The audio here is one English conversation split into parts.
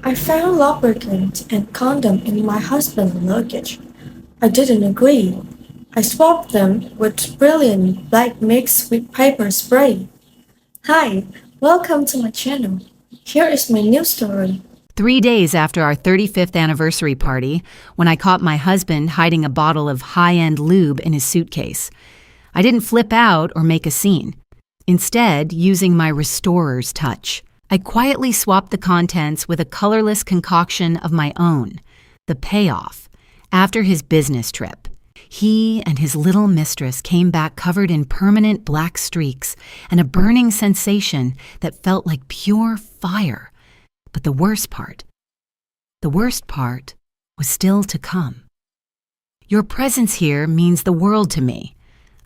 I found lubricant and condom in my husband's luggage. I didn't agree. I swapped them with brilliant black mixed with paper spray. Hi, welcome to my channel. Here is my new story. 3 days after our 35th anniversary party, when I caught my husband hiding a bottle of high-end lube in his suitcase. I didn't flip out or make a scene. Instead, using my restorer's touch, I quietly swapped the contents with a colorless concoction of my own, the payoff, after his business trip. He and his little mistress came back covered in permanent black streaks and a burning sensation that felt like pure fire. But the worst part was still to come. Your presence here means the world to me.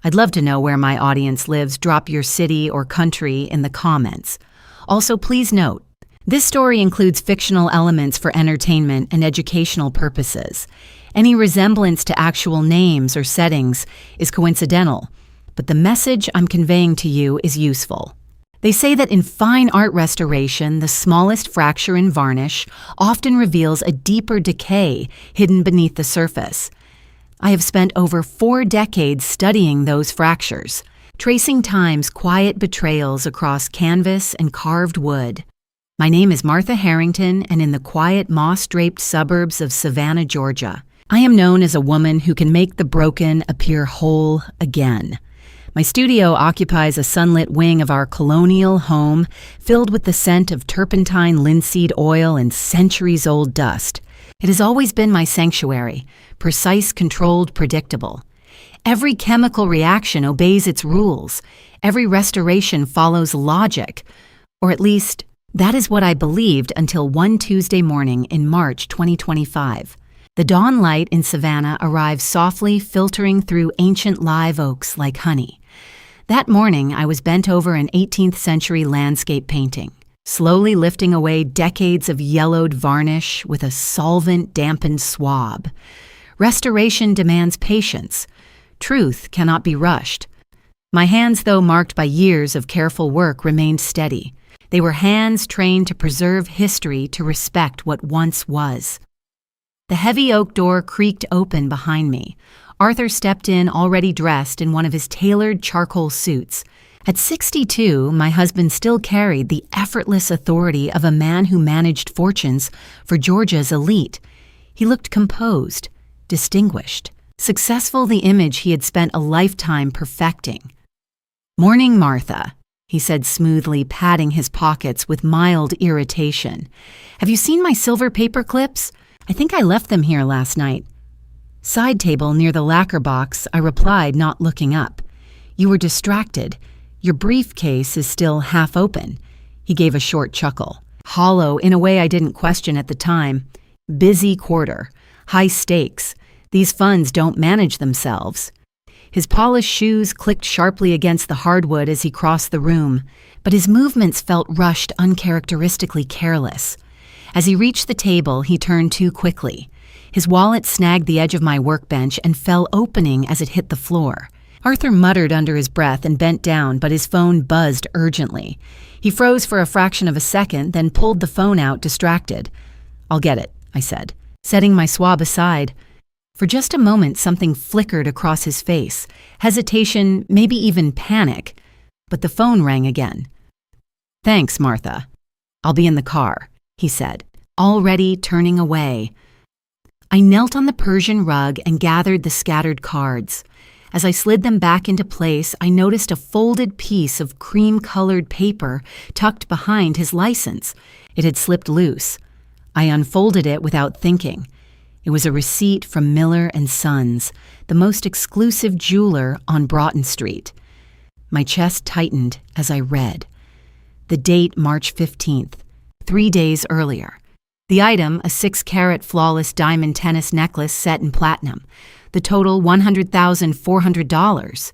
I'd love to know where my audience lives. Drop your city or country in the comments. Also, please note, this story includes fictional elements for entertainment and educational purposes. Any resemblance to actual names or settings is coincidental, but the message I'm conveying to you is useful. They say that in fine art restoration, the smallest fracture in varnish often reveals a deeper decay hidden beneath the surface. I have spent over 4 decades studying those fractures, tracing time's quiet betrayals across canvas and carved wood. My name is Martha Harrington, and in the quiet, moss-draped suburbs of Savannah, Georgia, I am known as a woman who can make the broken appear whole again. My studio occupies a sunlit wing of our colonial home filled with the scent of turpentine linseed oil and centuries-old dust. It has always been my sanctuary, precise, controlled, predictable. Every chemical reaction obeys its rules. Every restoration follows logic. Or at least, that is what I believed until one Tuesday morning in March 2025. The dawn light in Savannah arrived softly, filtering through ancient live oaks like honey. That morning, I was bent over an 18th century landscape painting, slowly lifting away decades of yellowed varnish with a solvent-dampened swab. Restoration demands patience. Truth cannot be rushed. My hands, though marked by years of careful work, remained steady. They were hands trained to preserve history, to respect what once was. The heavy oak door creaked open behind me. Arthur stepped in, already dressed in one of his tailored charcoal suits. At 62, my husband still carried the effortless authority of a man who managed fortunes for Georgia's elite. He looked composed, distinguished, successful, the image he had spent a lifetime perfecting. "Morning, Martha," he said smoothly, patting his pockets with mild irritation. "Have you seen my silver paper clips? I think I left them here last night." "Side table near the lacquer box," I replied, not looking up. "You were distracted. Your briefcase is still half open." He gave a short chuckle, hollow in a way I didn't question at the time. Busy quarter, high stakes. These funds don't manage themselves. His polished shoes clicked sharply against the hardwood as he crossed the room, but his movements felt rushed, uncharacteristically careless. As he reached the table, he turned too quickly. His wallet snagged the edge of my workbench and fell opening as it hit the floor. Arthur muttered under his breath and bent down, but his phone buzzed urgently. He froze for a fraction of a second, then pulled the phone out, distracted. "I'll get it," I said, setting my swab aside. For just a moment, something flickered across his face. Hesitation, maybe even panic. But the phone rang again. "Thanks, Martha. I'll be in the car," he said, already turning away. I knelt on the Persian rug and gathered the scattered cards. As I slid them back into place, I noticed a folded piece of cream-colored paper tucked behind his license. It had slipped loose. I unfolded it without thinking. It was a receipt from Miller & Sons, the most exclusive jeweler on Broughton Street. My chest tightened as I read. The date, March 15th, 3 days earlier. The item, a 6-carat flawless diamond tennis necklace set in platinum. The total, $100,400.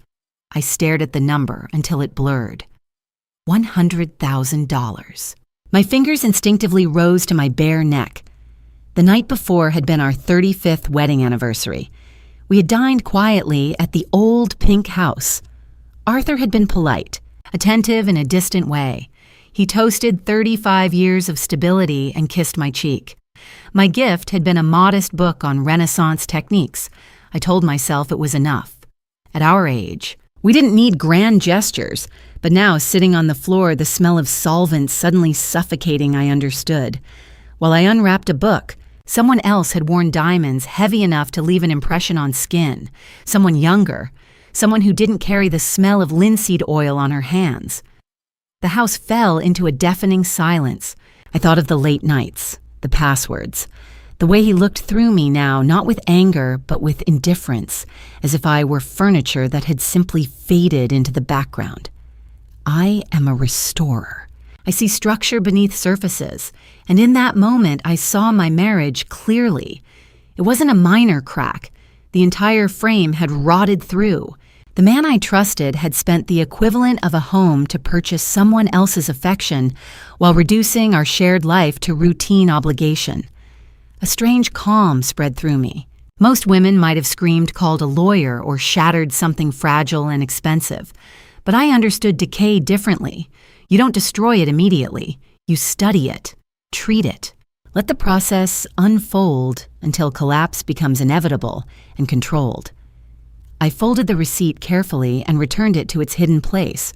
I stared at the number until it blurred. $100,000. My fingers instinctively rose to my bare neck. The night before had been our 35th wedding anniversary. We had dined quietly at the old pink house. Arthur had been polite, attentive in a distant way. He toasted 35 years of stability and kissed my cheek. My gift had been a modest book on Renaissance techniques. I told myself it was enough. At our age, we didn't need grand gestures, but now sitting on the floor, the smell of solvents suddenly suffocating, I understood. While I unwrapped a book, someone else had worn diamonds heavy enough to leave an impression on skin. Someone younger. Someone who didn't carry the smell of linseed oil on her hands. The house fell into a deafening silence. I thought of the late nights, the passwords, the way he looked through me now, not with anger, but with indifference, as if I were furniture that had simply faded into the background. I am a restorer. I see structure beneath surfaces, and in that moment I saw my marriage clearly. It wasn't a minor crack. The entire frame had rotted through. The man I trusted had spent the equivalent of a home to purchase someone else's affection while reducing our shared life to routine obligation. A strange calm spread through me. Most women might have screamed, called a lawyer, or shattered something fragile and expensive. But I understood decay differently. You don't destroy it immediately. You study it, treat it. Let the process unfold until collapse becomes inevitable and controlled. I folded the receipt carefully and returned it to its hidden place.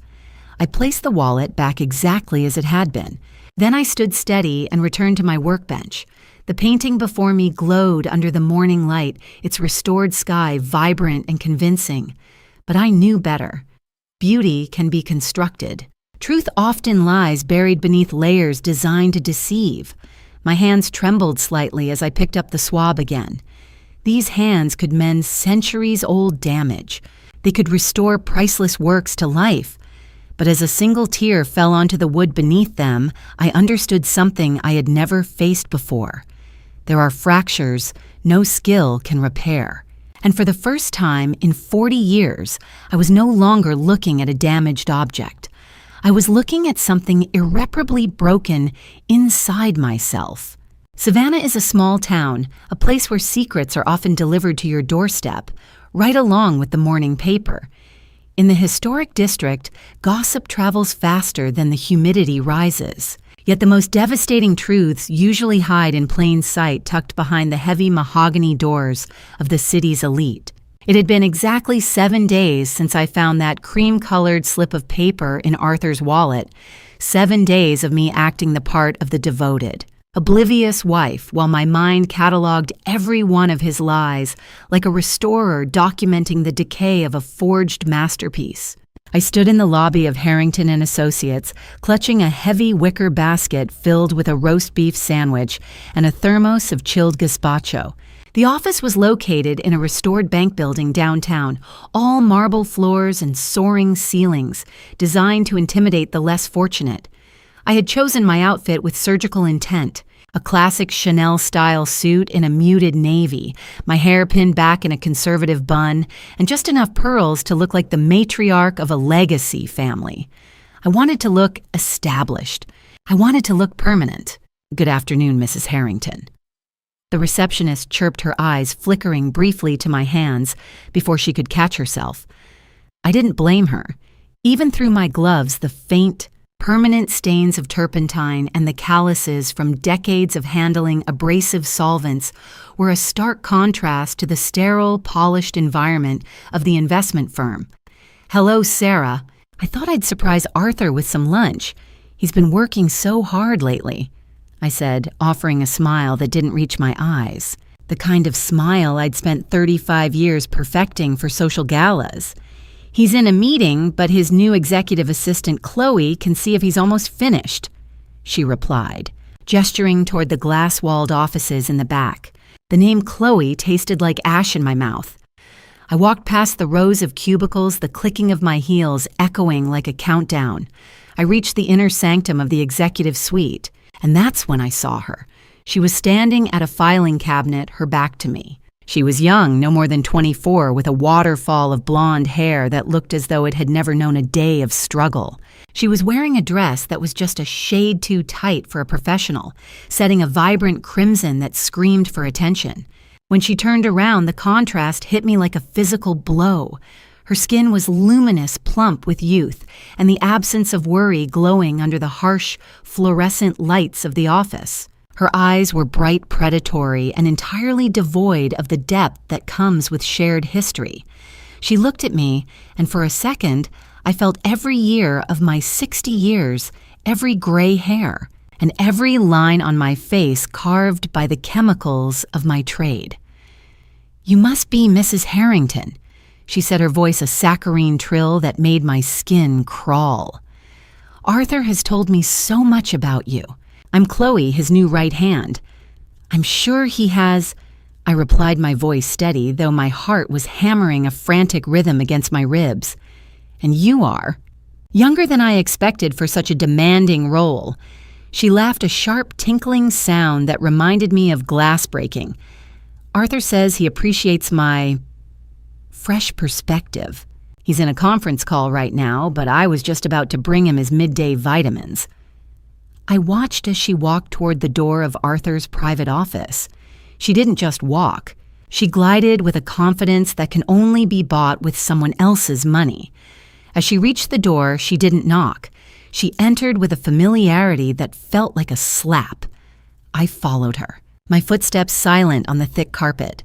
I placed the wallet back exactly as it had been. Then I stood steady and returned to my workbench. The painting before me glowed under the morning light, its restored sky vibrant and convincing. But I knew better. Beauty can be constructed. Truth often lies buried beneath layers designed to deceive. My hands trembled slightly as I picked up the swab again. These hands could mend centuries-old damage. They could restore priceless works to life. But as a single tear fell onto the wood beneath them, I understood something I had never faced before. There are fractures no skill can repair. And for the first time in 40 years, I was no longer looking at a damaged object. I was looking at something irreparably broken inside myself. Savannah is a small town, a place where secrets are often delivered to your doorstep, right along with the morning paper. In the historic district, gossip travels faster than the humidity rises. Yet the most devastating truths usually hide in plain sight, tucked behind the heavy mahogany doors of the city's elite. It had been exactly 7 days since I found that cream-colored slip of paper in Arthur's wallet. 7 days of me acting the part of the devoted, oblivious wife, while my mind cataloged every one of his lies, like a restorer documenting the decay of a forged masterpiece. I stood in the lobby of Harrington and Associates, clutching a heavy wicker basket filled with a roast beef sandwich and a thermos of chilled gazpacho. The office was located in a restored bank building downtown, all marble floors and soaring ceilings, designed to intimidate the less fortunate. I had chosen my outfit with surgical intent. A classic Chanel-style suit in a muted navy, my hair pinned back in a conservative bun, and just enough pearls to look like the matriarch of a legacy family. I wanted to look established. I wanted to look permanent. Good afternoon, Mrs. Harrington. The receptionist chirped, her eyes flickering briefly to my hands before she could catch herself. I didn't blame her. Even through my gloves, the faint, permanent stains of turpentine and the calluses from decades of handling abrasive solvents were a stark contrast to the sterile, polished environment of the investment firm. Hello, Sarah. I thought I'd surprise Arthur with some lunch. He's been working so hard lately, I said, offering a smile that didn't reach my eyes. The kind of smile I'd spent 35 years perfecting for social galas. He's in a meeting, but his new executive assistant, Chloe, can see if he's almost finished, she replied, gesturing toward the glass-walled offices in the back. The name Chloe tasted like ash in my mouth. I walked past the rows of cubicles, the clicking of my heels echoing like a countdown. I reached the inner sanctum of the executive suite, and that's when I saw her. She was standing at a filing cabinet, her back to me. She was young, no more than 24, with a waterfall of blonde hair that looked as though it had never known a day of struggle. She was wearing a dress that was just a shade too tight for a professional, setting a vibrant crimson that screamed for attention. When she turned around, the contrast hit me like a physical blow. Her skin was luminous, plump with youth, and the absence of worry glowing under the harsh, fluorescent lights of the office. Her eyes were bright, predatory, and entirely devoid of the depth that comes with shared history. She looked at me, and for a second, I felt every year of my 60 years, every gray hair, and every line on my face carved by the chemicals of my trade. "You must be Mrs. Harrington," she said, her voice a saccharine trill that made my skin crawl. "Arthur has told me so much about you. I'm Chloe, his new right hand. I'm sure he has—" I replied, my voice steady, though my heart was hammering a frantic rhythm against my ribs. "And you are?" Younger than I expected for such a demanding role. She laughed, a sharp, tinkling sound that reminded me of glass breaking. "Arthur says he appreciates my fresh perspective. He's in a conference call right now, but I was just about to bring him his midday vitamins." I watched as she walked toward the door of Arthur's private office. She didn't just walk. She glided with a confidence that can only be bought with someone else's money. As she reached the door, she didn't knock. She entered with a familiarity that felt like a slap. I followed her, my footsteps silent on the thick carpet.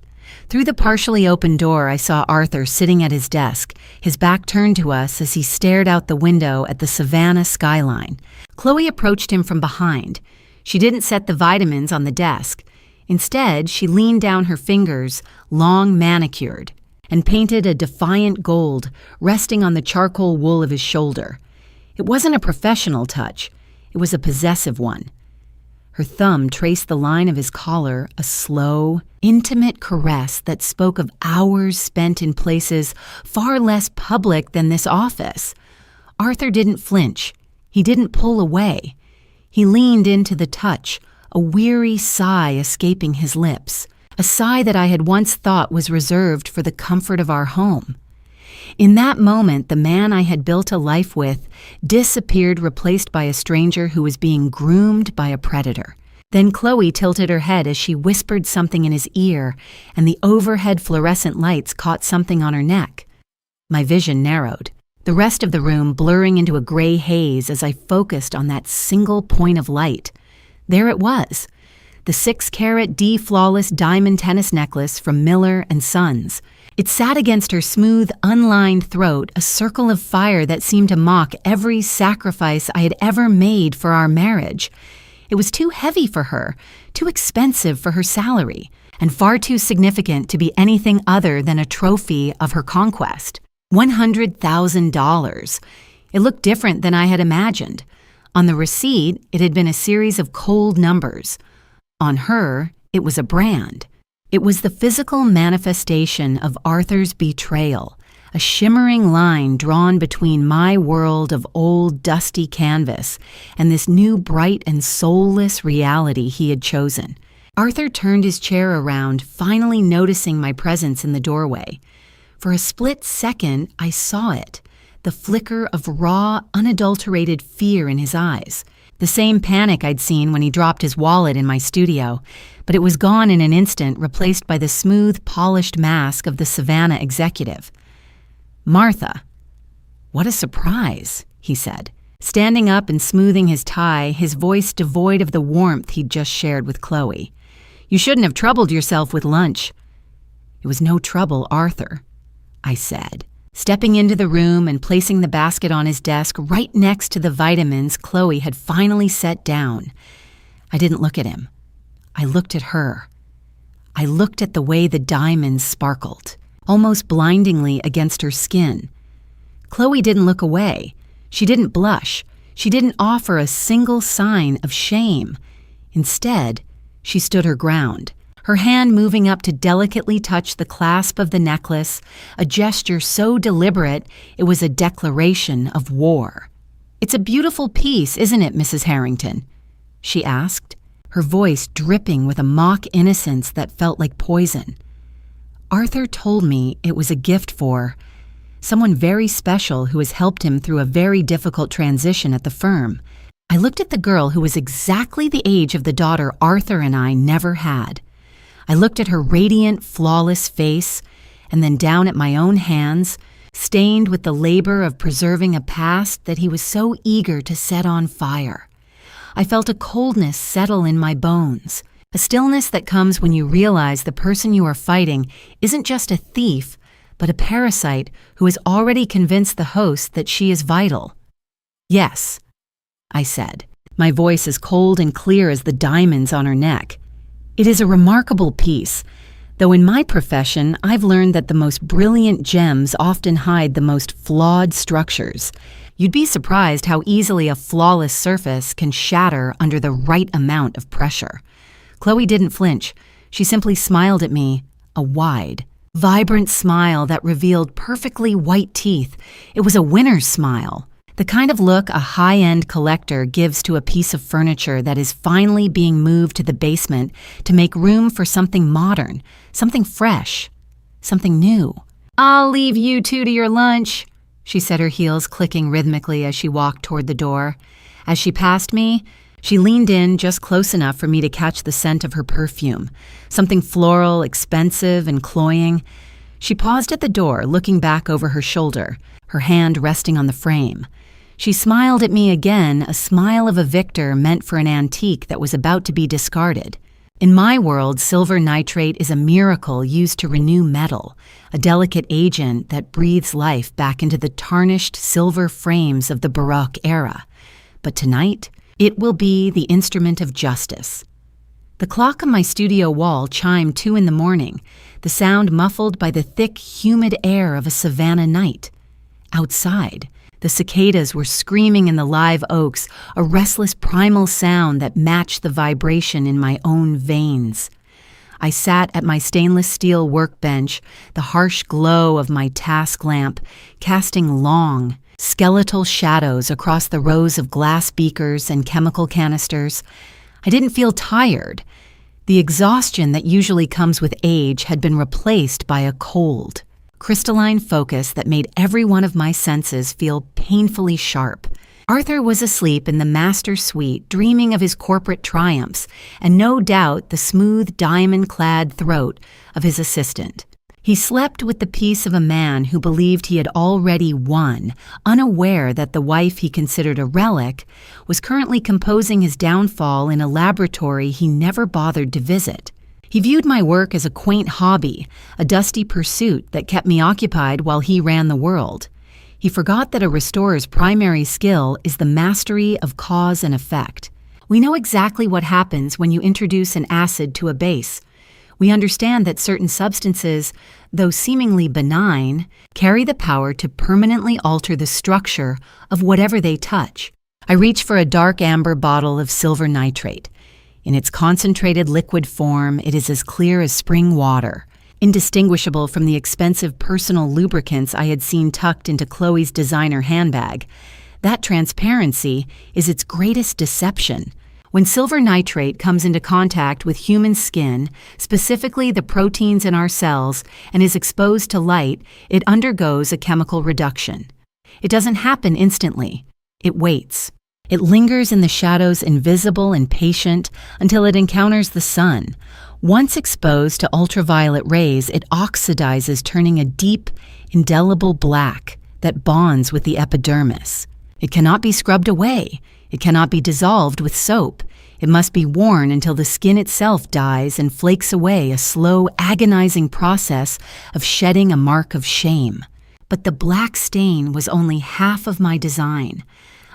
Through the partially open door, I saw Arthur sitting at his desk, his back turned to us as he stared out the window at the Savannah skyline. Chloe approached him from behind. She didn't set the vitamins on the desk. Instead, she leaned down her fingers, long manicured, and painted a defiant gold, resting on the charcoal wool of his shoulder. It wasn't a professional touch. It was a possessive one. Her thumb traced the line of his collar, a slow, intimate caress that spoke of hours spent in places far less public than this office. Arthur didn't flinch. He didn't pull away. He leaned into the touch, a weary sigh escaping his lips, a sigh that I had once thought was reserved for the comfort of our home. In that moment, the man I had built a life with disappeared, replaced by a stranger who was being groomed by a predator. Then Chloe tilted her head as she whispered something in his ear, and the overhead fluorescent lights caught something on her neck. My vision narrowed, the rest of the room blurring into a gray haze as I focused on that single point of light. There it was, the 6-carat D-flawless diamond tennis necklace from Miller & Sons. It sat against her smooth, unlined throat, a circle of fire that seemed to mock every sacrifice I had ever made for our marriage. It was too heavy for her, too expensive for her salary, and far too significant to be anything other than a trophy of her conquest. $100,000. It looked different than I had imagined. On the receipt, it had been a series of cold numbers. On her, it was a brand. It was the physical manifestation of Arthur's betrayal, a shimmering line drawn between my world of old, dusty canvas and this new, bright and soulless reality he had chosen. Arthur turned his chair around, finally noticing my presence in the doorway. For a split second, I saw it, the flicker of raw, unadulterated fear in his eyes. The same panic I'd seen when he dropped his wallet in my studio, but it was gone in an instant, replaced by the smooth, polished mask of the Savannah executive. "Martha." "What a surprise," he said, standing up and smoothing his tie, his voice devoid of the warmth he'd just shared with Chloe. "You shouldn't have troubled yourself with lunch." "It was no trouble, Arthur," I said, stepping into the room and placing the basket on his desk right next to the vitamins Chloe had finally set down. I didn't look at him. I looked at her. I looked at the way the diamonds sparkled, almost blindingly against her skin. Chloe didn't look away. She didn't blush. She didn't offer a single sign of shame. Instead, she stood her ground, her hand moving up to delicately touch the clasp of the necklace, a gesture so deliberate it was a declaration of war. "It's a beautiful piece, isn't it, Mrs. Harrington?" she asked, her voice dripping with a mock innocence that felt like poison. Arthur told me it was a gift for someone very special who has helped him through a very difficult transition at the firm. I looked at the girl who was exactly the age of the daughter Arthur and I never had. I looked at her radiant, flawless face, and then down at my own hands, stained with the labor of preserving a past that he was so eager to set on fire. I felt a coldness settle in my bones, a stillness that comes when you realize the person you are fighting isn't just a thief, but a parasite who has already convinced the host that she is vital. "Yes," I said, my voice as cold and clear as the diamonds on her neck. "It is a remarkable piece, though in my profession I've learned that the most brilliant gems often hide the most flawed structures. You'd be surprised how easily a flawless surface can shatter under the right amount of pressure." Chloe didn't flinch. She simply smiled at me, a wide, vibrant smile that revealed perfectly white teeth. It was a winner's smile, the kind of look a high-end collector gives to a piece of furniture that is finally being moved to the basement to make room for something modern, something fresh, something new. "I'll leave you two to your lunch," she said, her heels clicking rhythmically as she walked toward the door. As she passed me, she leaned in just close enough for me to catch the scent of her perfume, something floral, expensive, and cloying. She paused at the door, looking back over her shoulder, her hand resting on the frame. She smiled at me again, a smile of a victor meant for an antique that was about to be discarded. In my world, silver nitrate is a miracle used to renew metal, a delicate agent that breathes life back into the tarnished silver frames of the Baroque era. But tonight, it will be the instrument of justice. The clock on my studio wall chimed 2 a.m, the sound muffled by the thick, humid air of a savannah night. Outside, the cicadas were screaming in the live oaks, a restless primal sound that matched the vibration in my own veins. I sat at my stainless steel workbench, the harsh glow of my task lamp casting long, skeletal shadows across the rows of glass beakers and chemical canisters. I didn't feel tired. The exhaustion that usually comes with age had been replaced by a cold, crystalline focus that made every one of my senses feel painfully sharp. Arthur was asleep in the master suite, dreaming of his corporate triumphs, and no doubt the smooth, diamond-clad throat of his assistant. He slept with the peace of a man who believed he had already won, unaware that the wife he considered a relic was currently composing his downfall in a laboratory he never bothered to visit. He viewed my work as a quaint hobby, a dusty pursuit that kept me occupied while he ran the world. He forgot that a restorer's primary skill is the mastery of cause and effect. We know exactly what happens when you introduce an acid to a base. We understand that certain substances, though seemingly benign, carry the power to permanently alter the structure of whatever they touch. I reach for a dark amber bottle of silver nitrate. In its concentrated liquid form, it is as clear as spring water, indistinguishable from the expensive personal lubricants I had seen tucked into Chloe's designer handbag. That transparency is its greatest deception. When silver nitrate comes into contact with human skin, specifically the proteins in our cells, and is exposed to light, it undergoes a chemical reduction. It doesn't happen instantly. It waits. It lingers in the shadows, invisible and patient, until it encounters the sun. Once exposed to ultraviolet rays, it oxidizes, turning a deep, indelible black that bonds with the epidermis. It cannot be scrubbed away. It cannot be dissolved with soap. It must be worn until the skin itself dies and flakes away, a slow, agonizing process of shedding a mark of shame. But the black stain was only half of my design.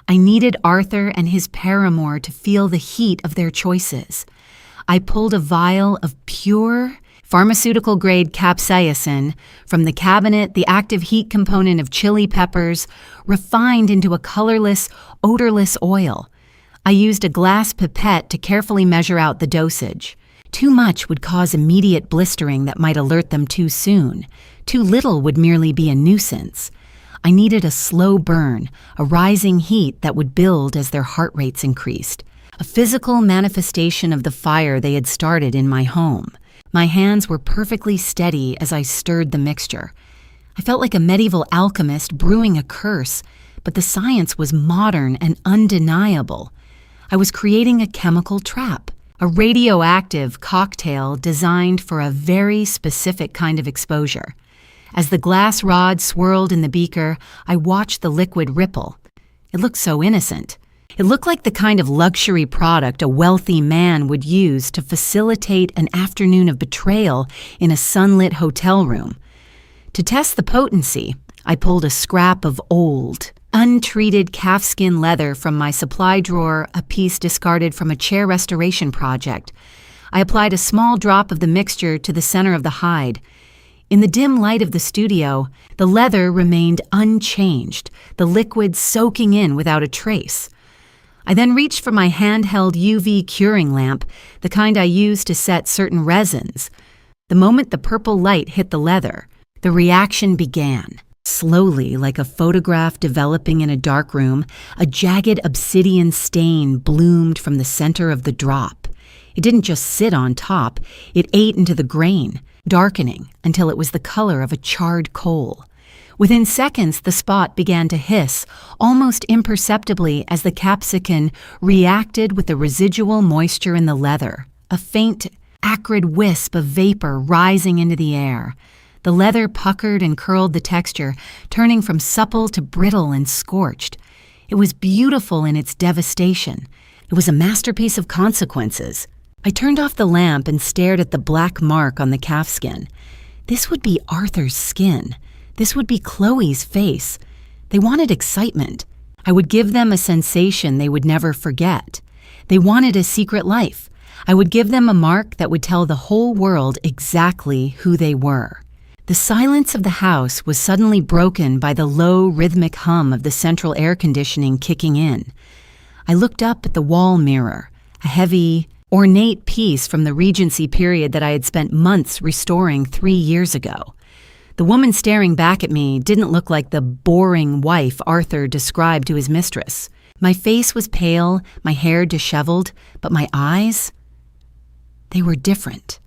I needed Arthur and his paramour to feel the heat of their choices. I pulled a vial of pure, pharmaceutical-grade capsaicin from the cabinet, the active heat component of chili peppers, refined into a colorless, odorless oil. I used a glass pipette to carefully measure out the dosage. Too much would cause immediate blistering that might alert them too soon. Too little would merely be a nuisance. I needed a slow burn, a rising heat that would build as their heart rates increased. A physical manifestation of the fire they had started in my home. My hands were perfectly steady as I stirred the mixture. I felt like a medieval alchemist brewing a curse, but the science was modern and undeniable. I was creating a chemical trap, a radioactive cocktail designed for a very specific kind of exposure. As the glass rod swirled in the beaker, I watched the liquid ripple. It looked so innocent. It looked like the kind of luxury product a wealthy man would use to facilitate an afternoon of betrayal in a sunlit hotel room. To test the potency, I pulled a scrap of old, untreated calfskin leather from my supply drawer, a piece discarded from a chair restoration project. I applied a small drop of the mixture to the center of the hide. In the dim light of the studio, the leather remained unchanged, the liquid soaking in without a trace. I then reached for my handheld UV curing lamp, the kind I use to set certain resins. The moment the purple light hit the leather, the reaction began. Slowly, like a photograph developing in a dark room, a jagged obsidian stain bloomed from the center of the drop. It didn't just sit on top, it ate into the grain, darkening until it was the color of a charred coal. Within seconds, the spot began to hiss, almost imperceptibly as the capsicum reacted with the residual moisture in the leather, a faint, acrid wisp of vapor rising into the air. The leather puckered and curled the texture, turning from supple to brittle and scorched. It was beautiful in its devastation. It was a masterpiece of consequences. I turned off the lamp and stared at the black mark on the calfskin. This would be Arthur's skin. This would be Chloe's face. They wanted excitement. I would give them a sensation they would never forget. They wanted a secret life. I would give them a mark that would tell the whole world exactly who they were. The silence of the house was suddenly broken by the low, rhythmic hum of the central air conditioning kicking in. I looked up at the wall mirror, a heavy, ornate piece from the Regency period that I had spent months restoring 3 years ago. The woman staring back at me didn't look like the boring wife Arthur described to his mistress. My face was pale, my hair disheveled, but my eyes, they were different.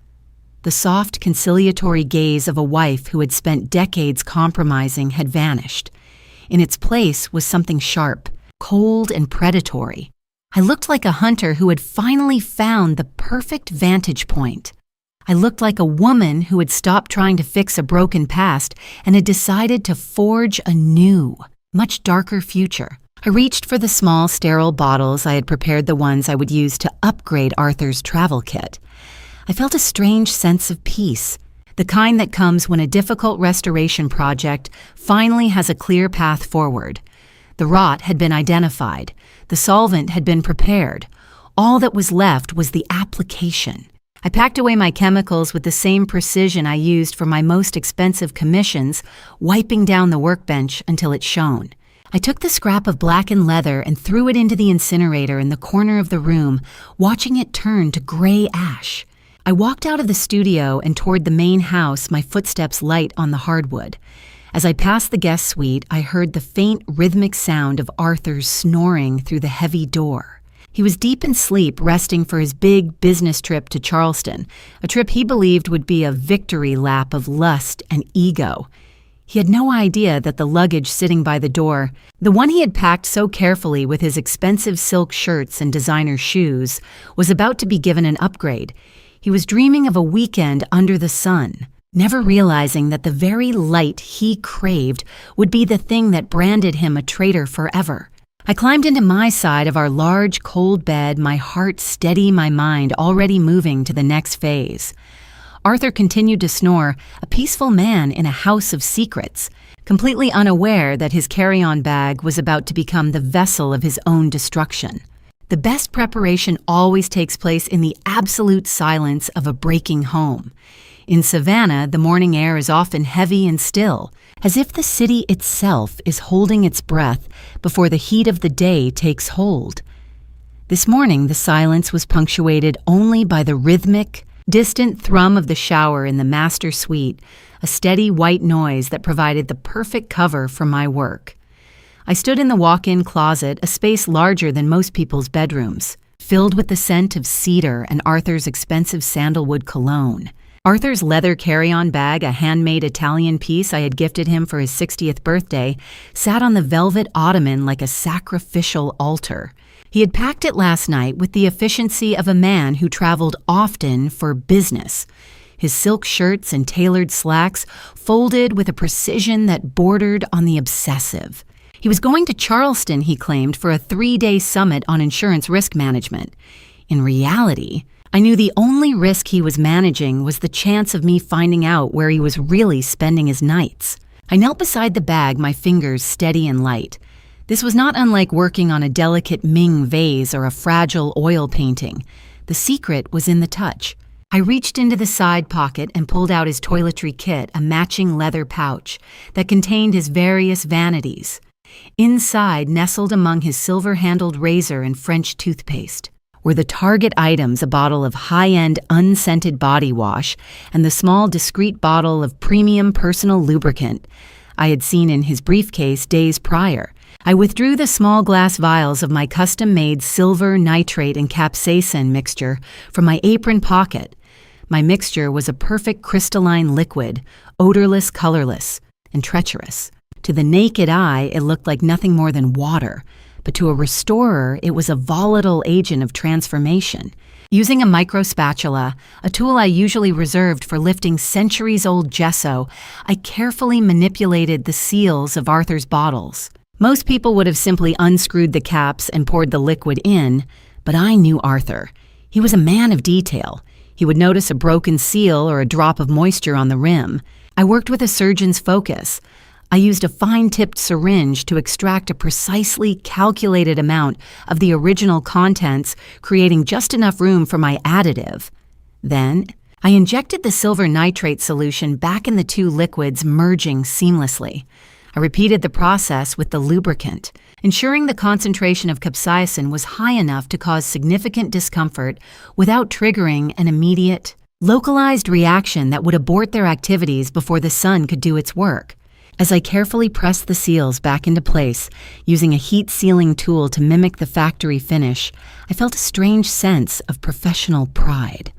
The soft, conciliatory gaze of a wife who had spent decades compromising had vanished. In its place was something sharp, cold, and predatory. I looked like a hunter who had finally found the perfect vantage point. I looked like a woman who had stopped trying to fix a broken past and had decided to forge a new, much darker future. I reached for the small, sterile bottles I had prepared, the ones I would use to upgrade Arthur's travel kit. I felt a strange sense of peace, the kind that comes when a difficult restoration project finally has a clear path forward. The rot had been identified. The solvent had been prepared. All that was left was the application. I packed away my chemicals with the same precision I used for my most expensive commissions, wiping down the workbench until it shone. I took the scrap of blackened leather and threw it into the incinerator in the corner of the room, watching it turn to gray ash. I walked out of the studio and toward the main house, my footsteps light on the hardwood. As I passed the guest suite, I heard the faint rhythmic sound of Arthur's snoring through the heavy door. He was deep in sleep, resting for his big business trip to Charleston, a trip he believed would be a victory lap of lust and ego. He had no idea that the luggage sitting by the door, the one he had packed so carefully with his expensive silk shirts and designer shoes, was about to be given an upgrade. He was dreaming of a weekend under the sun, never realizing that the very light he craved would be the thing that branded him a traitor forever. I climbed into my side of our large, cold bed, my heart steady, my mind already moving to the next phase. Arthur continued to snore, a peaceful man in a house of secrets, completely unaware that his carry-on bag was about to become the vessel of his own destruction. The best preparation always takes place in the absolute silence of a breaking home. In Savannah, the morning air is often heavy and still, as if the city itself is holding its breath before the heat of the day takes hold. This morning, the silence was punctuated only by the rhythmic, distant thrum of the shower in the master suite, a steady white noise that provided the perfect cover for my work. I stood in the walk-in closet, a space larger than most people's bedrooms, filled with the scent of cedar and Arthur's expensive sandalwood cologne. Arthur's leather carry-on bag, a handmade Italian piece I had gifted him for his 60th birthday, sat on the velvet ottoman like a sacrificial altar. He had packed it last night with the efficiency of a man who traveled often for business. his silk shirts and tailored slacks folded with a precision that bordered on the obsessive. He was going to Charleston, he claimed, for a 3-day summit on insurance risk management. In reality, I knew the only risk he was managing was the chance of me finding out where he was really spending his nights. I knelt beside the bag, my fingers steady and light. This was not unlike working on a delicate Ming vase or a fragile oil painting. The secret was in the touch. I reached into the side pocket and pulled out his toiletry kit, a matching leather pouch that contained his various vanities. Inside, nestled among his silver-handled razor and French toothpaste, were the target items: a bottle of high-end unscented body wash and the small discreet bottle of premium personal lubricant I had seen in his briefcase days prior. I withdrew the small glass vials of my custom-made silver nitrate and capsaicin mixture from my apron pocket. My mixture was a perfect crystalline liquid, odorless, colorless, and treacherous. To the naked eye, it looked like nothing more than water, but to a restorer, it was a volatile agent of transformation. Using a micro spatula, a tool I usually reserved for lifting centuries-old gesso, I carefully manipulated the seals of Arthur's bottles. Most people would have simply unscrewed the caps and poured the liquid in, but I knew Arthur. He was a man of detail. He would notice a broken seal or a drop of moisture on the rim. I worked with a surgeon's focus. I used a fine-tipped syringe to extract a precisely calculated amount of the original contents, creating just enough room for my additive. Then, I injected the silver nitrate solution back in the two liquids, merging seamlessly. I repeated the process with the lubricant, ensuring the concentration of capsaicin was high enough to cause significant discomfort without triggering an immediate, localized reaction that would abort their activities before the sun could do its work. As I carefully pressed the seals back into place, using a heat-sealing tool to mimic the factory finish, I felt a strange sense of professional pride.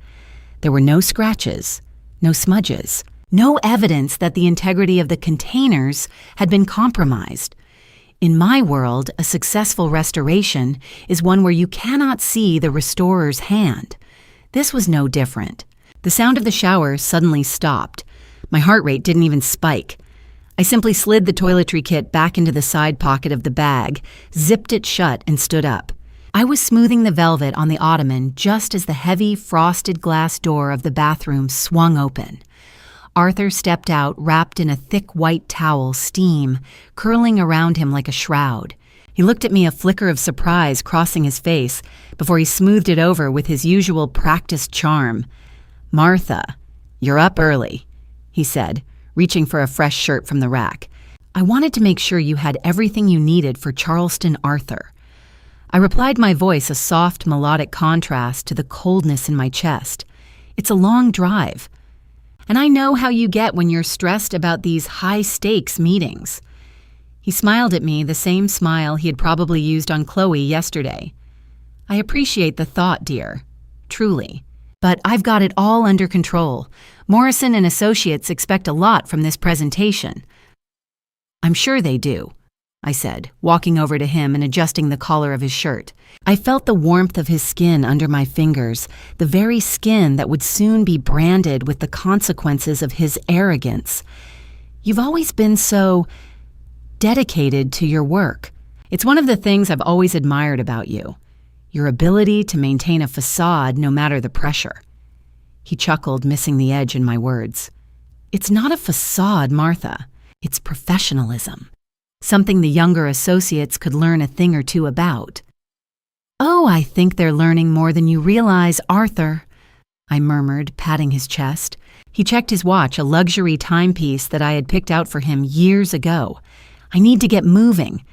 There were no scratches, no smudges, no evidence that the integrity of the containers had been compromised. In my world, a successful restoration is one where you cannot see the restorer's hand. This was no different. The sound of the shower suddenly stopped. My heart rate didn't even spike. I simply slid the toiletry kit back into the side pocket of the bag, zipped it shut, and stood up. I was smoothing the velvet on the ottoman just as the heavy, frosted glass door of the bathroom swung open. Arthur stepped out, wrapped in a thick white towel, steam curling around him like a shroud. He looked at me, a flicker of surprise crossing his face, before he smoothed it over with his usual practiced charm. "Martha, you're up early," he said, reaching for a fresh shirt from the rack. "I wanted to make sure you had everything you needed for Charleston, Arthur." I replied, my voice a soft, melodic contrast to the coldness in my chest. "It's a long drive. And I know how you get when you're stressed about these high-stakes meetings." He smiled at me, the same smile he had probably used on Chloe yesterday. "I appreciate the thought, dear. Truly. But I've got it all under control. Morrison and Associates expect a lot from this presentation." "I'm sure they do," I said, walking over to him and adjusting the collar of his shirt. I felt the warmth of his skin under my fingers, the very skin that would soon be branded with the consequences of his arrogance. "You've always been so dedicated to your work. It's one of the things I've always admired about you. Your ability to maintain a facade no matter the pressure." He chuckled, missing the edge in my words. "It's not a facade, Martha. It's professionalism. Something the younger associates could learn a thing or two about." "Oh, I think they're learning more than you realize, Arthur," I murmured, patting his chest. He checked his watch, a luxury timepiece that I had picked out for him years ago. "I need to get moving.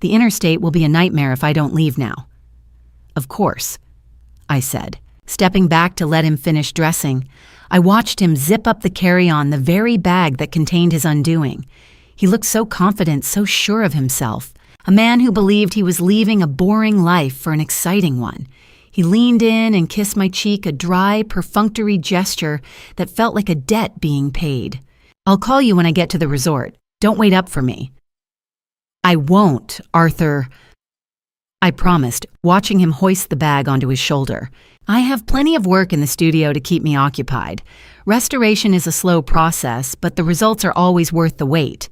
The interstate will be a nightmare if I don't leave now." "Of course," I said, stepping back to let him finish dressing. I watched him zip up the carry-on, the very bag that contained his undoing. He looked so confident, so sure of himself, a man who believed he was leaving a boring life for an exciting one. He leaned in and kissed my cheek, a dry, perfunctory gesture that felt like a debt being paid. "I'll call you when I get to the resort. Don't wait up for me." "I won't, Arthur." I promised, watching him hoist the bag onto his shoulder. I have plenty of work in the studio to keep me occupied. Restoration is a slow process, but the results are always worth the wait.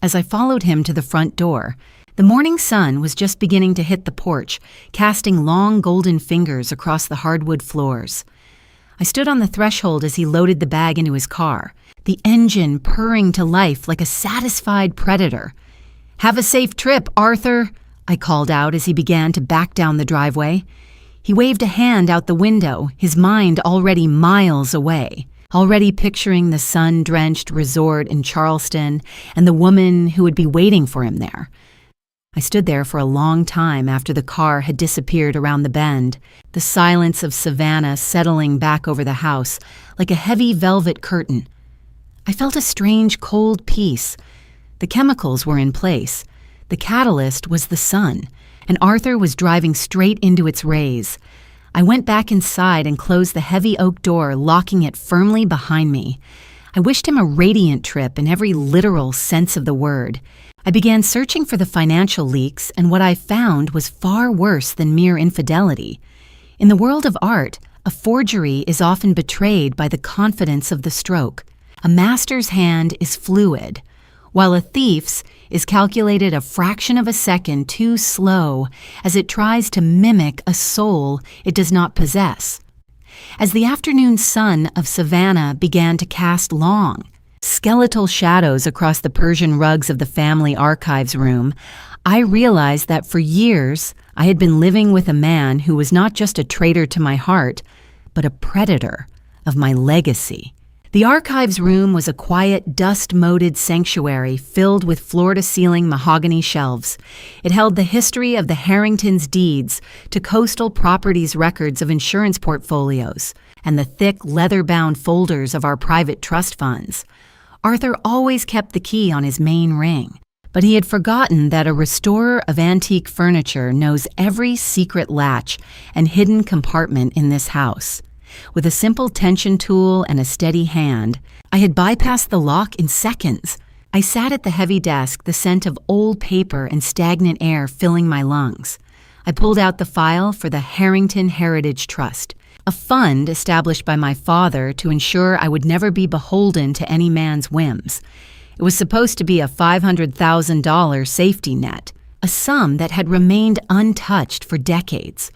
As I followed him to the front door, the morning sun was just beginning to hit the porch, casting long golden fingers across the hardwood floors. I stood on the threshold as he loaded the bag into his car, the engine purring to life like a satisfied predator. "Have a safe trip, Arthur," I called out as he began to back down the driveway. He waved a hand out the window, his mind already miles away, already picturing the sun-drenched resort in Charleston and the woman who would be waiting for him there. I stood there for a long time after the car had disappeared around the bend, the silence of Savannah settling back over the house like a heavy velvet curtain. I felt a strange cold peace. The chemicals were in place. The catalyst was the sun, and Arthur was driving straight into its rays. I went back inside and closed the heavy oak door, locking it firmly behind me. I wished him a radiant trip in every literal sense of the word. I began searching for the financial leaks, and what I found was far worse than mere infidelity. In the world of art, a forgery is often betrayed by the confidence of the stroke. A master's hand is fluid, while a thief's is calculated a fraction of a second too slow as it tries to mimic a soul it does not possess. As the afternoon sun of Savannah began to cast long, skeletal shadows across the Persian rugs of the family archives room, I realized that for years I had been living with a man who was not just a traitor to my heart, but a predator of my legacy. The archives room was a quiet, dust-moated sanctuary filled with floor-to-ceiling mahogany shelves. It held the history of the Harringtons' deeds to coastal properties records of insurance portfolios and the thick, leather-bound folders of our private trust funds. Arthur always kept the key on his main ring, but he had forgotten that a restorer of antique furniture knows every secret latch and hidden compartment in this house. With a simple tension tool and a steady hand, I had bypassed the lock in seconds. I sat at the heavy desk, the scent of old paper and stagnant air filling my lungs. I pulled out the file for the Harrington Heritage Trust, a fund established by my father to ensure I would never be beholden to any man's whims. It was supposed to be a $500,000 safety net, a sum that had remained untouched for decades.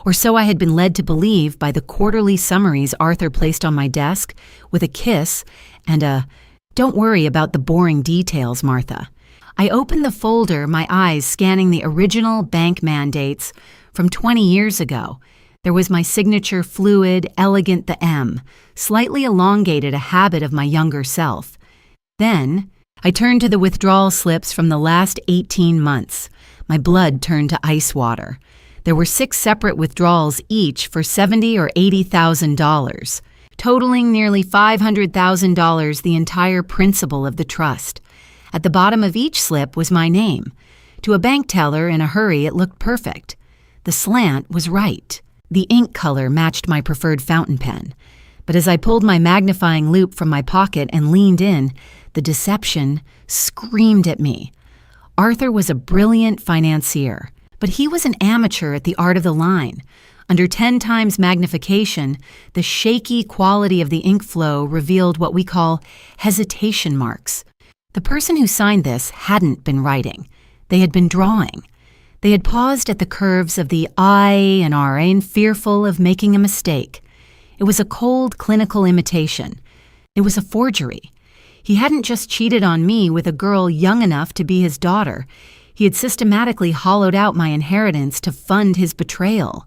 Or so I had been led to believe by the quarterly summaries Arthur placed on my desk with a kiss and a, "Don't worry about the boring details, Martha." I opened the folder, my eyes scanning the original bank mandates from 20 years ago. There was my signature fluid, elegant the M, slightly elongated, a habit of my younger self. Then I turned to the withdrawal slips from the last 18 months. My blood turned to ice water. There were 6 separate withdrawals, each for $70,000 or $80,000, totaling nearly $500,000, the entire principal of the trust. At the bottom of each slip was my name. To a bank teller in a hurry, it looked perfect. The slant was right. The ink color matched my preferred fountain pen. But as I pulled my magnifying loupe from my pocket and leaned in, the deception screamed at me. Arthur was a brilliant financier, but he was an amateur at the art of the line. Under 10 times magnification, the shaky quality of the ink flow revealed what we call hesitation marks. The person who signed this hadn't been writing. They had been drawing. They had paused at the curves of the I and R and fearful of making a mistake. It was a cold, clinical imitation. It was a forgery. He hadn't just cheated on me with a girl young enough to be his daughter. He had systematically hollowed out my inheritance to fund his betrayal.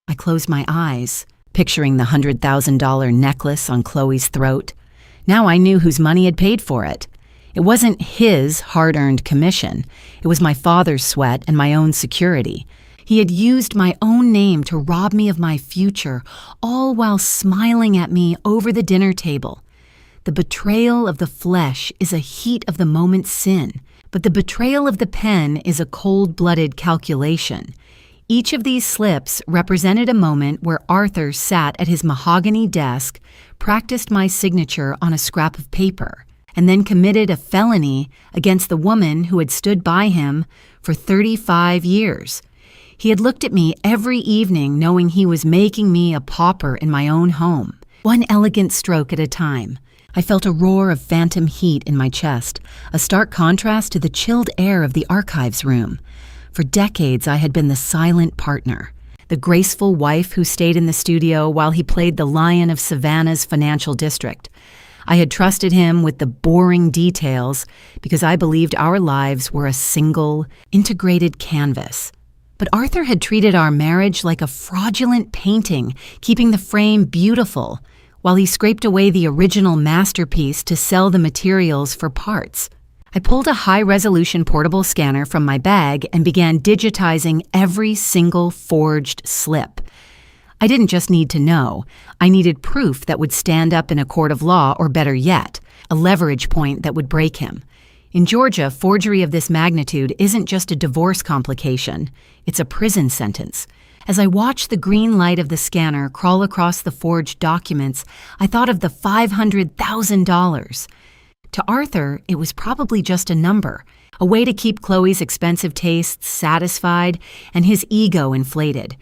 I closed my eyes, picturing the $100,000 necklace on Chloe's throat. Now I knew whose money had paid for it. It wasn't his hard-earned commission. It was my father's sweat and my own security. He had used my own name to rob me of my future, all while smiling at me over the dinner table. The betrayal of the flesh is a heat-of-the-moment sin, but the betrayal of the pen is a cold-blooded calculation. Each of these slips represented a moment where Arthur sat at his mahogany desk, practiced my signature on a scrap of paper. and then committed a felony against the woman who had stood by him for 35 years. He had looked at me every evening knowing he was making me a pauper in my own home, one elegant stroke at a time. I felt a roar of phantom heat in my chest, a stark contrast to the chilled air of the archives room. For decades, I had been the silent partner, the graceful wife who stayed in the studio while he played the lion of Savannah's financial district. I had trusted him with the boring details because I believed our lives were a single, integrated canvas. But Arthur had treated our marriage like a fraudulent painting, keeping the frame beautiful, while he scraped away the original masterpiece to sell the materials for parts. I pulled a high-resolution portable scanner from my bag and began digitizing every single forged slip. I didn't just need to know. I needed proof that would stand up in a court of law, or better yet, a leverage point that would break him. In Georgia, forgery of this magnitude isn't just a divorce complication, it's a prison sentence. As I watched the green light of the scanner crawl across the forged documents, I thought of the $500,000. To Arthur, it was probably just a number, a way to keep Chloe's expensive tastes satisfied and his ego inflated.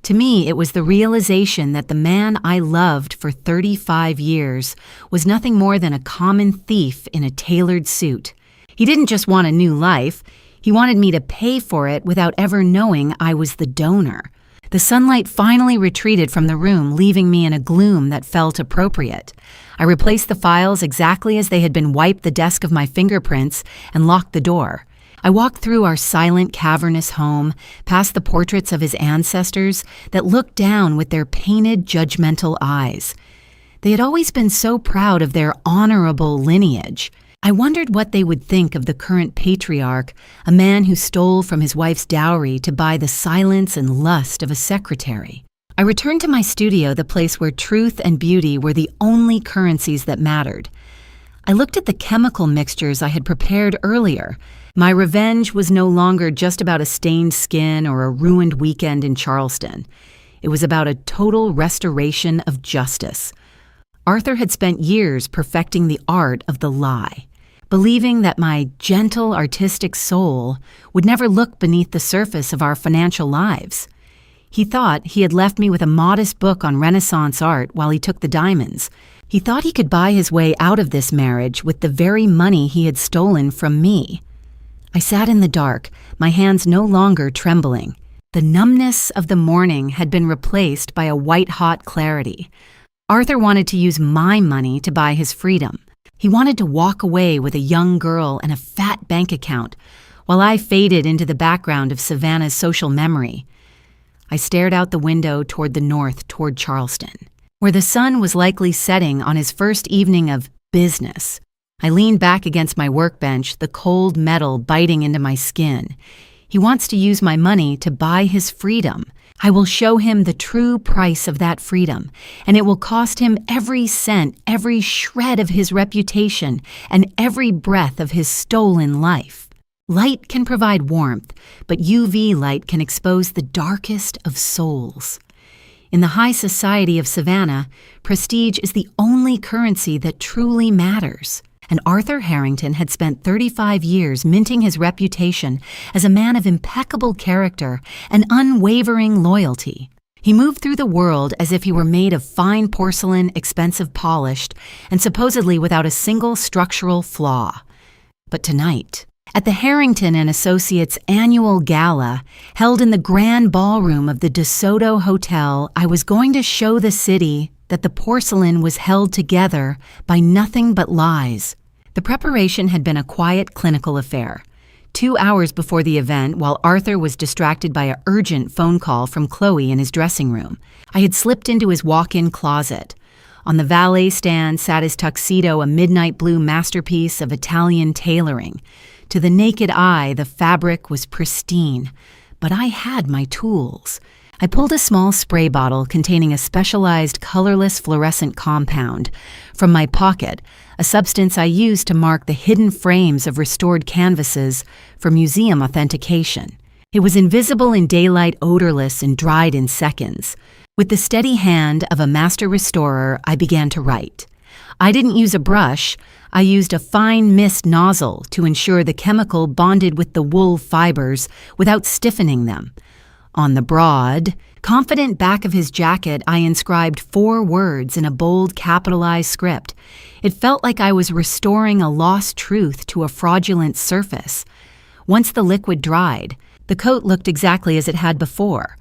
To me, it was the realization that the man I loved for 35 years was nothing more than a common thief in a tailored suit. He didn't just want a new life, he wanted me to pay for it without ever knowing I was the donor. The sunlight finally retreated from the room, leaving me in a gloom that felt appropriate. I replaced the files exactly as they had been wiped the desk of my fingerprints and locked the door. I walked through our silent, cavernous home, past the portraits of his ancestors that looked down with their painted, judgmental eyes. They had always been so proud of their honorable lineage. I wondered what they would think of the current patriarch, a man who stole from his wife's dowry to buy the silence and lust of a secretary. I returned to my studio, the place where truth and beauty were the only currencies that mattered. I looked at the chemical mixtures I had prepared earlier. My revenge was no longer just about a stained skin or a ruined weekend in Charleston. It was about a total restoration of justice. Arthur had spent years perfecting the art of the lie, believing that my gentle, artistic soul would never look beneath the surface of our financial lives. He thought he had left me with a modest book on Renaissance art while he took the diamonds. He thought he could buy his way out of this marriage with the very money he had stolen from me. I sat in the dark, my hands no longer trembling. The numbness of the morning had been replaced by a white-hot clarity. Arthur wanted to use my money to buy his freedom. He wanted to walk away with a young girl and a fat bank account, while I faded into the background of Savannah's social memory. I stared out the window toward the north, toward Charleston, where the sun was likely setting on his first evening of business. I leaned back against my workbench, the cold metal biting into my skin. He wants to use my money to buy his freedom. I will show him the true price of that freedom, and it will cost him every cent, every shred of his reputation, and every breath of his stolen life. Light can provide warmth, but UV light can expose the darkest of souls. In the high society of Savannah, prestige is the only currency that truly matters. And Arthur Harrington had spent 35 years minting his reputation as a man of impeccable character and unwavering loyalty. He moved through the world as if he were made of fine porcelain, expensive polished, and supposedly without a single structural flaw. But tonight, at the Harrington and Associates annual gala, held in the grand ballroom of the DeSoto Hotel, I was going to show the city that the porcelain was held together by nothing but lies. The preparation had been a quiet clinical affair. 2 hours before the event, while Arthur was distracted by an urgent phone call from Chloe in his dressing room, I had slipped into his walk-in closet. On the valet stand sat his tuxedo, a midnight blue masterpiece of Italian tailoring. To the naked eye, the fabric was pristine, but I had my tools. I pulled a small spray bottle containing a specialized colorless fluorescent compound from my pocket, a substance I used to mark the hidden frames of restored canvases for museum authentication. It was invisible in daylight, odorless, and dried in seconds. With the steady hand of a master restorer, I began to write. I didn't use a brush. I used a fine mist nozzle to ensure the chemical bonded with the wool fibers without stiffening them. On the broad, confident back of his jacket, I inscribed 4 words in a bold capitalized script. It felt like I was restoring a lost truth to a fraudulent surface. Once the liquid dried, the coat looked exactly as it had before.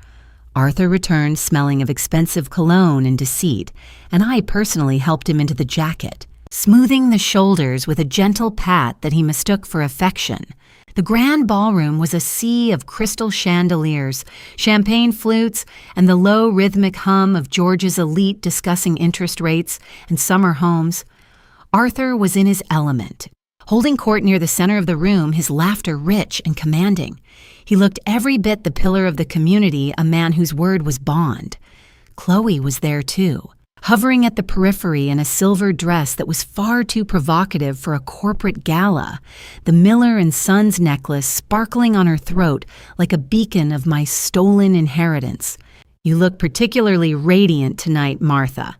Arthur returned smelling of expensive cologne and deceit, and I personally helped him into the jacket, smoothing the shoulders with a gentle pat that he mistook for affection. The grand ballroom was a sea of crystal chandeliers, champagne flutes, and the low rhythmic hum of George's elite discussing interest rates and summer homes. Arthur was in his element, holding court near the center of the room, his laughter rich and commanding. He looked every bit the pillar of the community, a man whose word was bond. Chloe was there too, hovering at the periphery in a silver dress that was far too provocative for a corporate gala, the Miller and Sons necklace sparkling on her throat like a beacon of my stolen inheritance. "You look particularly radiant tonight, Martha,"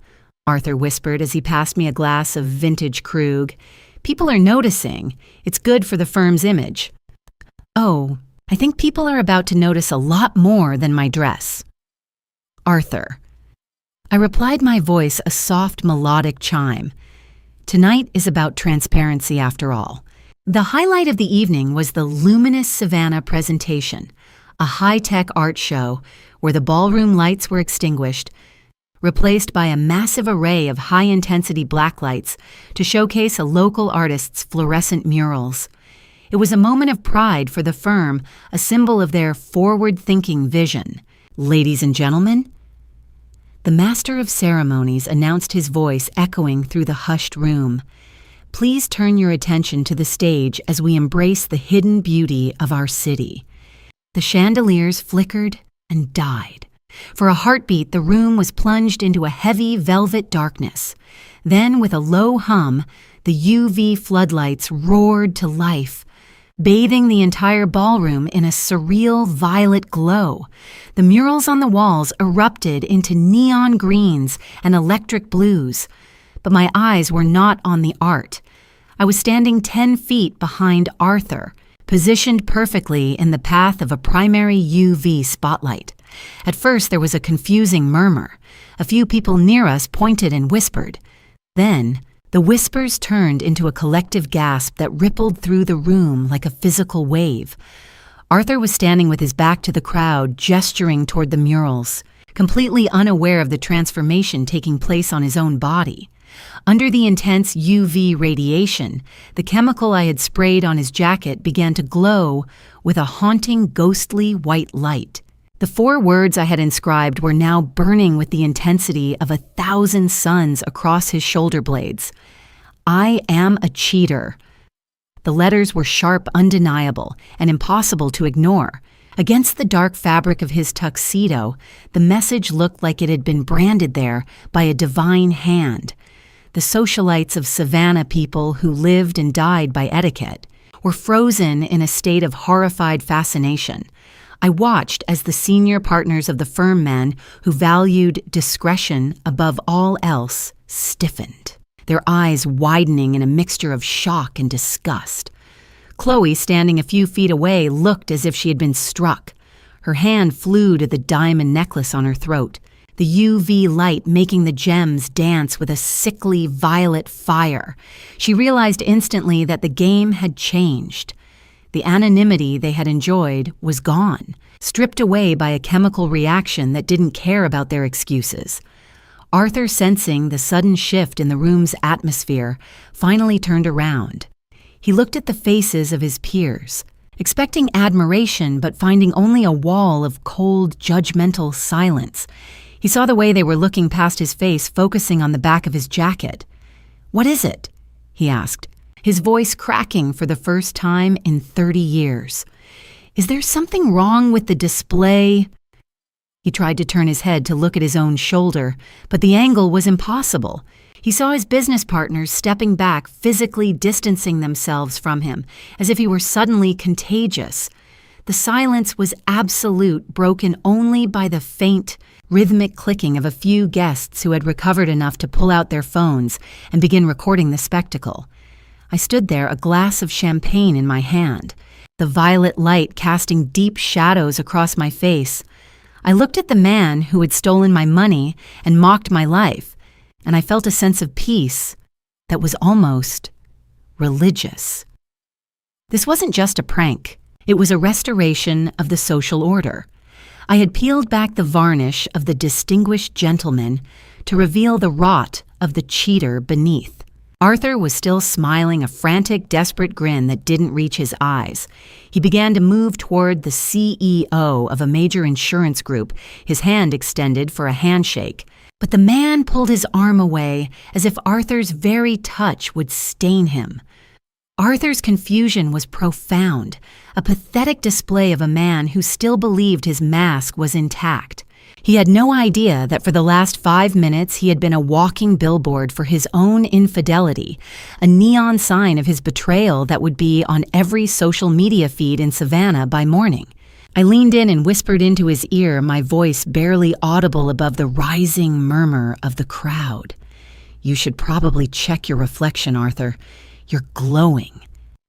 Arthur whispered as he passed me a glass of vintage Krug. "People are noticing. It's good for the firm's image." "Oh, I think people are about to notice a lot more than my dress." "Arthur." I replied, my voice a soft melodic chime. Tonight is about transparency after all. The highlight of the evening was the luminous Savannah presentation, a high-tech art show where the ballroom lights were extinguished, replaced by a massive array of high-intensity blacklights to showcase a local artist's fluorescent murals. It was a moment of pride for the firm, a symbol of their forward-thinking vision. "Ladies and gentlemen," the master of ceremonies announced, his voice echoing through the hushed room, "please turn your attention to the stage as we embrace the hidden beauty of our city." The chandeliers flickered and died. For a heartbeat, the room was plunged into a heavy velvet darkness. Then, with a low hum, the UV floodlights roared to life, bathing the entire ballroom in a surreal violet glow. The murals on the walls erupted into neon greens and electric blues. But my eyes were not on the art. I was standing 10 feet behind Arthur, positioned perfectly in the path of a primary UV spotlight. At first, there was a confusing murmur. A few people near us pointed and whispered. Then, the whispers turned into a collective gasp that rippled through the room like a physical wave. Arthur was standing with his back to the crowd, gesturing toward the murals, completely unaware of the transformation taking place on his own body. Under the intense UV radiation, the chemical I had sprayed on his jacket began to glow with a haunting, ghostly white light. The 4 words I had inscribed were now burning with the intensity of 1,000 suns across his shoulder blades. "I am a cheater." The letters were sharp, undeniable, and impossible to ignore. Against the dark fabric of his tuxedo, the message looked like it had been branded there by a divine hand. The socialites of Savannah people who lived and died by etiquette were frozen in a state of horrified fascination. I watched as the senior partners of the firm men who valued discretion above all else stiffened, their eyes widening in a mixture of shock and disgust. Chloe, standing a few feet away, looked as if she had been struck. Her hand flew to the diamond necklace on her throat, the UV light making the gems dance with a sickly violet fire. She realized instantly that the game had changed. The anonymity they had enjoyed was gone, stripped away by a chemical reaction that didn't care about their excuses. Arthur, sensing the sudden shift in the room's atmosphere, finally turned around. He looked at the faces of his peers, expecting admiration but finding only a wall of cold, judgmental silence. He saw the way they were looking past his face, focusing on the back of his jacket. "What is it?" he asked, his voice cracking for the first time in 30 years. "Is there something wrong with the display?" He tried to turn his head to look at his own shoulder, but the angle was impossible. He saw his business partners stepping back, physically distancing themselves from him, as if he were suddenly contagious. The silence was absolute, broken only by the faint, rhythmic clicking of a few guests who had recovered enough to pull out their phones and begin recording the spectacle. I stood there, a glass of champagne in my hand, the violet light casting deep shadows across my face. I looked at the man who had stolen my money and mocked my life, and I felt a sense of peace that was almost religious. This wasn't just a prank. It was a restoration of the social order. I had peeled back the varnish of the distinguished gentleman to reveal the rot of the cheater beneath. Arthur was still smiling, a frantic, desperate grin that didn't reach his eyes. He began to move toward the CEO of a major insurance group, his hand extended for a handshake. But the man pulled his arm away as if Arthur's very touch would stain him. Arthur's confusion was profound, a pathetic display of a man who still believed his mask was intact. He had no idea that for the last 5 minutes he had been a walking billboard for his own infidelity, a neon sign of his betrayal that would be on every social media feed in Savannah by morning. I leaned in and whispered into his ear, my voice barely audible above the rising murmur of the crowd. "You should probably check your reflection, Arthur. You're glowing."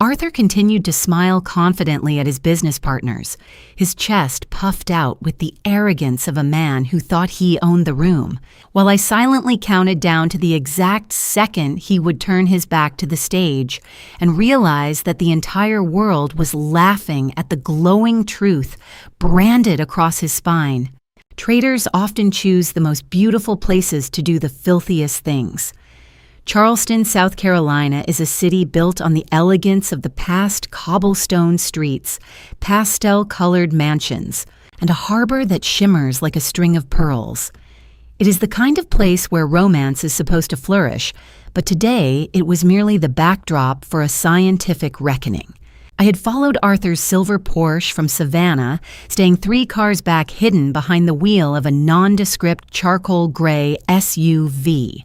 Arthur continued to smile confidently at his business partners, his chest puffed out with the arrogance of a man who thought he owned the room, while I silently counted down to the exact second he would turn his back to the stage and realize that the entire world was laughing at the glowing truth branded across his spine. Traitors often choose the most beautiful places to do the filthiest things. Charleston, South Carolina is a city built on the elegance of the past cobblestone streets, pastel-colored mansions, and a harbor that shimmers like a string of pearls. It is the kind of place where romance is supposed to flourish, but today it was merely the backdrop for a scientific reckoning. I had followed Arthur's silver Porsche from Savannah, staying 3 cars back hidden behind the wheel of a nondescript charcoal gray SUV.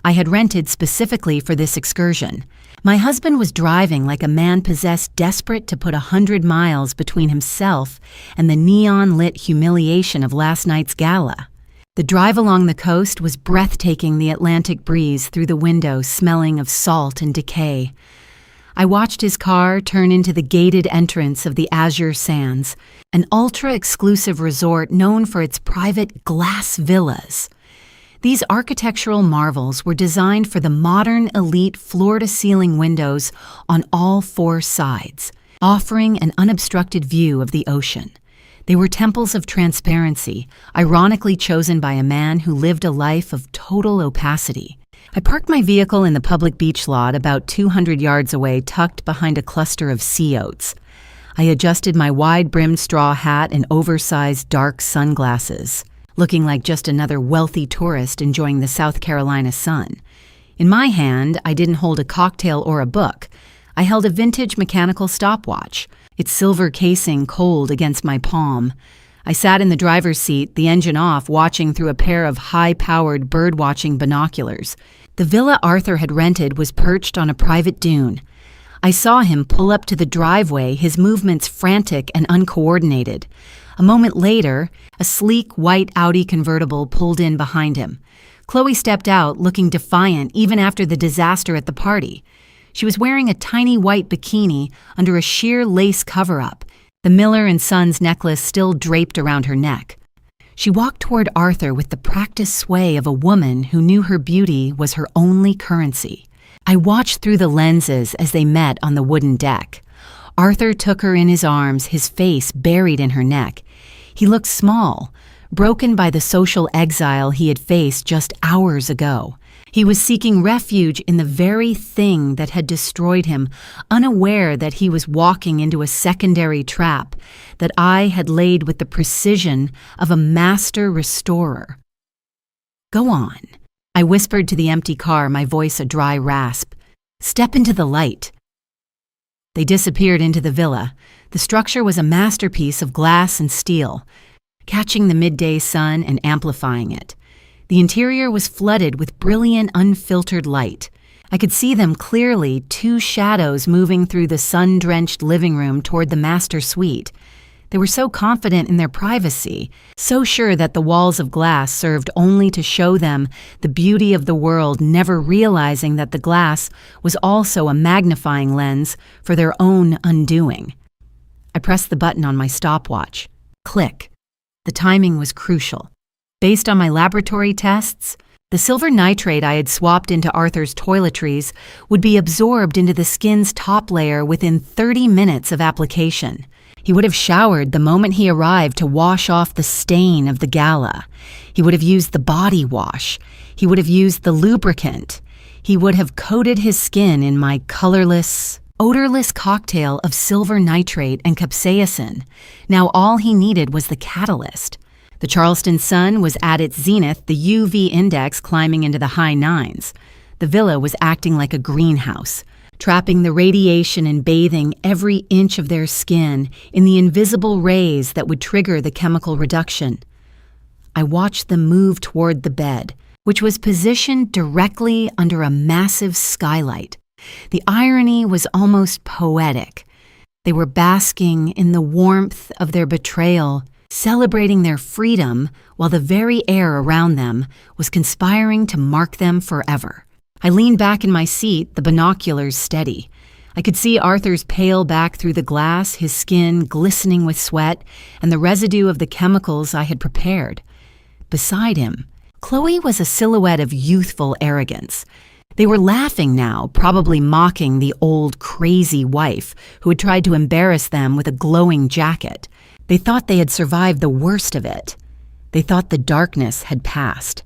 I had rented specifically for this excursion. My husband was driving like a man possessed, desperate to put 100 miles between himself and the neon-lit humiliation of last night's gala. The drive along the coast was breathtaking, the Atlantic breeze through the window smelling of salt and decay. I watched his car turn into the gated entrance of the Azure Sands, an ultra-exclusive resort known for its private glass villas. These architectural marvels were designed for the modern elite floor-to-ceiling windows on all 4 sides, offering an unobstructed view of the ocean. They were temples of transparency, ironically chosen by a man who lived a life of total opacity. I parked my vehicle in the public beach lot about 200 yards away, tucked behind a cluster of sea oats. I adjusted my wide-brimmed straw hat and oversized dark sunglasses, looking like just another wealthy tourist enjoying the South Carolina sun. In my hand, I didn't hold a cocktail or a book. I held a vintage mechanical stopwatch, its silver casing cold against my palm. I sat in the driver's seat, the engine off, watching through a pair of high-powered bird-watching binoculars. The villa Arthur had rented was perched on a private dune. I saw him pull up to the driveway, his movements frantic and uncoordinated. A moment later, a sleek white Audi convertible pulled in behind him. Chloe stepped out, looking defiant even after the disaster at the party. She was wearing a tiny white bikini under a sheer lace cover-up, the Miller & Sons necklace still draped around her neck. She walked toward Arthur with the practiced sway of a woman who knew her beauty was her only currency. I watched through the lenses as they met on the wooden deck. Arthur took her in his arms, his face buried in her neck. He looked small, broken by the social exile he had faced just hours ago. He was seeking refuge in the very thing that had destroyed him, unaware that he was walking into a secondary trap that I had laid with the precision of a master restorer. "Go on," I whispered to the empty car, my voice a dry rasp. "Step into the light." They disappeared into the villa. The structure was a masterpiece of glass and steel, catching the midday sun and amplifying it. The interior was flooded with brilliant, unfiltered light. I could see them clearly, 2 shadows moving through the sun-drenched living room toward the master suite. They were so confident in their privacy, so sure that the walls of glass served only to show them the beauty of the world, never realizing that the glass was also a magnifying lens for their own undoing. I pressed the button on my stopwatch. Click. The timing was crucial. Based on my laboratory tests, the silver nitrate I had swapped into Arthur's toiletries would be absorbed into the skin's top layer within 30 minutes of application. He would have showered the moment he arrived to wash off the stain of the gala. He would have used the body wash. He would have used the lubricant. He would have coated his skin in my colorless, odorless cocktail of silver nitrate and capsaicin. Now all he needed was the catalyst. The Charleston sun was at its zenith, the UV index climbing into the high 9s. The villa was acting like a greenhouse, trapping the radiation and bathing every inch of their skin in the invisible rays that would trigger the chemical reduction. I watched them move toward the bed, which was positioned directly under a massive skylight. The irony was almost poetic. They were basking in the warmth of their betrayal, celebrating their freedom while the very air around them was conspiring to mark them forever. I leaned back in my seat, the binoculars steady. I could see Arthur's pale back through the glass, his skin glistening with sweat and the residue of the chemicals I had prepared. Beside him, Chloe was a silhouette of youthful arrogance. They were laughing now, probably mocking the old crazy wife who had tried to embarrass them with a glowing jacket. They thought they had survived the worst of it. They thought the darkness had passed.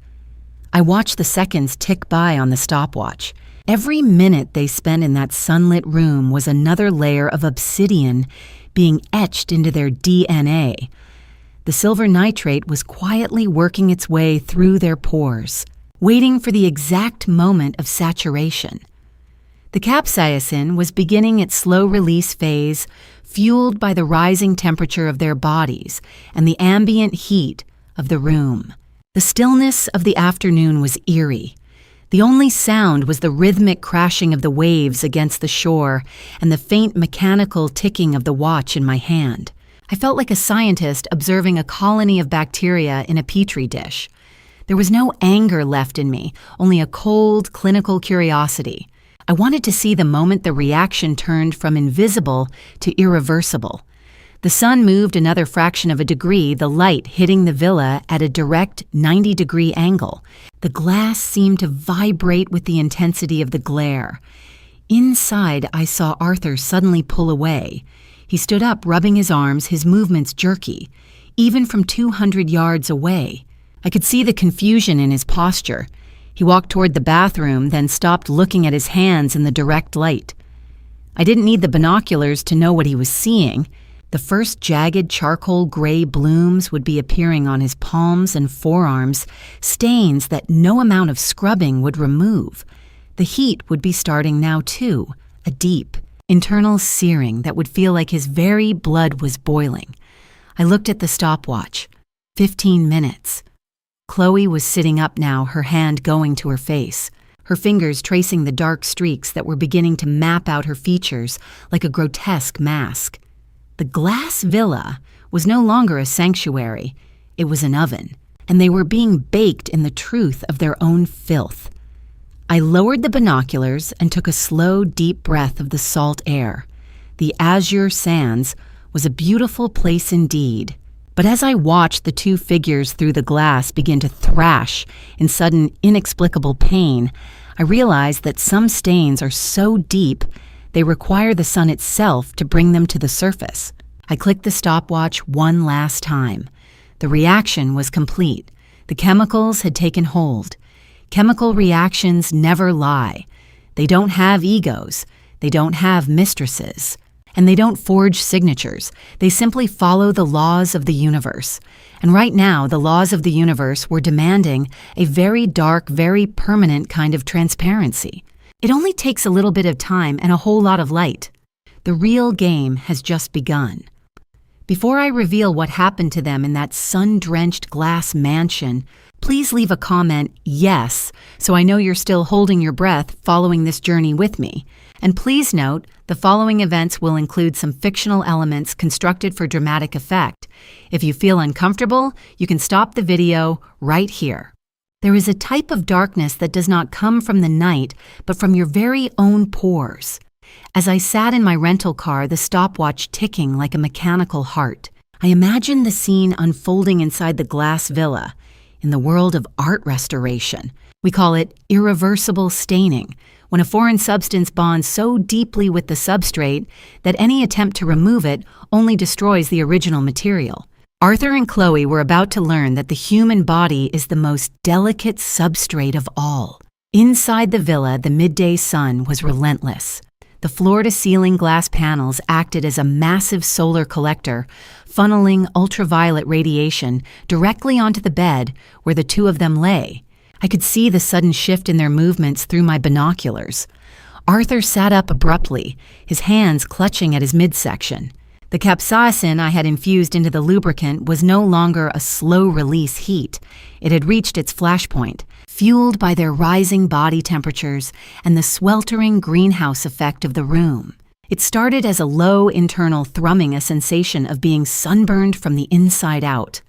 I watched the seconds tick by on the stopwatch. Every minute they spent in that sunlit room was another layer of obsidian being etched into their DNA. The silver nitrate was quietly working its way through their pores, waiting for the exact moment of saturation. The capsaicin was beginning its slow-release phase, fueled by the rising temperature of their bodies and the ambient heat of the room. The stillness of the afternoon was eerie. The only sound was the rhythmic crashing of the waves against the shore and the faint mechanical ticking of the watch in my hand. I felt like a scientist observing a colony of bacteria in a petri dish. There was no anger left in me, only a cold, clinical curiosity. I wanted to see the moment the reaction turned from invisible to irreversible. The sun moved another fraction of a degree, the light hitting the villa at a direct 90-degree angle. The glass seemed to vibrate with the intensity of the glare. Inside, I saw Arthur suddenly pull away. He stood up, rubbing his arms, his movements jerky, even from 200 yards away. I could see the confusion in his posture. He walked toward the bathroom, then stopped looking at his hands in the direct light. I didn't need the binoculars to know what he was seeing. The first jagged charcoal gray blooms would be appearing on his palms and forearms, stains that no amount of scrubbing would remove. The heat would be starting now too, a deep, internal searing that would feel like his very blood was boiling. I looked at the stopwatch. 15 minutes. Chloe was sitting up now, her hand going to her face, her fingers tracing the dark streaks that were beginning to map out her features like a grotesque mask. The glass villa was no longer a sanctuary. It was an oven, and they were being baked in the truth of their own filth. I lowered the binoculars and took a slow, deep breath of the salt air. The azure sands was a beautiful place indeed. But as I watched the two figures through the glass begin to thrash in sudden, inexplicable pain, I realized that some stains are so deep they require the sun itself to bring them to the surface. I clicked the stopwatch one last time. The reaction was complete. The chemicals had taken hold. Chemical reactions never lie. They don't have egos. They don't have mistresses. And they don't forge signatures. They simply follow the laws of the universe. And right now, the laws of the universe were demanding a very dark, very permanent kind of transparency. It only takes a little bit of time and a whole lot of light. The real game has just begun. Before I reveal what happened to them in that sun-drenched glass mansion, please leave a comment, yes, so I know you're still holding your breath following this journey with me. And please note, the following events will include some fictional elements constructed for dramatic effect. If you feel uncomfortable, you can stop the video right here. There is a type of darkness that does not come from the night, but from your very own pores. As I sat in my rental car, the stopwatch ticking like a mechanical heart, I imagined the scene unfolding inside the glass villa. In the world of art restoration, we call it irreversible staining, when a foreign substance bonds so deeply with the substrate that any attempt to remove it only destroys the original material. Arthur and Chloe were about to learn that the human body is the most delicate substrate of all. Inside the villa, the midday sun was relentless. The floor-to-ceiling glass panels acted as a massive solar collector, funneling ultraviolet radiation directly onto the bed where the two of them lay. I could see the sudden shift in their movements through my binoculars. Arthur sat up abruptly, his hands clutching at his midsection. The capsaicin I had infused into the lubricant was no longer a slow-release heat. It had reached its flashpoint, fueled by their rising body temperatures and the sweltering greenhouse effect of the room. It started as a low internal thrumming, a sensation of being sunburned from the inside out.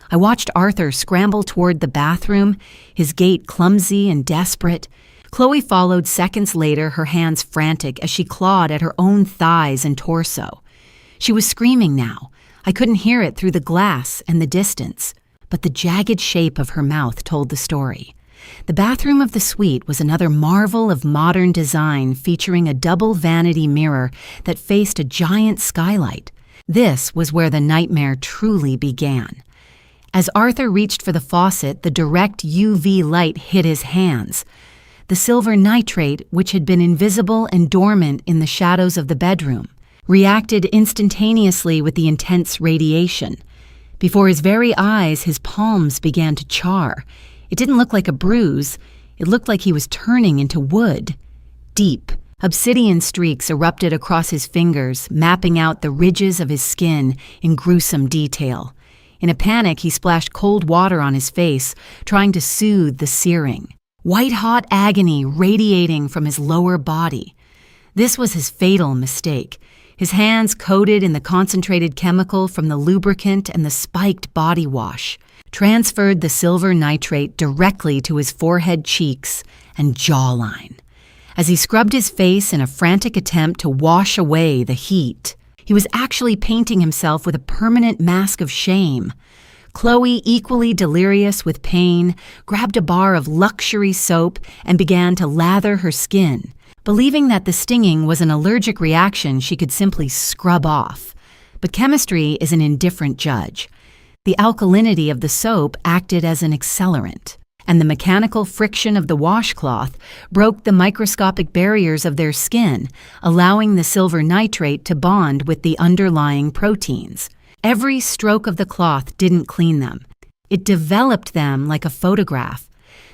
I watched Arthur scramble toward the bathroom, his gait clumsy and desperate. Chloe followed seconds later, her hands frantic as she clawed at her own thighs and torso. She was screaming now. I couldn't hear it through the glass and the distance, but the jagged shape of her mouth told the story. The bathroom of the suite was another marvel of modern design, featuring a double vanity mirror that faced a giant skylight. This was where the nightmare truly began. As Arthur reached for the faucet, the direct UV light hit his hands. The silver nitrate, which had been invisible and dormant in the shadows of the bedroom, reacted instantaneously with the intense radiation. Before his very eyes, his palms began to char. It didn't look like a bruise. It looked like he was turning into wood. Deep, obsidian streaks erupted across his fingers, mapping out the ridges of his skin in gruesome detail. In a panic, he splashed cold water on his face, trying to soothe the searing. White-hot agony radiating from his lower body. This was his fatal mistake. His hands coated in the concentrated chemical from the lubricant and the spiked body wash, transferred the silver nitrate directly to his forehead, cheeks, and jawline. As he scrubbed his face in a frantic attempt to wash away the heat, he was actually painting himself with a permanent mask of shame. Chloe, equally delirious with pain, grabbed a bar of luxury soap and began to lather her skin. Believing that the stinging was an allergic reaction she could simply scrub off. But chemistry is an indifferent judge. The alkalinity of the soap acted as an accelerant, and the mechanical friction of the washcloth broke the microscopic barriers of their skin, allowing the silver nitrate to bond with the underlying proteins. Every stroke of the cloth didn't clean them. It developed them like a photograph.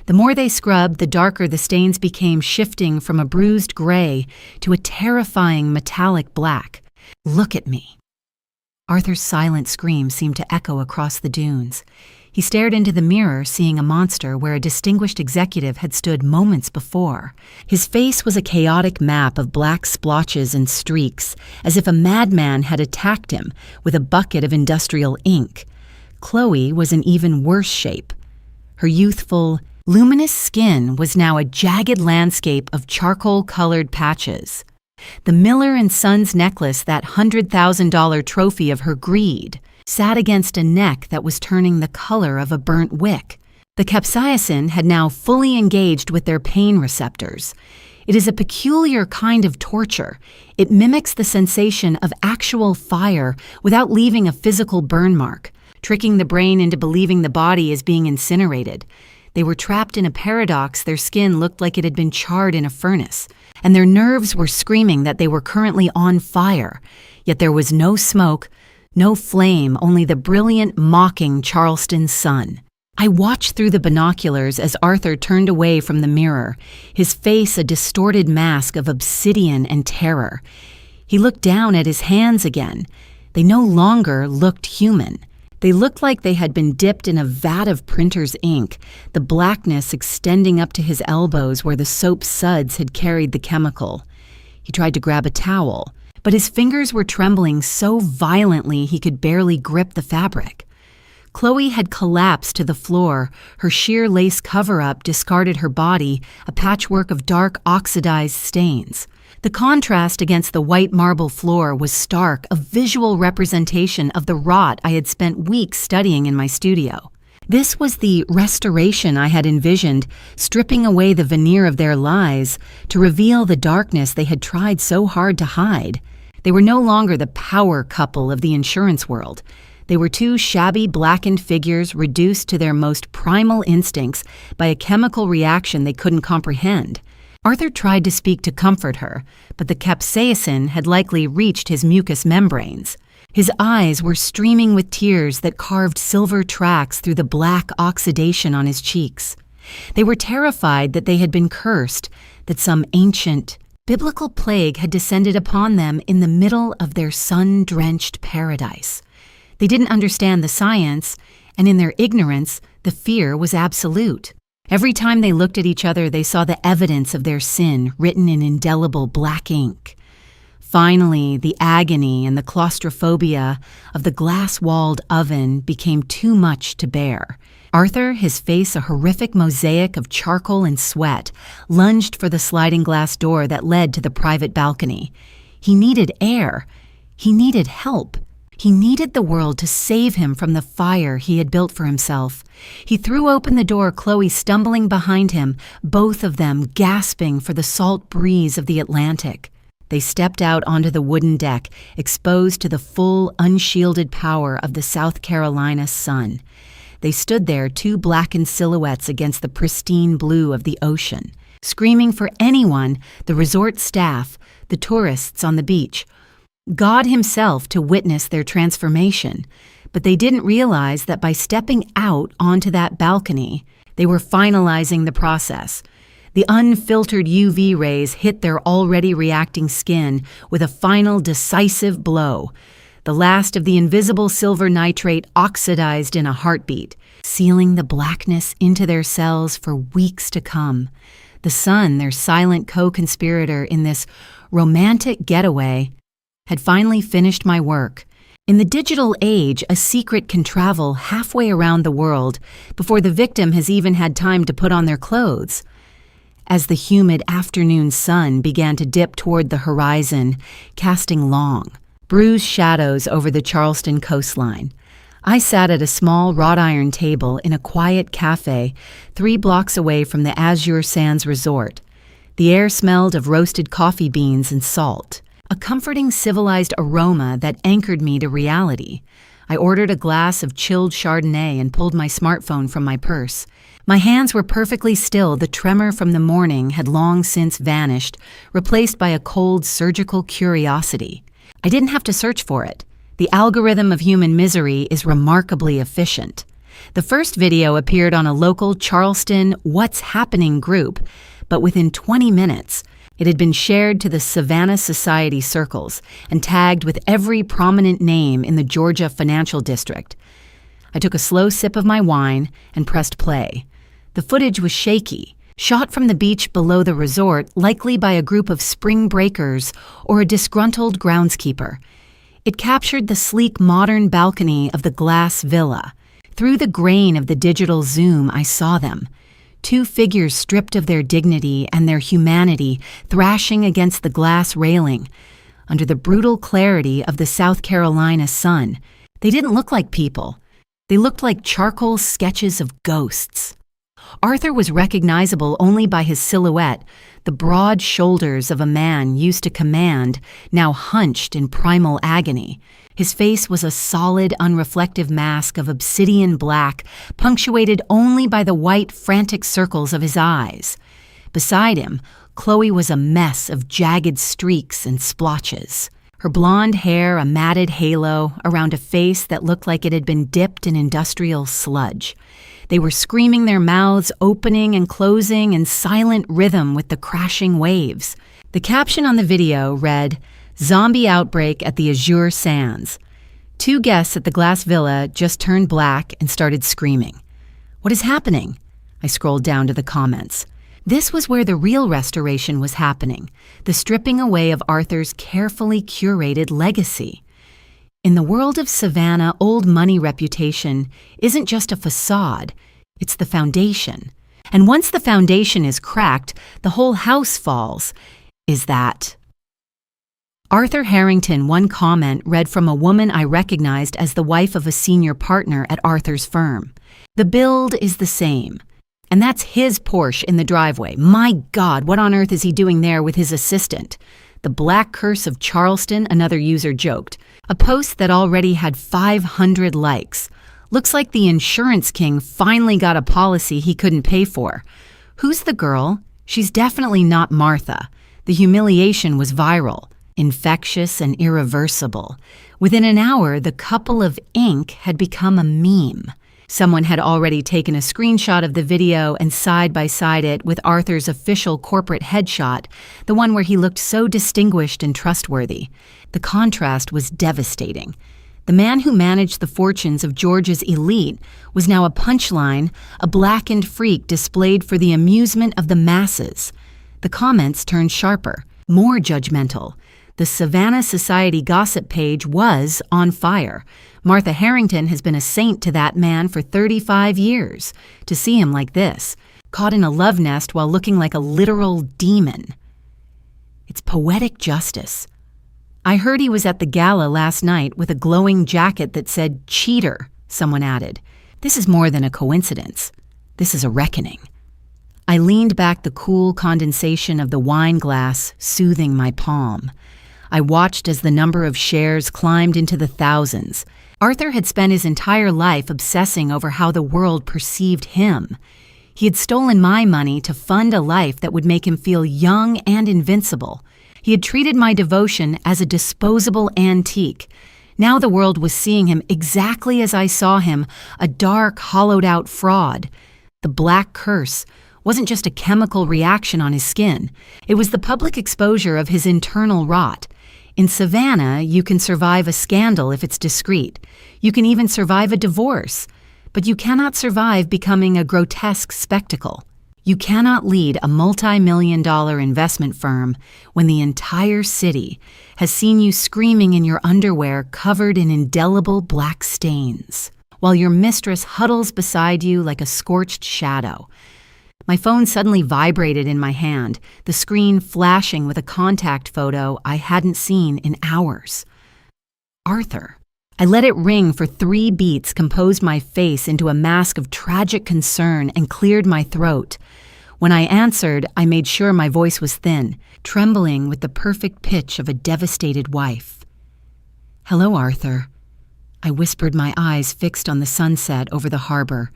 The more they scrubbed, the darker the stains became, shifting from a bruised gray to a terrifying metallic black. "Look at me." Arthur's silent scream seemed to echo across the dunes. He stared into the mirror, seeing a monster where a distinguished executive had stood moments before. His face was a chaotic map of black splotches and streaks, as if a madman had attacked him with a bucket of industrial ink. Chloe was in even worse shape. Her youthful, luminous skin was now a jagged landscape of charcoal-colored patches. The Miller & Sons necklace, that $100,000 trophy of her greed, sat against a neck that was turning the color of a burnt wick. The capsaicin had now fully engaged with their pain receptors. It is a peculiar kind of torture. It mimics the sensation of actual fire without leaving a physical burn mark, tricking the brain into believing the body is being incinerated. They were trapped in a paradox. Their skin looked like it had been charred in a furnace, and their nerves were screaming that they were currently on fire. Yet there was no smoke, no flame, only the brilliant, mocking Charleston sun. I watched through the binoculars as Arthur turned away from the mirror, his face a distorted mask of obsidian and terror. He looked down at his hands again. They no longer looked human. They looked like they had been dipped in a vat of printer's ink, the blackness extending up to his elbows where the soap suds had carried the chemical. He tried to grab a towel, but his fingers were trembling so violently he could barely grip the fabric. Chloe had collapsed to the floor. Her sheer lace cover-up discarded her body, a patchwork of dark oxidized stains. The contrast against the white marble floor was stark, a visual representation of the rot I had spent weeks studying in my studio. This was the restoration I had envisioned, stripping away the veneer of their lies to reveal the darkness they had tried so hard to hide. They were no longer the power couple of the insurance world. They were two shabby, blackened figures reduced to their most primal instincts by a chemical reaction they couldn't comprehend. Arthur tried to speak to comfort her, but the capsaicin had likely reached his mucous membranes. His eyes were streaming with tears that carved silver tracks through the black oxidation on his cheeks. They were terrified that they had been cursed, that some ancient, biblical plague had descended upon them in the middle of their sun-drenched paradise. They didn't understand the science, and in their ignorance, the fear was absolute. Every time they looked at each other, they saw the evidence of their sin written in indelible black ink. Finally, the agony and the claustrophobia of the glass-walled oven became too much to bear. Arthur, his face a horrific mosaic of charcoal and sweat, lunged for the sliding glass door that led to the private balcony. He needed air. He needed help. He needed the world to save him from the fire he had built for himself. He threw open the door, Chloe stumbling behind him, both of them gasping for the salt breeze of the Atlantic. They stepped out onto the wooden deck, exposed to the full, unshielded power of the South Carolina sun. They stood there, two blackened silhouettes against the pristine blue of the ocean, screaming for anyone, the resort staff, the tourists on the beach, God himself to witness their transformation. But they didn't realize that by stepping out onto that balcony, they were finalizing the process. The unfiltered UV rays hit their already reacting skin with a final decisive blow. The last of the invisible silver nitrate oxidized in a heartbeat, sealing the blackness into their cells for weeks to come. The sun, their silent co-conspirator in this romantic getaway, had finally finished my work. In the digital age, a secret can travel halfway around the world before the victim has even had time to put on their clothes. As the humid afternoon sun began to dip toward the horizon, casting long, bruised shadows over the Charleston coastline, I sat at a small wrought iron table in a quiet cafe 3 blocks away from the Azure Sands Resort. The air smelled of roasted coffee beans and salt, a comforting civilized aroma that anchored me to reality. I ordered a glass of chilled Chardonnay and pulled my smartphone from my purse. My hands were perfectly still. The tremor from the morning had long since vanished, replaced by a cold surgical curiosity. I didn't have to search for it. The algorithm of human misery is remarkably efficient. The first video appeared on a local Charleston What's Happening group, but within 20 minutes, it had been shared to the Savannah Society circles and tagged with every prominent name in the Georgia financial district. I took a slow sip of my wine and pressed play. The footage was shaky, shot from the beach below the resort, likely by a group of spring breakers or a disgruntled groundskeeper. It captured the sleek modern balcony of the glass villa. Through the grain of the digital zoom, I saw them. 2 figures stripped of their dignity and their humanity, thrashing against the glass railing. Under the brutal clarity of the South Carolina sun, they didn't look like people. They looked like charcoal sketches of ghosts. Arthur was recognizable only by his silhouette, the broad shoulders of a man used to command, now hunched in primal agony. His face was a solid, unreflective mask of obsidian black, punctuated only by the white, frantic circles of his eyes. Beside him, Chloe was a mess of jagged streaks and splotches. Her blonde hair a matted halo around a face that looked like it had been dipped in industrial sludge. They were screaming, their mouths opening and closing in silent rhythm with the crashing waves. The caption on the video read, "Zombie outbreak at the Azure Sands." 2 guests at the glass villa just turned black and started screaming. "What is happening?" I scrolled down to the comments. This was where the real restoration was happening, the stripping away of Arthur's carefully curated legacy. In the world of Savannah, old money reputation isn't just a facade, it's the foundation. And once the foundation is cracked, the whole house falls. Is that? Arthur Harrington, one comment read from a woman I recognized as the wife of a senior partner at Arthur's firm. The build is the same. And that's his Porsche in the driveway. My God, what on earth is he doing there with his assistant? The Black Curse of Charleston, another user joked. A post that already had 500 likes. Looks like the insurance king finally got a policy he couldn't pay for. Who's the girl? She's definitely not Martha. The humiliation was viral, infectious and irreversible. Within an hour, the couple of ink had become a meme. Someone had already taken a screenshot of the video and side-by-side it with Arthur's official corporate headshot, the one where he looked so distinguished and trustworthy. The contrast was devastating. The man who managed the fortunes of Georgia's elite was now a punchline, a blackened freak displayed for the amusement of the masses. The comments turned sharper, more judgmental. The Savannah Society gossip page was on fire. Martha Harrington has been a saint to that man for 35 years. To see him like this, caught in a love nest while looking like a literal demon. It's poetic justice. I heard he was at the gala last night with a glowing jacket that said cheater, someone added. This is more than a coincidence. This is a reckoning. I leaned back, the cool condensation of the wine glass soothing my palm. I watched as the number of shares climbed into the thousands. Arthur had spent his entire life obsessing over how the world perceived him. He had stolen my money to fund a life that would make him feel young and invincible. He had treated my devotion as a disposable antique. Now the world was seeing him exactly as I saw him, a dark, hollowed-out fraud. The black curse wasn't just a chemical reaction on his skin. It was the public exposure of his internal rot. In Savannah, you can survive a scandal if it's discreet. You can even survive a divorce. But you cannot survive becoming a grotesque spectacle. You cannot lead a multi-million-dollar investment firm when the entire city has seen you screaming in your underwear covered in indelible black stains, while your mistress huddles beside you like a scorched shadow. My phone suddenly vibrated in my hand, the screen flashing with a contact photo I hadn't seen in hours. Arthur. I let it ring for 3 beats, composed my face into a mask of tragic concern, and cleared my throat. When I answered, I made sure my voice was thin, trembling with the perfect pitch of a devastated wife. "Hello, Arthur." I whispered, my eyes fixed on the sunset over the harbor.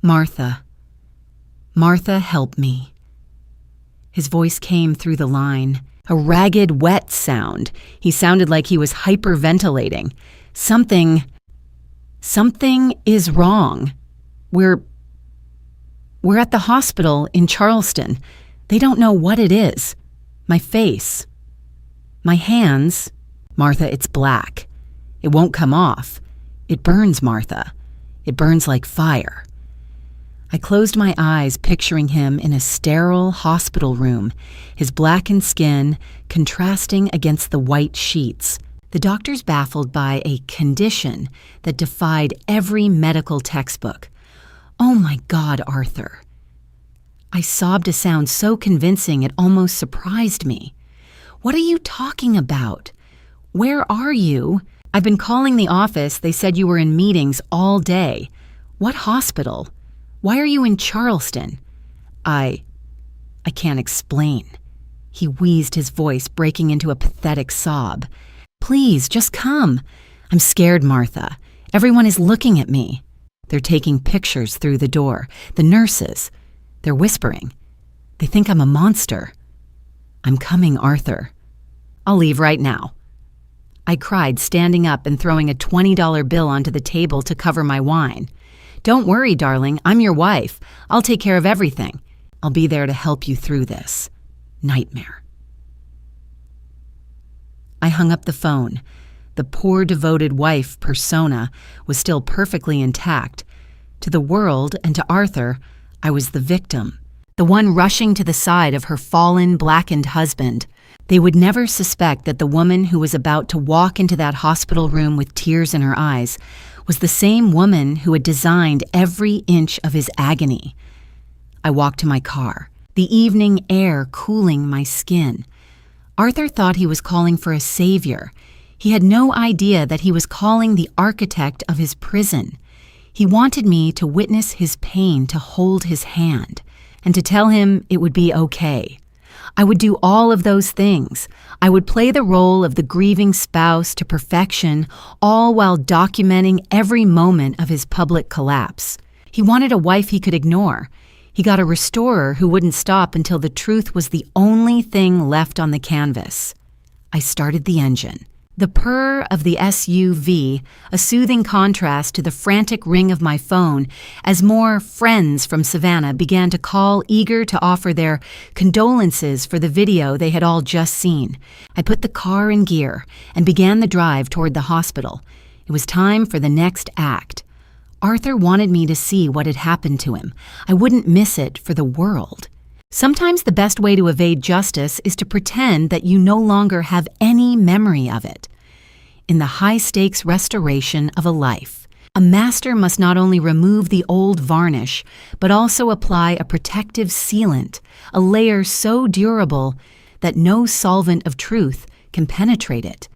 "Martha. Martha, help me." His voice came through the line, a ragged, wet sound. He sounded like he was hyperventilating. Something is wrong. We're at the hospital in Charleston. They don't know what it is. My face. My hands. Martha, it's black. It won't come off. It burns, Martha. It burns like fire. I closed my eyes, picturing him in a sterile hospital room, his blackened skin contrasting against the white sheets. The doctors baffled by a condition that defied every medical textbook. "Oh my God, Arthur." I sobbed a sound so convincing it almost surprised me. "What are you talking about? Where are you? I've been calling the office. They said you were in meetings all day. What hospital? Why are you in Charleston?" I can't explain." He wheezed, his voice breaking into a pathetic sob. "Please, just come. I'm scared, Martha. Everyone is looking at me. They're taking pictures through the door. The nurses. They're whispering. They think I'm a monster. I'm coming, Arthur. I'll leave right now." I cried, standing up and throwing a $20 bill onto the table to cover my wine. "Don't worry, darling. I'm your wife. I'll take care of everything. I'll be there to help you through this nightmare." I hung up the phone. The poor, devoted wife persona was still perfectly intact. To the world and to Arthur, I was the victim, the one rushing to the side of her fallen, blackened husband. They would never suspect that the woman who was about to walk into that hospital room with tears in her eyes was the same woman who had designed every inch of his agony. I walked to my car, the evening air cooling my skin. Arthur thought he was calling for a savior. He had no idea that he was calling the architect of his prison. He wanted me to witness his pain, to hold his hand, and to tell him it would be okay. I would do all of those things. I would play the role of the grieving spouse to perfection, all while documenting every moment of his public collapse. He wanted a wife he could ignore. He got a restorer who wouldn't stop until the truth was the only thing left on the canvas. I started the engine. The purr of the SUV, a soothing contrast to the frantic ring of my phone as more friends from Savannah began to call, eager to offer their condolences for the video they had all just seen. I put the car in gear and began the drive toward the hospital. It was time for the next act. Arthur wanted me to see what had happened to him. I wouldn't miss it for the world. Sometimes the best way to evade justice is to pretend that you no longer have any memory of it. In the high-stakes restoration of a life, a master must not only remove the old varnish, but also apply a protective sealant, a layer so durable that no solvent of truth can penetrate it.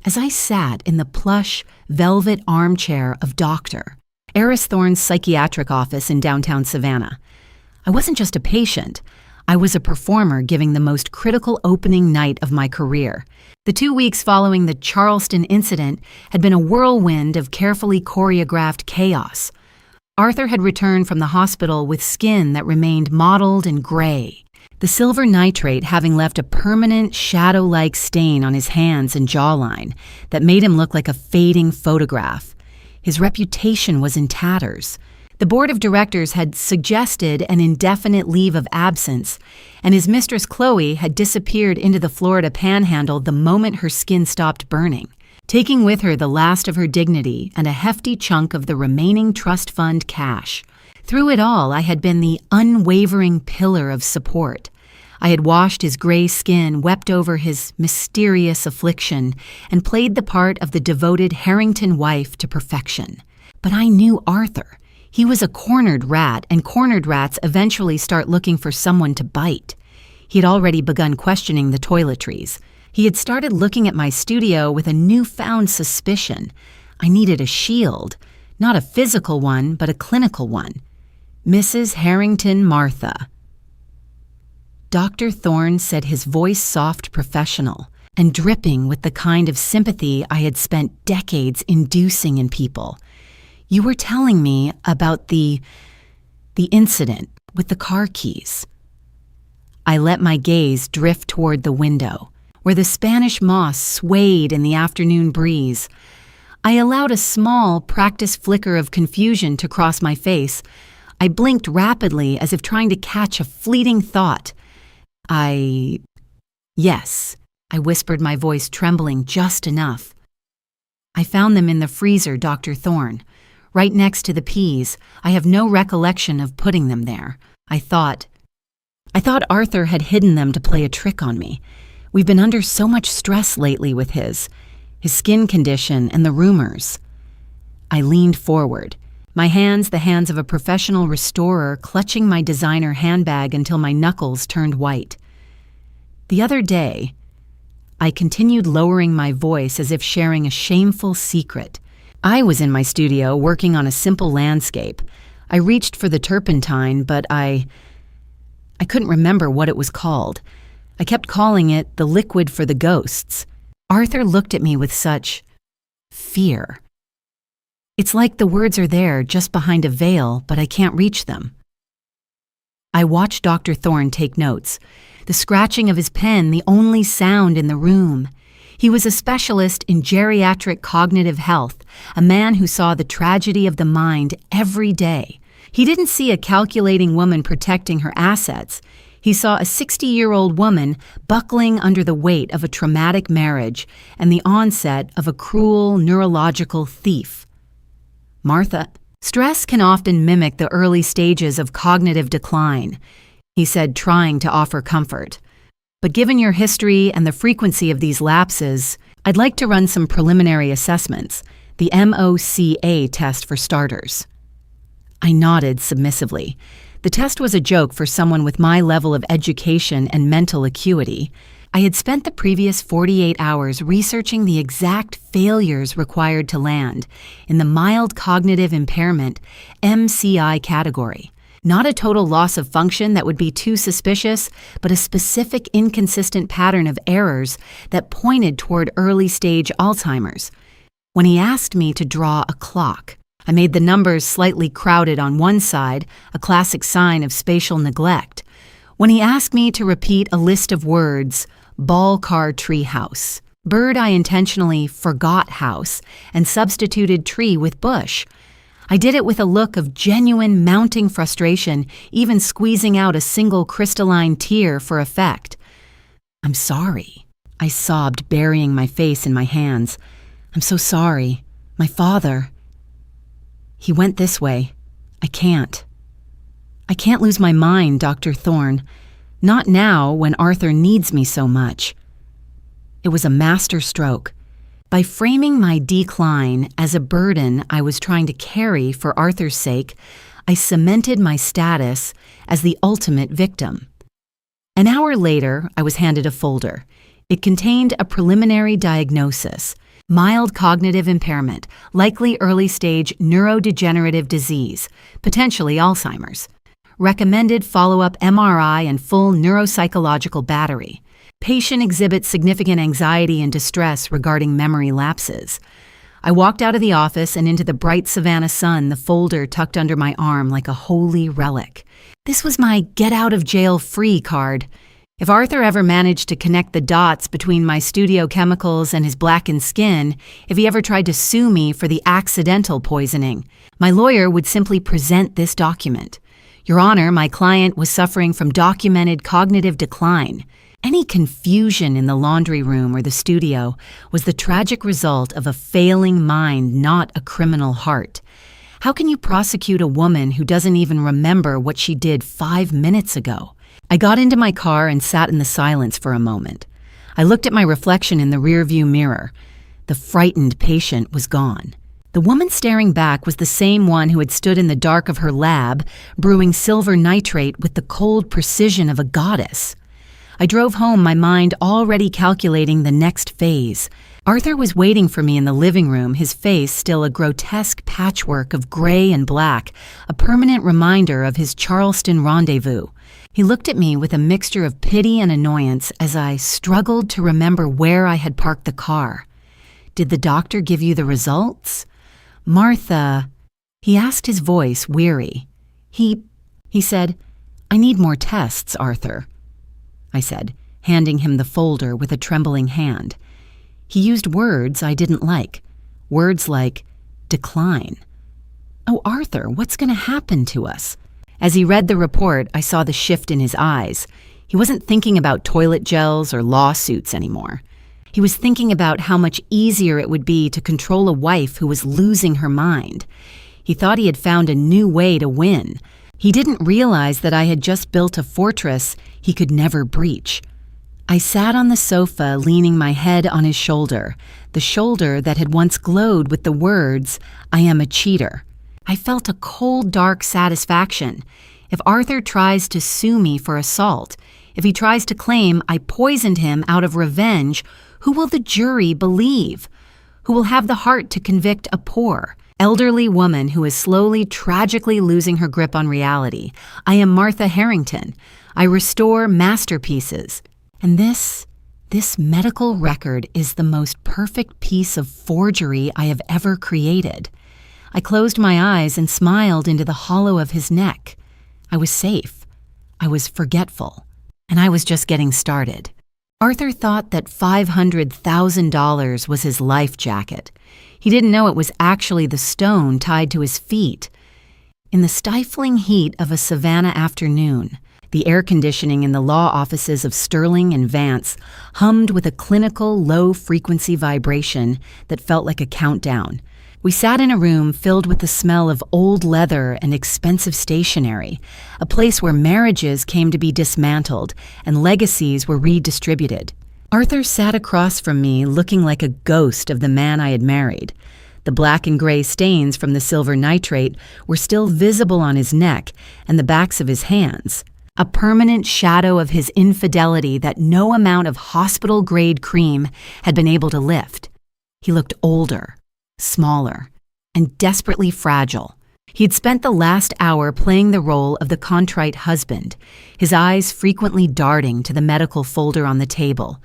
As I sat in the plush, velvet armchair of Dr. Eris Thorne's psychiatric office in downtown Savannah, I wasn't just a patient. I was a performer giving the most critical opening night of my career. The 2 weeks following the Charleston incident had been a whirlwind of carefully choreographed chaos. Arthur had returned from the hospital with skin that remained mottled and gray, the silver nitrate having left a permanent shadow-like stain on his hands and jawline that made him look like a fading photograph. His reputation was in tatters. The board of directors had suggested an indefinite leave of absence, and his mistress Chloe had disappeared into the Florida panhandle the moment her skin stopped burning, taking with her the last of her dignity and a hefty chunk of the remaining trust fund cash. Through it all, I had been the unwavering pillar of support. I had washed his gray skin, wept over his mysterious affliction, and played the part of the devoted Harrington wife to perfection. But I knew Arthur. He was a cornered rat, and cornered rats eventually start looking for someone to bite. He had already begun questioning the toiletries. He had started looking at my studio with a newfound suspicion. I needed a shield, not a physical one, but a clinical one. Mrs. Harrington Martha. Dr. Thorne said, his voice soft, professional, and dripping with the kind of sympathy I had spent decades inducing in people. You were telling me about the incident with the car keys. I let my gaze drift toward the window, where the Spanish moss swayed in the afternoon breeze. I allowed a small, practiced flicker of confusion to cross my face. I blinked rapidly as if trying to catch a fleeting thought. Yes, I whispered, my voice trembling just enough. I found them in the freezer, Dr. Thorne. Right next to the peas. I have no recollection of putting them there. I thought Arthur had hidden them to play a trick on me. We've been under so much stress lately with his skin condition and the rumors. I leaned forward, my hands the hands of a professional restorer, clutching my designer handbag until my knuckles turned white. The other day, I continued lowering my voice as if sharing a shameful secret. I was in my studio working on a simple landscape. I reached for the turpentine, but I couldn't remember what it was called. I kept calling it the liquid for the ghosts. Arthur looked at me with such fear. It's like the words are there just behind a veil, but I can't reach them. I watched Dr. Thorne take notes, the scratching of his pen the only sound in the room. He was a specialist in geriatric cognitive health, a man who saw the tragedy of the mind every day. He didn't see a calculating woman protecting her assets. He saw a 60-year-old woman buckling under the weight of a traumatic marriage and the onset of a cruel neurological thief. Martha, stress can often mimic the early stages of cognitive decline. he said, trying to offer comfort. But given your history and the frequency of these lapses, I'd like to run some preliminary assessments, the MOCA test for starters. I nodded submissively. The test was a joke for someone with my level of education and mental acuity. I had spent the previous 48 hours researching the exact failures required to land in the mild cognitive impairment MCI category. Not a total loss of function that would be too suspicious, but a specific inconsistent pattern of errors that pointed toward early-stage Alzheimer's. When he asked me to draw a clock, I made the numbers slightly crowded on one side, a classic sign of spatial neglect. When he asked me to repeat a list of words, ball car tree house, bird I intentionally forgot house and substituted tree with bush. I did it with a look of genuine mounting frustration, even squeezing out a single crystalline tear for effect. "I'm sorry," I sobbed, burying my face in my hands. "I'm so sorry. My father." "He went this way. I can't lose my mind, Dr. Thorne. Not now, when Arthur needs me so much." It was a master stroke. By framing my decline as a burden I was trying to carry for Arthur's sake, I cemented my status as the ultimate victim. An hour later, I was handed a folder. It contained a preliminary diagnosis: mild cognitive impairment, likely early-stage neurodegenerative disease, potentially Alzheimer's. Recommended follow-up MRI and full neuropsychological battery. Patient exhibits significant anxiety and distress regarding memory lapses. I walked out of the office and into the bright Savannah sun, the folder tucked under my arm like a holy relic. This was my get-out-of-jail-free card. If Arthur ever managed to connect the dots between my studio chemicals and his blackened skin, if he ever tried to sue me for the accidental poisoning, my lawyer would simply present this document. "Your Honor, my client was suffering from documented cognitive decline. Any confusion in the laundry room or the studio was the tragic result of a failing mind, not a criminal heart. How can you prosecute a woman who doesn't even remember what she did 5 minutes ago?" I got into my car and sat in the silence for a moment. I looked at my reflection in the rearview mirror. The frightened patient was gone. The woman staring back was the same one who had stood in the dark of her lab, brewing silver nitrate with the cold precision of a goddess. I drove home, my mind already calculating the next phase. Arthur was waiting for me in the living room, his face still a grotesque patchwork of gray and black, a permanent reminder of his Charleston rendezvous. He looked at me with a mixture of pity and annoyance as I struggled to remember where I had parked the car. "Did the doctor give you the results?" "Martha," he asked, his voice weary. He said, "I need more tests, Arthur," I said, handing him the folder with a trembling hand. He used words I didn't like, words like decline. "Oh, Arthur, what's going to happen to us?" As he read the report, I saw the shift in his eyes. He wasn't thinking about toilet gels or lawsuits anymore. He was thinking about how much easier it would be to control a wife who was losing her mind. He thought he had found a new way to win. He didn't realize that I had just built a fortress he could never breach. I sat on the sofa, leaning my head on his shoulder, the shoulder that had once glowed with the words, "I am a cheater." I felt a cold, dark satisfaction. If Arthur tries to sue me for assault, if he tries to claim I poisoned him out of revenge, who will the jury believe? Who will have the heart to convict a poor, elderly woman who is slowly, tragically losing her grip on reality? I am Martha Harrington. I restore masterpieces. And this medical record is the most perfect piece of forgery I have ever created. I closed my eyes and smiled into the hollow of his neck. I was safe. I was forgetful. And I was just getting started. Arthur thought that $500,000 was his life jacket. He didn't know it was actually the stone tied to his feet. In the stifling heat of a Savannah afternoon, the air conditioning in the law offices of Sterling and Vance hummed with a clinical low-frequency vibration that felt like a countdown. We sat in a room filled with the smell of old leather and expensive stationery, a place where marriages came to be dismantled and legacies were redistributed. Arthur sat across from me looking like a ghost of the man I had married. The black and gray stains from the silver nitrate were still visible on his neck and the backs of his hands, a permanent shadow of his infidelity that no amount of hospital-grade cream had been able to lift. He looked older, smaller, and desperately fragile. He had spent the last hour playing the role of the contrite husband, his eyes frequently darting to the medical folder on the table,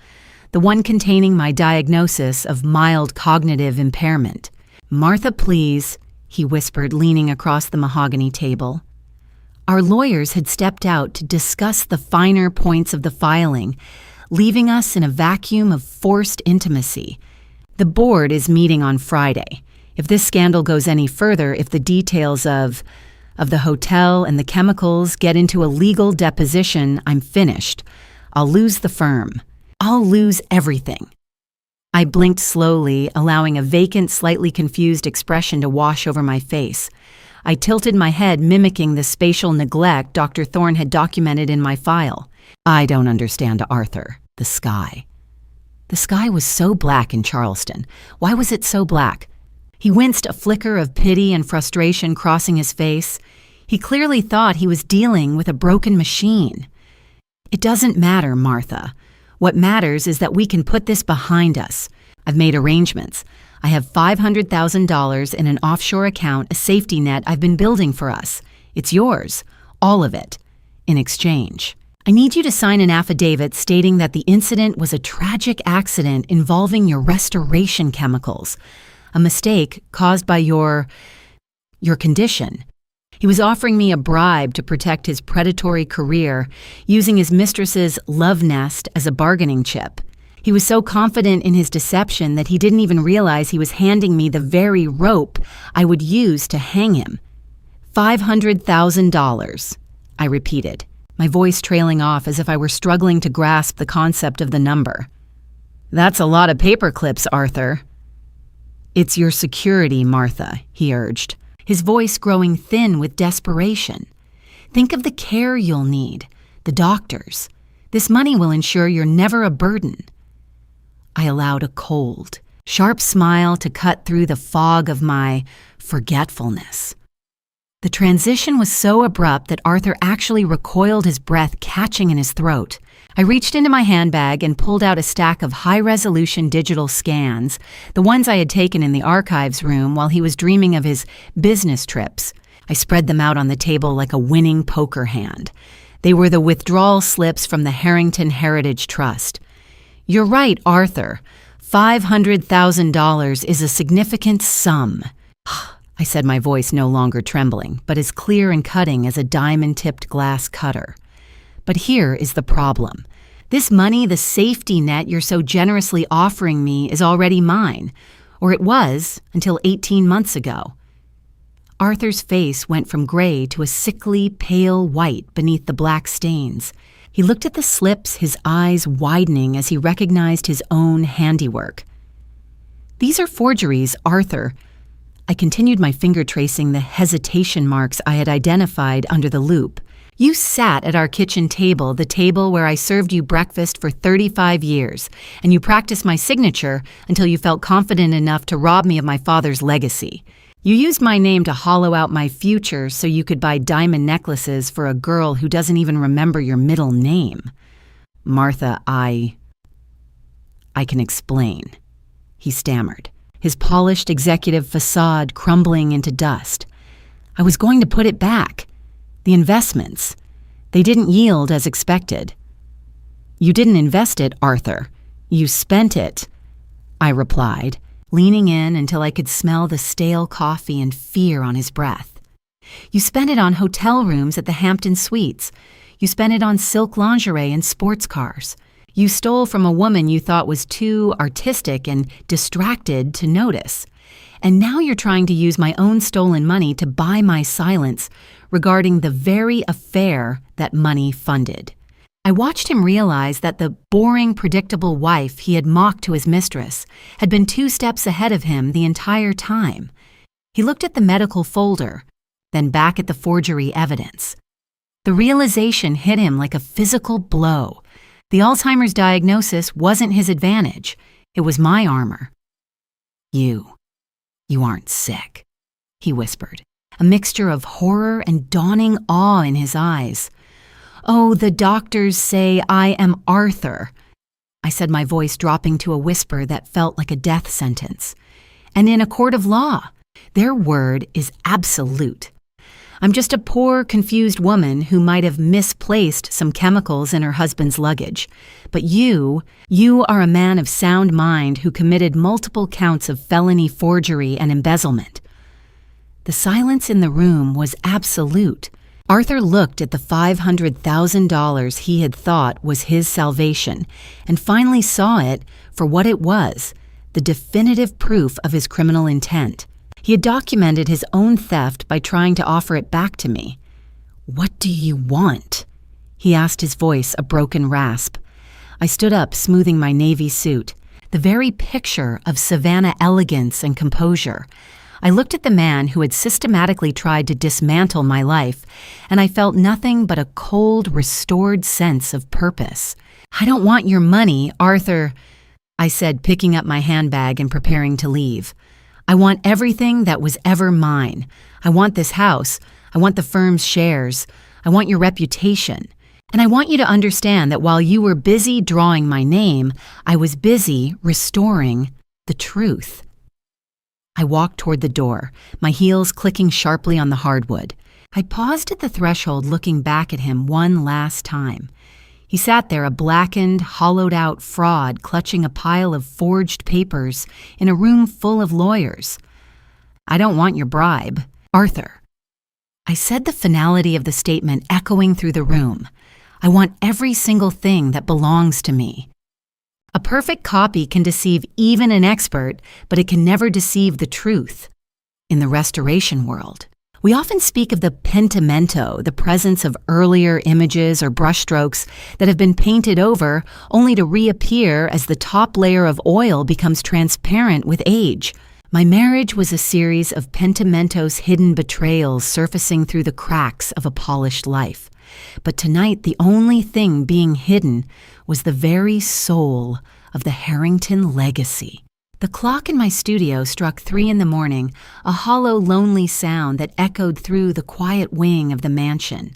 the one containing my diagnosis of mild cognitive impairment. "Martha, please," he whispered, leaning across the mahogany table. Our lawyers had stepped out to discuss the finer points of the filing, leaving us in a vacuum of forced intimacy. The board is meeting on Friday. If this scandal goes any further, if the details of the hotel and the chemicals get into a legal deposition, I'm finished. I'll lose the firm. I'll lose everything. I blinked slowly, allowing a vacant, slightly confused expression to wash over my face. I tilted my head, mimicking the spatial neglect Dr. Thorne had documented in my file. "I don't understand, Arthur. The sky." The sky was so black in Charleston. Why was it so black? He winced, a flicker of pity and frustration crossing his face. He clearly thought he was dealing with a broken machine. "It doesn't matter, Martha. What matters is that we can put this behind us. I've made arrangements. I have $500,000 in an offshore account, a safety net I've been building for us. It's yours, all of it, in exchange. I need you to sign an affidavit stating that the incident was a tragic accident involving your restoration chemicals, a mistake caused by your condition." He was offering me a bribe to protect his predatory career, using his mistress's love nest as a bargaining chip. He was so confident in his deception that he didn't even realize he was handing me the very rope I would use to hang him. $500,000, I repeated, my voice trailing off as if I were struggling to grasp the concept of the number. "That's a lot of paper clips, Arthur." "It's your security, Martha," he urged, his voice growing thin with desperation. "Think of the care you'll need, the doctors. This money will ensure you're never a burden." I allowed a cold, sharp smile to cut through the fog of my forgetfulness. The transition was so abrupt that Arthur actually recoiled, his breath catching in his throat. I reached into my handbag and pulled out a stack of high-resolution digital scans, the ones I had taken in the archives room while he was dreaming of his business trips. I spread them out on the table like a winning poker hand. They were the withdrawal slips from the Harrington Heritage Trust. "You're right, Arthur. $500,000 is a significant sum," I said, my voice no longer trembling, but as clear and cutting as a diamond-tipped glass cutter. "But here is the problem. This money, the safety net you're so generously offering me, is already mine, or it was until 18 months ago." Arthur's face went from gray to a sickly, pale white beneath the black stains. He looked at the slips, his eyes widening as he recognized his own handiwork. "These are forgeries, Arthur." I continued my finger tracing the hesitation marks I had identified under the loupe. "You sat at our kitchen table, the table where I served you breakfast for 35 years, and you practiced my signature until you felt confident enough to rob me of my father's legacy. You used my name to hollow out my future so you could buy diamond necklaces for a girl who doesn't even remember your middle name." "Martha, I can explain," he stammered, his polished executive facade crumbling into dust. "I was going to put it back. The investments. They didn't yield as expected." "You didn't invest it, Arthur. You spent it," I replied, leaning in until I could smell the stale coffee and fear on his breath. "You spent it on hotel rooms at the Hampton Suites. You spent it on silk lingerie and sports cars. You stole from a woman you thought was too artistic and distracted to notice. And now you're trying to use my own stolen money to buy my silence regarding the very affair that money funded." I watched him realize that the boring, predictable wife he had mocked to his mistress had been 2 steps ahead of him the entire time. He looked at the medical folder, then back at the forgery evidence. The realization hit him like a physical blow. The Alzheimer's diagnosis wasn't his advantage. It was my armor. You aren't sick," he whispered, a mixture of horror and dawning awe in his eyes. "Oh, the doctors say I am Arthur," I said, my voice dropping to a whisper that felt like a death sentence. "And in a court of law, their word is absolute. I'm just a poor, confused woman who might have misplaced some chemicals in her husband's luggage. But you are a man of sound mind who committed multiple counts of felony forgery and embezzlement." The silence in the room was absolute. Arthur looked at the $500,000 he had thought was his salvation and finally saw it for what it was, the definitive proof of his criminal intent. He had documented his own theft by trying to offer it back to me. "What do you want?" he asked, his voice a broken rasp. I stood up, smoothing my navy suit, the very picture of Savannah elegance and composure. I looked at the man who had systematically tried to dismantle my life, and I felt nothing but a cold, restored sense of purpose. "I don't want your money, Arthur," I said, picking up my handbag and preparing to leave. "I want everything that was ever mine. I want this house. I want the firm's shares. I want your reputation. And I want you to understand that while you were busy drawing my name, I was busy restoring the truth." I walked toward the door, my heels clicking sharply on the hardwood. I paused at the threshold, looking back at him one last time. He sat there, a blackened, hollowed-out fraud, clutching a pile of forged papers in a room full of lawyers. "I don't want your bribe, Arthur." I said, the finality of the statement echoing through the room. "I want every single thing that belongs to me." A perfect copy can deceive even an expert, but it can never deceive the truth. In the restoration world, we often speak of the pentimento, the presence of earlier images or brushstrokes that have been painted over only to reappear as the top layer of oil becomes transparent with age. My marriage was a series of pentimento's hidden betrayals surfacing through the cracks of a polished life. But tonight, the only thing being hidden was the very soul of the Harrington legacy. The clock in my studio struck 3 a.m, a hollow, lonely sound that echoed through the quiet wing of the mansion.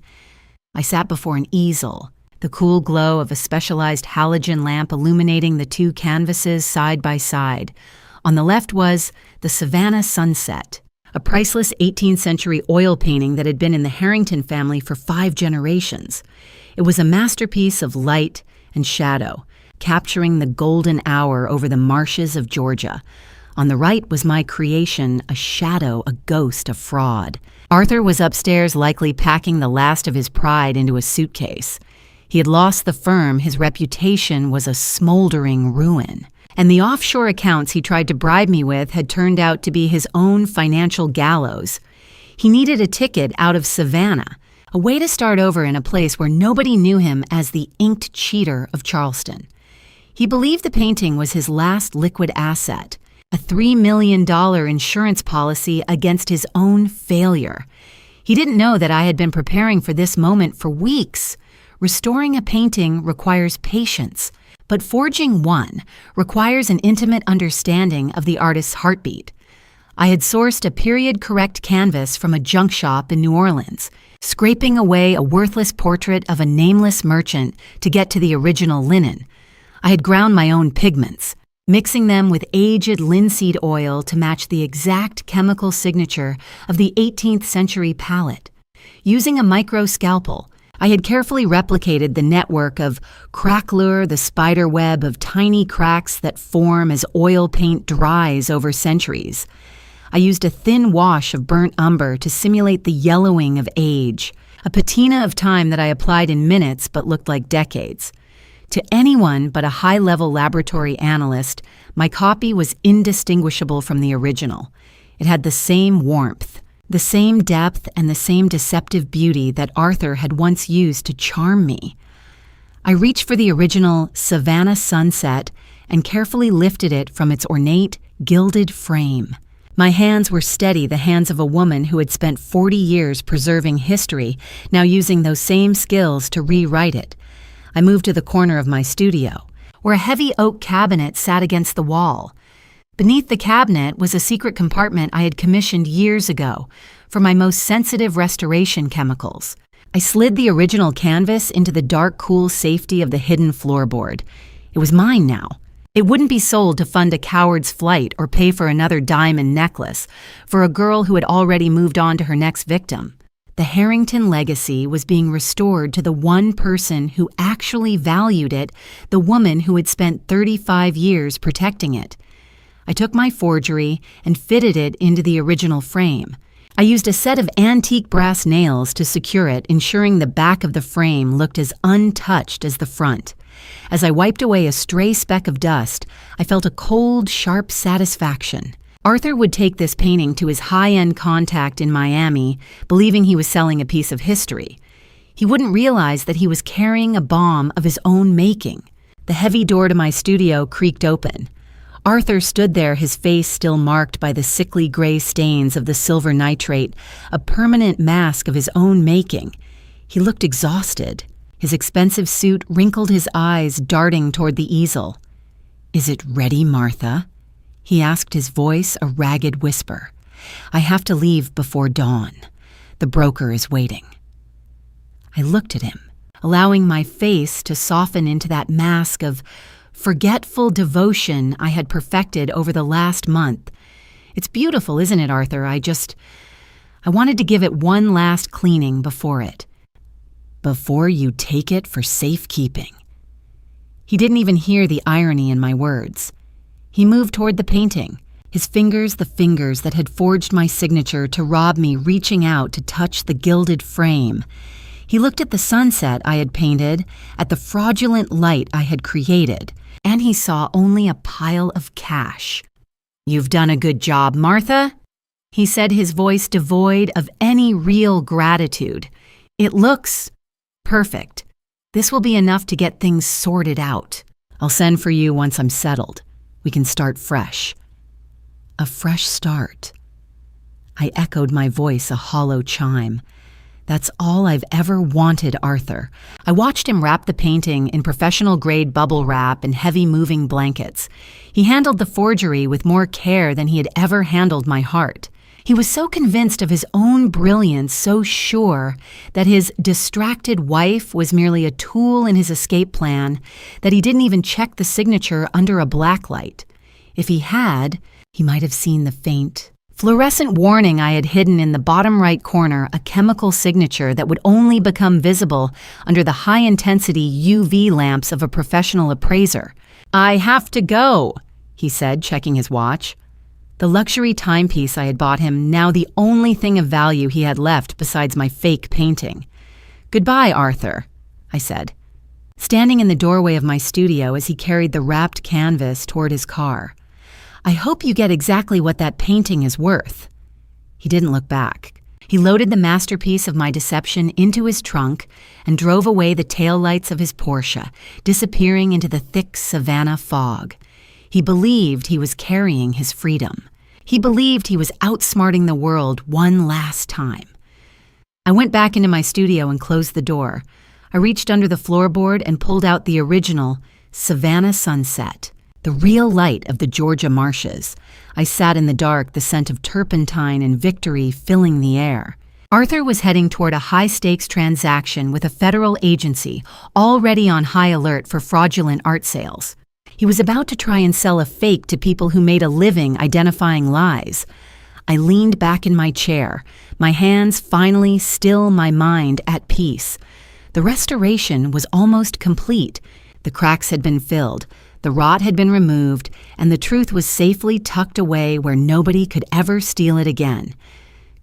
I sat before an easel, the cool glow of a specialized halogen lamp illuminating the 2 canvases side by side. On the left was the Savannah Sunset, a priceless 18th century oil painting that had been in the Harrington family for 5 generations. It was a masterpiece of light and shadow, capturing the golden hour over the marshes of Georgia. On the right was my creation, a shadow, a ghost, a fraud. Arthur was upstairs, likely packing the last of his pride into a suitcase. He had lost the firm, his reputation was a smoldering ruin. And the offshore accounts he tried to bribe me with had turned out to be his own financial gallows. He needed a ticket out of Savannah, a way to start over in a place where nobody knew him as the inked cheater of Charleston. He believed the painting was his last liquid asset, a $3 million insurance policy against his own failure. He didn't know that I had been preparing for this moment for weeks. Restoring a painting requires patience, but forging one requires an intimate understanding of the artist's heartbeat. I had sourced a period-correct canvas from a junk shop in New Orleans, scraping away a worthless portrait of a nameless merchant to get to the original linen. I had ground my own pigments, mixing them with aged linseed oil to match the exact chemical signature of the 18th century palette. Using a micro scalpel, I had carefully replicated the network of craquelure, the spider web of tiny cracks that form as oil paint dries over centuries. I used a thin wash of burnt umber to simulate the yellowing of age, a patina of time that I applied in minutes but looked like decades. To anyone but a high-level laboratory analyst, my copy was indistinguishable from the original. It had the same warmth, the same depth, and the same deceptive beauty that Arthur had once used to charm me. I reached for the original Savannah Sunset and carefully lifted it from its ornate, gilded frame. My hands were steady, the hands of a woman who had spent 40 years preserving history, now using those same skills to rewrite it. I moved to the corner of my studio, where a heavy oak cabinet sat against the wall. Beneath the cabinet was a secret compartment I had commissioned years ago for my most sensitive restoration chemicals. I slid the original canvas into the dark, cool safety of the hidden floorboard. It was mine now. It wouldn't be sold to fund a coward's flight or pay for another diamond necklace for a girl who had already moved on to her next victim. The Harrington legacy was being restored to the one person who actually valued it, the woman who had spent 35 years protecting it. I took my forgery and fitted it into the original frame. I used a set of antique brass nails to secure it, ensuring the back of the frame looked as untouched as the front. As I wiped away a stray speck of dust, I felt a cold, sharp satisfaction. Arthur would take this painting to his high-end contact in Miami, believing he was selling a piece of history. He wouldn't realize that he was carrying a bomb of his own making. The heavy door to my studio creaked open. Arthur stood there, his face still marked by the sickly gray stains of the silver nitrate, a permanent mask of his own making. He looked exhausted. His expensive suit wrinkled his eyes, darting toward the easel. "Is it ready, Martha?" he asked, his voice a ragged whisper. "I have to leave before dawn. The broker is waiting." I looked at him, allowing my face to soften into that mask of forgetful devotion I had perfected over the last month. "It's beautiful, isn't it, Arthur? I wanted to give it one last cleaning before it. Before you take it for safekeeping." He didn't even hear the irony in my words. He moved toward the painting, his fingers the fingers that had forged my signature to rob me, reaching out to touch the gilded frame. He looked at the sunset I had painted, at the fraudulent light I had created, and he saw only a pile of cash. "You've done a good job, Martha," he said, his voice devoid of any real gratitude. "It looks perfect. This will be enough to get things sorted out. I'll send for you once I'm settled. We can start fresh." A fresh start. I echoed my voice, a hollow chime. "That's all I've ever wanted, Arthur." I watched him wrap the painting in professional-grade bubble wrap and heavy moving blankets. He handled the forgery with more care than he had ever handled my heart. He was so convinced of his own brilliance, so sure that his distracted wife was merely a tool in his escape plan, that he didn't even check the signature under a blacklight. If he had, he might have seen the faint, fluorescent warning I had hidden in the bottom right corner, a chemical signature that would only become visible under the high-intensity UV lamps of a professional appraiser. "I have to go," he said, checking his watch. The luxury timepiece I had bought him, now the only thing of value he had left besides my fake painting. "Goodbye, Arthur," I said, standing in the doorway of my studio as he carried the wrapped canvas toward his car. "I hope you get exactly what that painting is worth." He didn't look back. He loaded the masterpiece of my deception into his trunk and drove away the taillights of his Porsche, disappearing into the thick Savannah fog. He believed he was carrying his freedom. He believed he was outsmarting the world one last time. I went back into my studio and closed the door. I reached under the floorboard and pulled out the original Savannah sunset, the real light of the Georgia marshes. I sat in the dark, the scent of turpentine and victory filling the air. Arthur was heading toward a high-stakes transaction with a federal agency, already on high alert for fraudulent art sales. He was about to try and sell a fake to people who made a living identifying lies. I leaned back in my chair, my hands finally still, my mind at peace. The restoration was almost complete. The cracks had been filled, the rot had been removed, and the truth was safely tucked away where nobody could ever steal it again.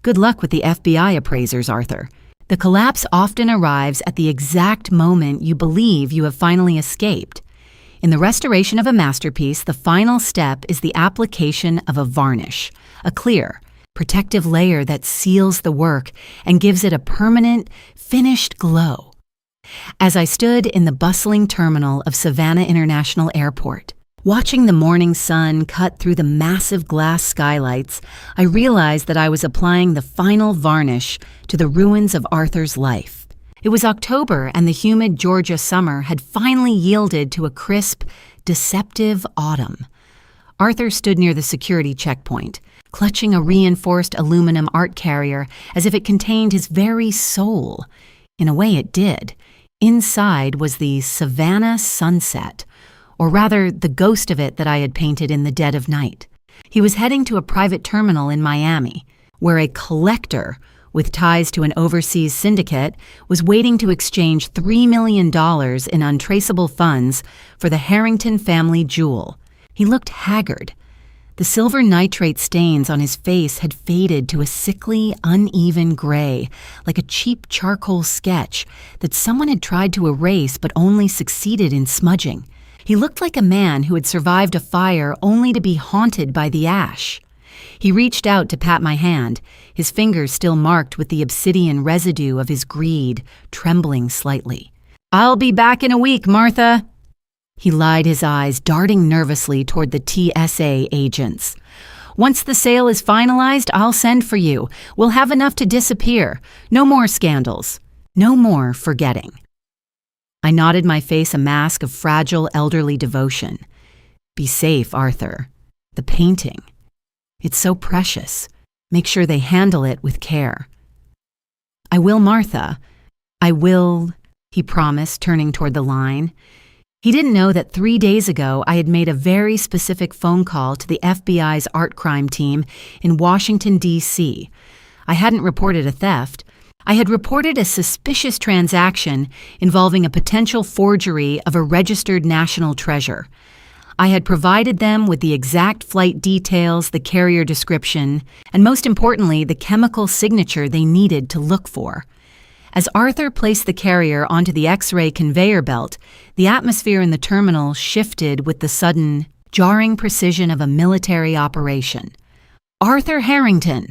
Good luck with the FBI appraisers, Arthur. The collapse often arrives at the exact moment you believe you have finally escaped. In the restoration of a masterpiece, the final step is the application of a varnish, a clear, protective layer that seals the work and gives it a permanent, finished glow. As I stood in the bustling terminal of Savannah International Airport, Watching the morning sun cut through the massive glass skylights, I realized that I was applying the final varnish to the ruins of Arthur's life. It was October, and the humid Georgia summer had finally yielded to a crisp, deceptive autumn. Arthur stood near the security checkpoint, clutching a reinforced aluminum art carrier as if it contained his very soul. In a way, it did. Inside was the Savannah sunset, or rather the ghost of it that I had painted in the dead of night. He was heading to a private terminal in Miami, where a collector with ties to an overseas syndicate was waiting to exchange $3 million in untraceable funds for the Harrington family jewel. He looked haggard. The silver nitrate stains on his face had faded to a sickly, uneven gray, like a cheap charcoal sketch that someone had tried to erase but only succeeded in smudging. He looked like a man who had survived a fire only to be haunted by the ash. He reached out to pat my hand, his fingers still marked with the obsidian residue of his greed, trembling slightly. "I'll be back in a week, Martha." He lied his eyes, darting nervously toward the TSA agents. "Once the sale is finalized, I'll send for you. We'll have enough to disappear. No more scandals. No more forgetting." I nodded, my face a mask of fragile elderly devotion. "Be safe, Arthur. The painting. It's so precious. Make sure they handle it with care." "I will, Martha. I will," he promised, turning toward the line. He didn't know that 3 days ago I had made a very specific phone call to the FBI's art crime team in Washington, D.C. I hadn't reported a theft. I had reported a suspicious transaction involving a potential forgery of a registered national treasure. I had provided them with the exact flight details, the carrier description, and most importantly, the chemical signature they needed to look for. As Arthur placed the carrier onto the X-ray conveyor belt, the atmosphere in the terminal shifted with the sudden, jarring precision of a military operation. "Arthur Harrington!"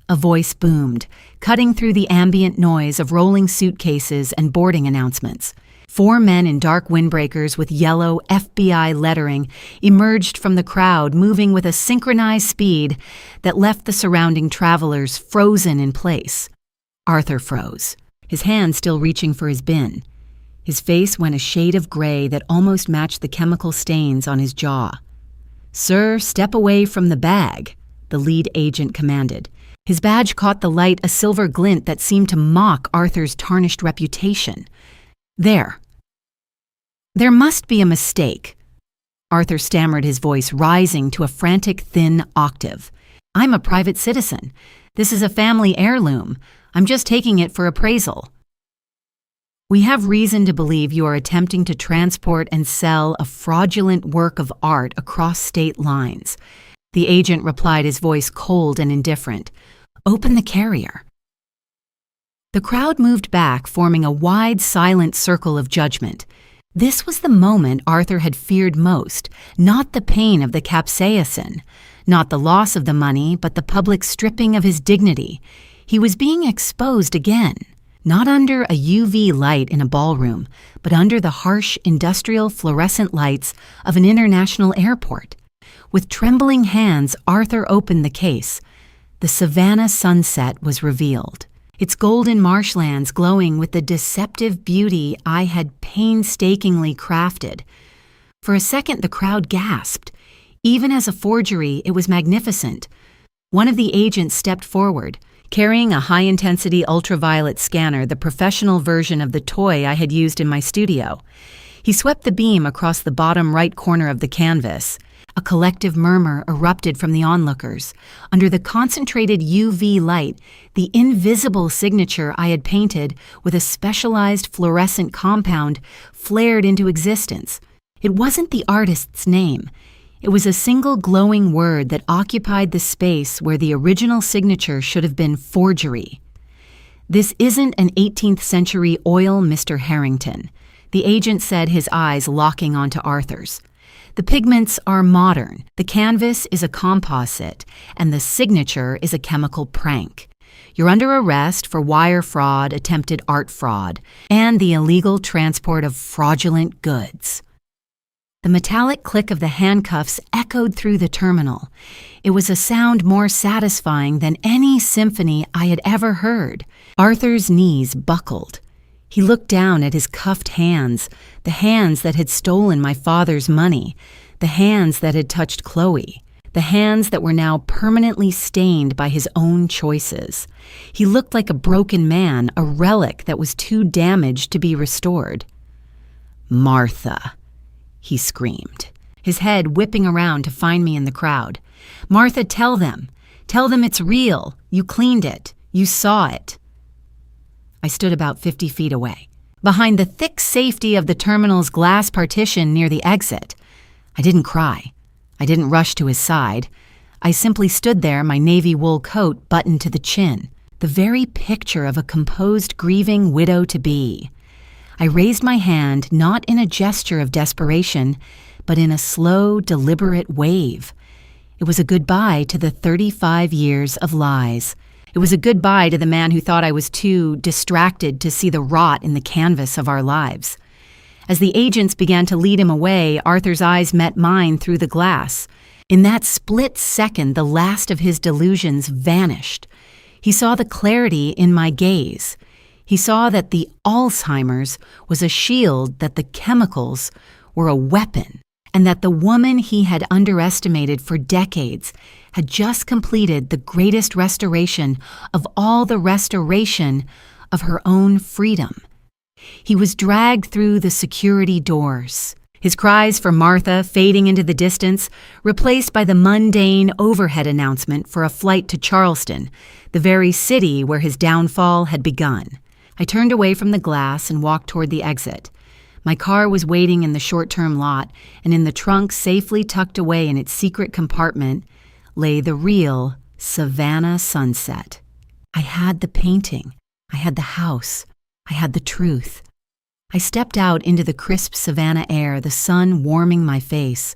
A voice boomed, cutting through the ambient noise of rolling suitcases and boarding announcements. 4 men in dark windbreakers with yellow FBI lettering emerged from the crowd, moving with a synchronized speed that left the surrounding travelers frozen in place. Arthur froze, his hand still reaching for his bin. His face went a shade of gray that almost matched the chemical stains on his jaw. "Sir, step away from the bag," the lead agent commanded. His badge caught the light, a silver glint that seemed to mock Arthur's tarnished reputation. "There." "There must be a mistake." Arthur stammered, his voice rising to a frantic, thin octave. "I'm a private citizen. This is a family heirloom. I'm just taking it for appraisal." "We have reason to believe you are attempting to transport and sell a fraudulent work of art across state lines." The agent replied, his voice cold and indifferent. "Open the carrier." The crowd moved back, forming a wide, silent circle of judgment. This was the moment Arthur had feared most, not the pain of the capsaicin, not the loss of the money, but the public stripping of his dignity. He was being exposed again, not under a UV light in a ballroom, but under the harsh industrial fluorescent lights of an international airport. With trembling hands, Arthur opened the case. The Savannah sunset was revealed, its golden marshlands glowing with the deceptive beauty I had painstakingly crafted. For a second, the crowd gasped. Even as a forgery, it was magnificent. One of the agents stepped forward, carrying a high-intensity ultraviolet scanner, the professional version of the toy I had used in my studio. He swept the beam across the bottom right corner of the canvas. A collective murmur erupted from the onlookers. Under the concentrated UV light, the invisible signature I had painted with a specialized fluorescent compound flared into existence. It wasn't the artist's name. It was a single glowing word that occupied the space where the original signature should have been forgery. "This isn't an 18th century oil, Mr. Harrington," the agent said, his eyes locking onto Arthur's. "The pigments are modern, the canvas is a composite, and the signature is a chemical prank. You're under arrest for wire fraud, attempted art fraud, and the illegal transport of fraudulent goods." The metallic click of the handcuffs echoed through the terminal. It was a sound more satisfying than any symphony I had ever heard. Arthur's knees buckled. He looked down at his cuffed hands, the hands that had stolen my father's money, the hands that had touched Chloe, the hands that were now permanently stained by his own choices. He looked like a broken man, a relic that was too damaged to be restored. "Martha," he screamed, his head whipping around to find me in the crowd. "Martha, tell them. Tell them it's real. You cleaned it. You saw it." I stood about 50 feet away, behind the thick safety of the terminal's glass partition near the exit. I didn't cry. I didn't rush to his side. I simply stood there, my navy wool coat buttoned to the chin, the very picture of a composed, grieving widow-to-be. I raised my hand not in a gesture of desperation, but in a slow, deliberate wave. It was a goodbye to the 35 years of lies. It was a goodbye to the man who thought I was too distracted to see the rot in the canvas of our lives. As the agents began to lead him away, Arthur's eyes met mine through the glass. In that split second, the last of his delusions vanished. He saw the clarity in my gaze. He saw that the Alzheimer's was a shield, that the chemicals were a weapon, and that the woman he had underestimated for decades had just completed the greatest restoration of all the restoration of her own freedom. He was dragged through the security doors, his cries for Martha fading into the distance, replaced by the mundane overhead announcement for a flight to Charleston, the very city where his downfall had begun. I turned away from the glass and walked toward the exit. My car was waiting in the short-term lot, and in the trunk, safely tucked away in its secret compartment, lay the real Savannah sunset. I had the painting. I had the house. I had the truth. I stepped out into the crisp Savannah air, the sun warming my face.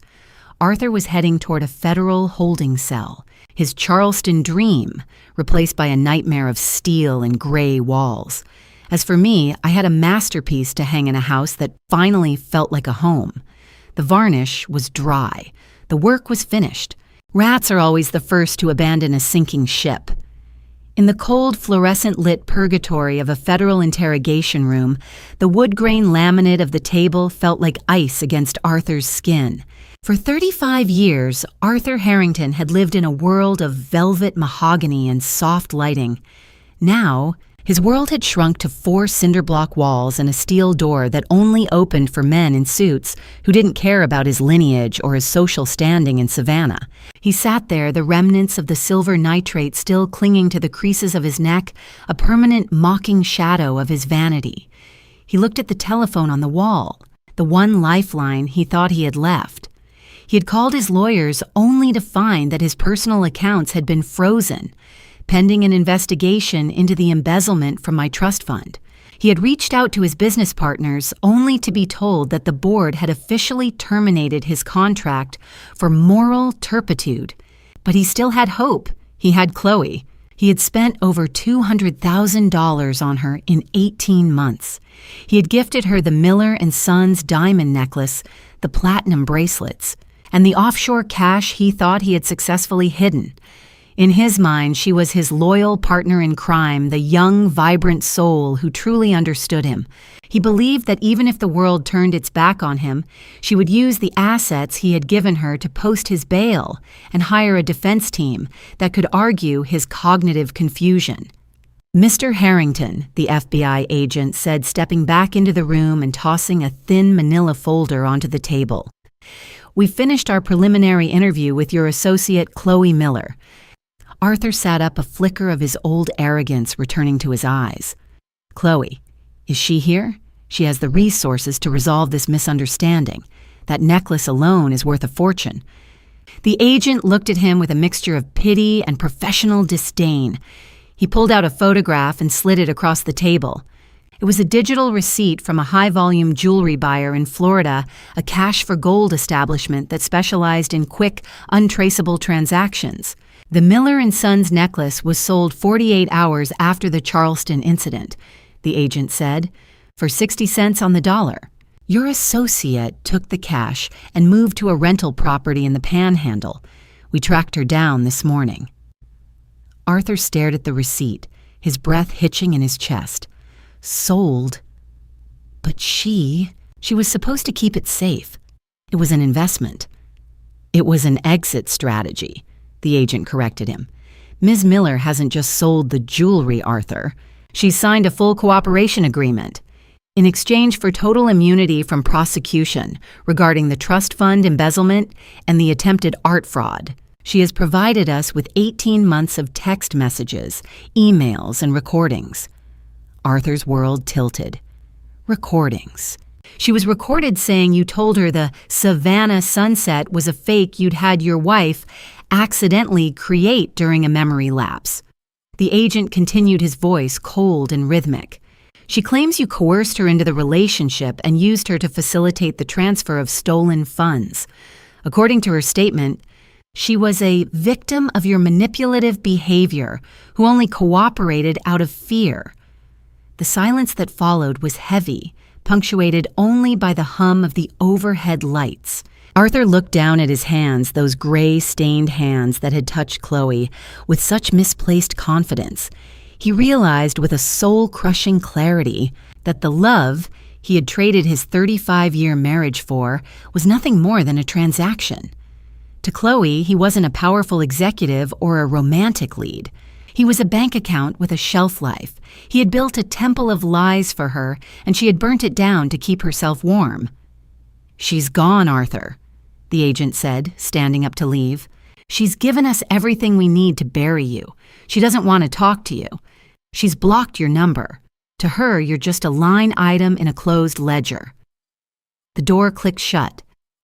Arthur was heading toward a federal holding cell, his Charleston dream replaced by a nightmare of steel and gray walls. As for me, I had a masterpiece to hang in a house that finally felt like a home. The varnish was dry. The work was finished. Rats are always the first to abandon a sinking ship. In the cold, fluorescent-lit purgatory of a federal interrogation room, the wood-grain laminate of the table felt like ice against Arthur's skin. For 35 years, Arthur Harrington had lived in a world of velvet mahogany and soft lighting. Now, his world had shrunk to 4 cinder-block walls and a steel door that only opened for men in suits who didn't care about his lineage or his social standing in Savannah. He sat there, the remnants of the silver nitrate still clinging to the creases of his neck, a permanent mocking shadow of his vanity. He looked at the telephone on the wall, the one lifeline he thought he had left. He had called his lawyers only to find that his personal accounts had been frozen, pending an investigation into the embezzlement from my trust fund. He had reached out to his business partners only to be told that the board had officially terminated his contract for moral turpitude. But he still had hope. He had Chloe. He had spent over $200,000 on her in 18 months. He had gifted her the Miller & Sons diamond necklace, the platinum bracelets, and the offshore cash he thought he had successfully hidden. In his mind, she was his loyal partner in crime, the young, vibrant soul who truly understood him. He believed that even if the world turned its back on him, she would use the assets he had given her to post his bail and hire a defense team that could argue his cognitive confusion. "Mr. Harrington," the FBI agent said, stepping back into the room and tossing a thin manila folder onto the table. "We finished our preliminary interview with your associate, Chloe Miller." Arthur sat up, a flicker of his old arrogance returning to his eyes. "Chloe, is she here? She has the resources to resolve this misunderstanding. That necklace alone is worth a fortune." The agent looked at him with a mixture of pity and professional disdain. He pulled out a photograph and slid it across the table. It was a digital receipt from a high-volume jewelry buyer in Florida, a cash-for-gold establishment that specialized in quick, untraceable transactions. The Miller & Sons necklace was sold 48 hours after the Charleston incident, the agent said, for 60 cents on the dollar. Your associate took the cash and moved to a rental property in the Panhandle. We tracked her down this morning." Arthur stared at the receipt, his breath hitching in his chest. Sold? But she was supposed to keep it safe. It was an investment. "It was an exit strategy," the agent corrected him. "Ms. Miller hasn't just sold the jewelry, Arthur. She's signed a full cooperation agreement. In exchange for total immunity from prosecution regarding the trust fund embezzlement and the attempted art fraud, she has provided us with 18 months of text messages, emails, and recordings." Arthur's world tilted. Recordings. She was recorded saying you told her the Savannah sunset was a fake you'd had your wife accidentally create during a memory lapse. The agent continued, his voice cold and rhythmic. "She claims you coerced her into the relationship and used her to facilitate the transfer of stolen funds. According to her statement, she was a victim of your manipulative behavior who only cooperated out of fear." The silence that followed was heavy, punctuated only by the hum of the overhead lights. Arthur looked down at his hands, those gray-stained hands that had touched Chloe, with such misplaced confidence. He realized with a soul-crushing clarity that the love he had traded his 35-year marriage for was nothing more than a transaction. To Chloe, he wasn't a powerful executive or a romantic lead. He was a bank account with a shelf life. He had built a temple of lies for her, and she had burnt it down to keep herself warm. "She's gone, Arthur," the agent said, standing up to leave. "She's given us everything we need to bury you. She doesn't want to talk to you. She's blocked your number. To her, you're just a line item in a closed ledger." The door clicked shut,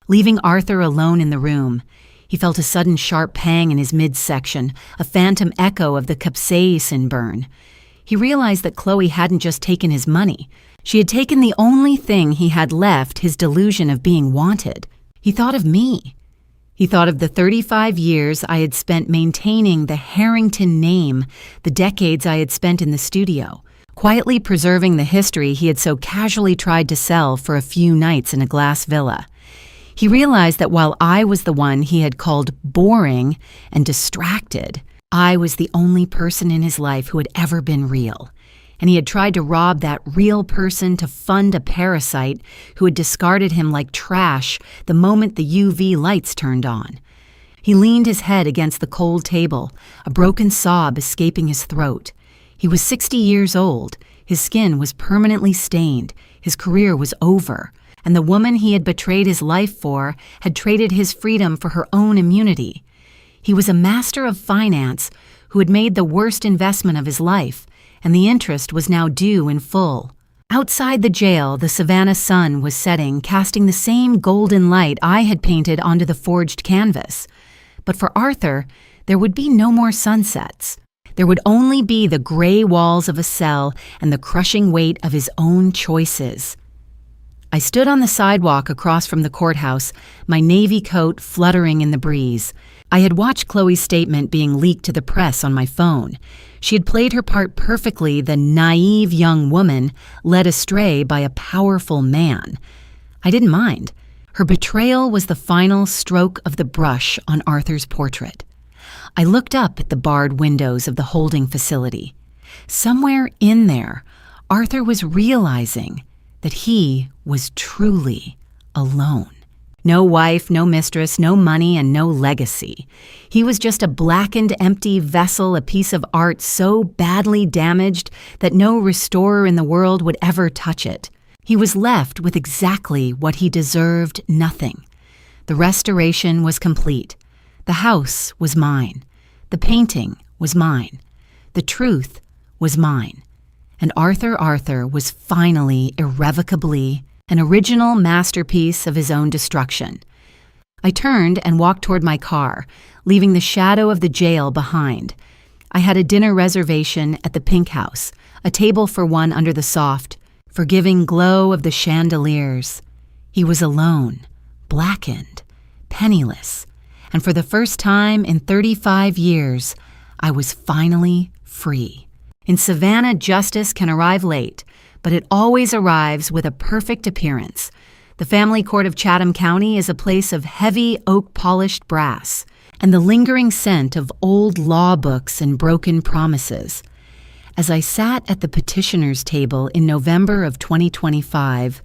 leaving Arthur alone in the room. He felt a sudden sharp pang in his midsection, a phantom echo of the capsaicin burn. He realized that Chloe hadn't just taken his money. She had taken the only thing he had left, his delusion of being wanted. He thought of me. He thought of the 35 years I had spent maintaining the Harrington name, the decades I had spent in the studio, quietly preserving the history he had so casually tried to sell for a few nights in a glass villa. He realized that while I was the one he had called boring and distracted, I was the only person in his life who had ever been real. And he had tried to rob that real person to fund a parasite who had discarded him like trash the moment the UV lights turned on. He leaned his head against the cold table, a broken sob escaping his throat. He was 60 years old, his skin was permanently stained, his career was over, and the woman he had betrayed his life for had traded his freedom for her own immunity. He was a master of finance who had made the worst investment of his life, and the interest was now due in full. Outside the jail, the Savannah sun was setting, casting the same golden light I had painted onto the forged canvas. But for Arthur, there would be no more sunsets. There would only be the gray walls of a cell and the crushing weight of his own choices. I stood on the sidewalk across from the courthouse, my navy coat fluttering in the breeze. I had watched Chloe's statement being leaked to the press on my phone. She had played her part perfectly, the naive young woman led astray by a powerful man. I didn't mind. Her betrayal was the final stroke of the brush on Arthur's portrait. I looked up at the barred windows of the holding facility. Somewhere in there, Arthur was realizing that he was truly alone. No wife, no mistress, no money, and no legacy. He was just a blackened, empty vessel, a piece of art so badly damaged that no restorer in the world would ever touch it. He was left with exactly what he deserved, nothing. The restoration was complete. The house was mine. The painting was mine. The truth was mine. And Arthur was finally, irrevocably, an original masterpiece of his own destruction. I turned and walked toward my car, leaving the shadow of the jail behind. I had a dinner reservation at the Pink House, a table for one under the soft, forgiving glow of the chandeliers. He was alone, blackened, penniless, and for the first time in 35 years, I was finally free. In Savannah, justice can arrive late, but it always arrives with a perfect appearance. The family court of Chatham County is a place of heavy oak-polished brass and the lingering scent of old law books and broken promises. As I sat at the petitioner's table in November of 2025,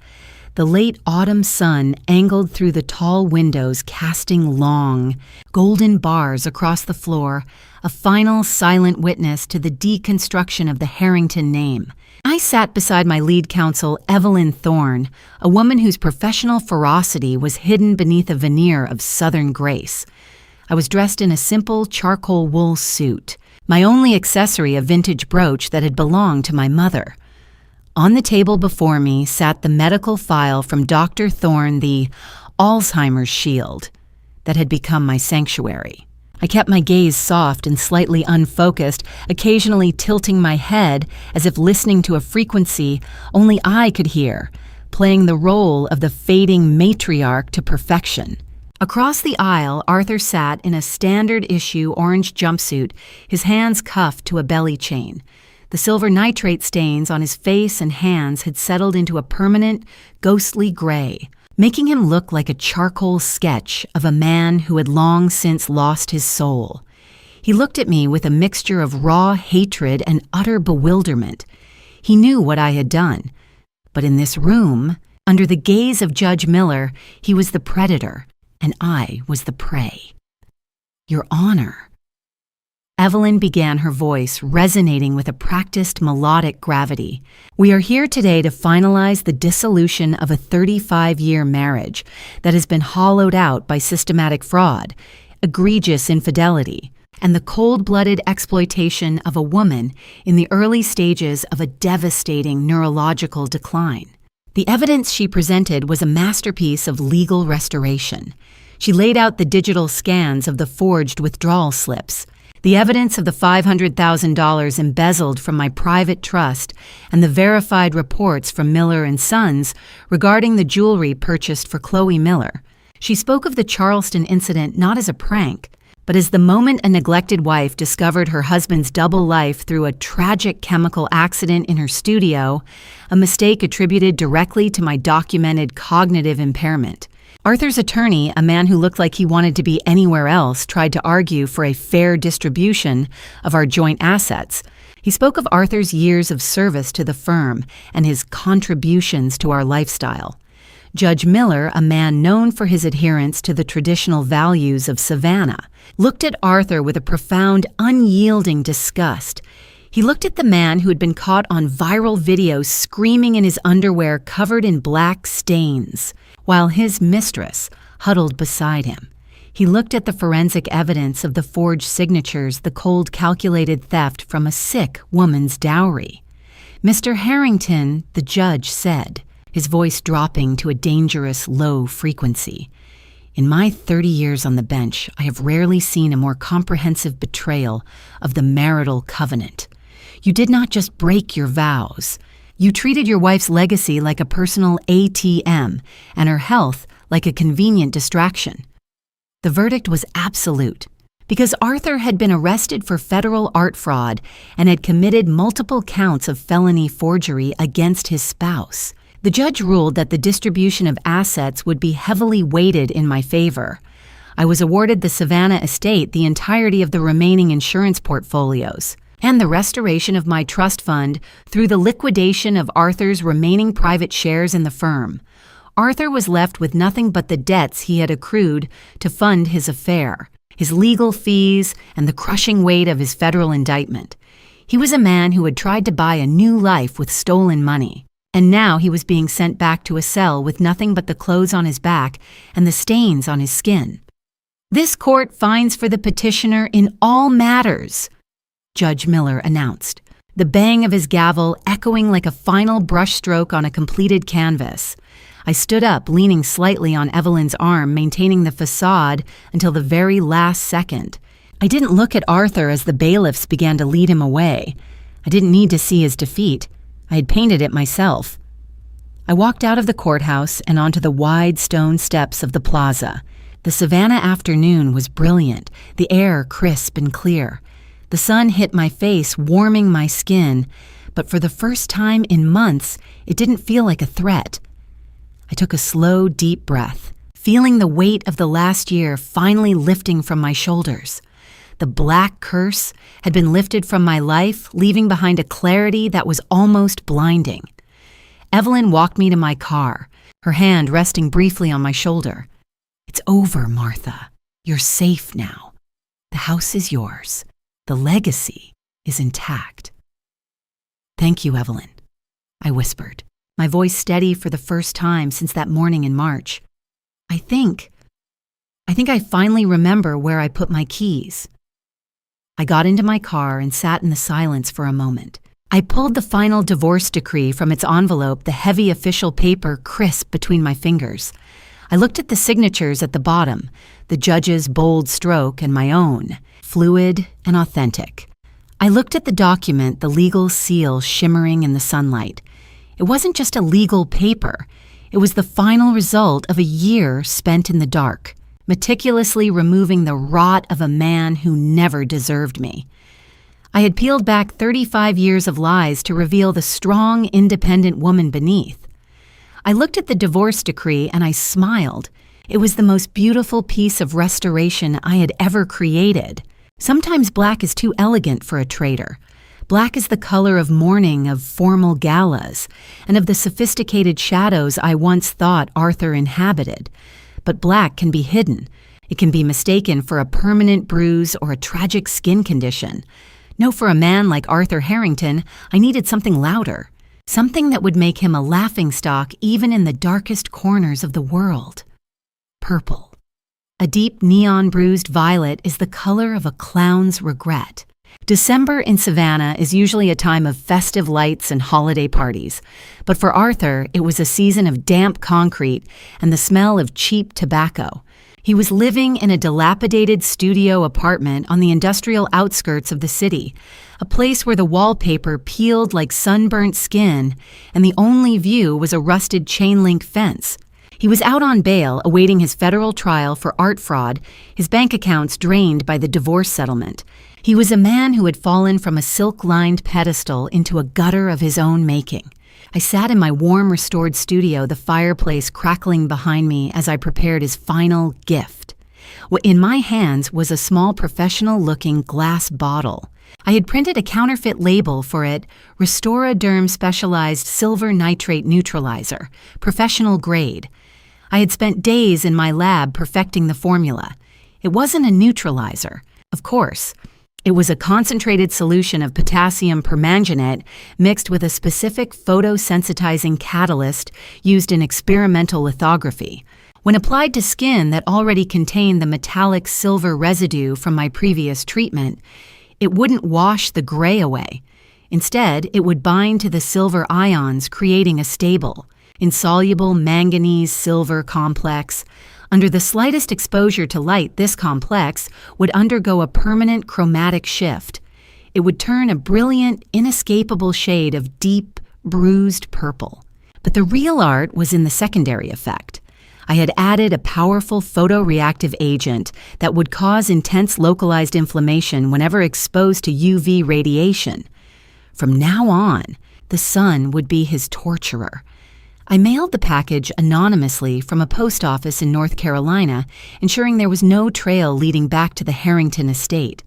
the late autumn sun angled through the tall windows, casting long, golden bars across the floor, a final silent witness to the deconstruction of the Harrington name. I sat beside my lead counsel, Evelyn Thorne, a woman whose professional ferocity was hidden beneath a veneer of Southern grace. I was dressed in a simple charcoal wool suit, my only accessory a vintage brooch that had belonged to my mother. On the table before me sat the medical file from Dr. Thorne, the Alzheimer's shield that had become my sanctuary. I kept my gaze soft and slightly unfocused, occasionally tilting my head as if listening to a frequency only I could hear, playing the role of the fading matriarch to perfection. Across the aisle, Arthur sat in a standard-issue orange jumpsuit, his hands cuffed to a belly chain. The silver nitrate stains on his face and hands had settled into a permanent, ghostly gray, making him look like a charcoal sketch of a man who had long since lost his soul. He looked at me with a mixture of raw hatred and utter bewilderment. He knew what I had done. But in this room, under the gaze of Judge Miller, he was the predator, and I was the prey. Your Honor. Evelyn began, her voice resonating with a practiced melodic gravity. We are here today to finalize the dissolution of a 35-year marriage that has been hollowed out by systematic fraud, egregious infidelity, and the cold-blooded exploitation of a woman in the early stages of a devastating neurological decline. The evidence she presented was a masterpiece of legal restoration. She laid out the digital scans of the forged withdrawal slips, the evidence of the $500,000 embezzled from my private trust, and the verified reports from Miller and Sons regarding the jewelry purchased for Chloe Miller. She spoke of the Charleston incident not as a prank, but as the moment a neglected wife discovered her husband's double life through a tragic chemical accident in her studio, a mistake attributed directly to my documented cognitive impairment. Arthur's attorney, a man who looked like he wanted to be anywhere else, tried to argue for a fair distribution of our joint assets. He spoke of Arthur's years of service to the firm and his contributions to our lifestyle. Judge Miller, a man known for his adherence to the traditional values of Savannah, looked at Arthur with a profound, unyielding disgust. He looked at the man who had been caught on viral video screaming in his underwear covered in black stains, while his mistress huddled beside him. He looked at the forensic evidence of the forged signatures, the cold calculated theft from a sick woman's dowry. Mr. Harrington, the judge said, his voice dropping to a dangerous low frequency, in my 30 years on the bench, I have rarely seen a more comprehensive betrayal of the marital covenant. You did not just break your vows. You treated your wife's legacy like a personal ATM and her health like a convenient distraction. The verdict was absolute because Arthur had been arrested for federal art fraud and had committed multiple counts of felony forgery against his spouse. The judge ruled that the distribution of assets would be heavily weighted in my favor. I was awarded the Savannah estate, the entirety of the remaining insurance portfolios, and the restoration of my trust fund through the liquidation of Arthur's remaining private shares in the firm. Arthur was left with nothing but the debts he had accrued to fund his affair, his legal fees, and the crushing weight of his federal indictment. He was a man who had tried to buy a new life with stolen money, and now he was being sent back to a cell with nothing but the clothes on his back and the stains on his skin. This court finds for the petitioner in all matters, Judge Miller announced, the bang of his gavel echoing like a final brushstroke on a completed canvas. I stood up, leaning slightly on Evelyn's arm, maintaining the facade until the very last second. I didn't look at Arthur as the bailiffs began to lead him away. I didn't need to see his defeat. I had painted it myself. I walked out of the courthouse and onto the wide stone steps of the plaza. The Savannah afternoon was brilliant, the air crisp and clear. The sun hit my face, warming my skin, but for the first time in months, it didn't feel like a threat. I took a slow, deep breath, feeling the weight of the last year finally lifting from my shoulders. The black curse had been lifted from my life, leaving behind a clarity that was almost blinding. Evelyn walked me to my car, her hand resting briefly on my shoulder. "It's over, Martha. You're safe now. The house is yours. The legacy is intact." "Thank you, Evelyn," I whispered, my voice steady for the first time since that morning in March. I think I finally remember where I put my keys." I got into my car and sat in the silence for a moment. I pulled the final divorce decree from its envelope, the heavy official paper crisp between my fingers. I looked at the signatures at the bottom, the judge's bold stroke and my own, fluid and authentic. I looked at the document, the legal seal shimmering in the sunlight. It wasn't just a legal paper. It was the final result of a year spent in the dark, meticulously removing the rot of a man who never deserved me. I had peeled back 35 years of lies to reveal the strong, independent woman beneath. I looked at the divorce decree and I smiled. It was the most beautiful piece of restoration I had ever created. Sometimes black is too elegant for a traitor. Black is the color of mourning, of formal galas, and of the sophisticated shadows I once thought Arthur inhabited. But black can be hidden. It can be mistaken for a permanent bruise or a tragic skin condition. No, for a man like Arthur Harrington, I needed something louder, something that would make him a laughingstock even in the darkest corners of the world. Purple. A deep neon bruised violet is the color of a clown's regret. December in Savannah is usually a time of festive lights and holiday parties, but for Arthur, it was a season of damp concrete and the smell of cheap tobacco. He was living in a dilapidated studio apartment on the industrial outskirts of the city, a place where the wallpaper peeled like sunburnt skin and the only view was a rusted chain-link fence. He was out on bail awaiting his federal trial for art fraud, his bank accounts drained by the divorce settlement. He was a man who had fallen from a silk-lined pedestal into a gutter of his own making. I sat in my warm, restored studio, the fireplace crackling behind me as I prepared his final gift. In my hands was a small professional-looking glass bottle. I had printed a counterfeit label for it, Restore-A-Derm Specialized Silver Nitrate Neutralizer, professional grade. I had spent days in my lab perfecting the formula. It wasn't a neutralizer, of course. It was a concentrated solution of potassium permanganate mixed with a specific photosensitizing catalyst used in experimental lithography. When applied to skin that already contained the metallic silver residue from my previous treatment, it wouldn't wash the gray away. Instead, it would bind to the silver ions, creating a stable, insoluble manganese-silver complex. Under the slightest exposure to light, this complex would undergo a permanent chromatic shift. It would turn a brilliant, inescapable shade of deep, bruised purple. But the real art was in the secondary effect. I had added a powerful photoreactive agent that would cause intense localized inflammation whenever exposed to UV radiation. From now on, the sun would be his torturer. I mailed the package anonymously from a post office in North Carolina, ensuring there was no trail leading back to the Harrington estate.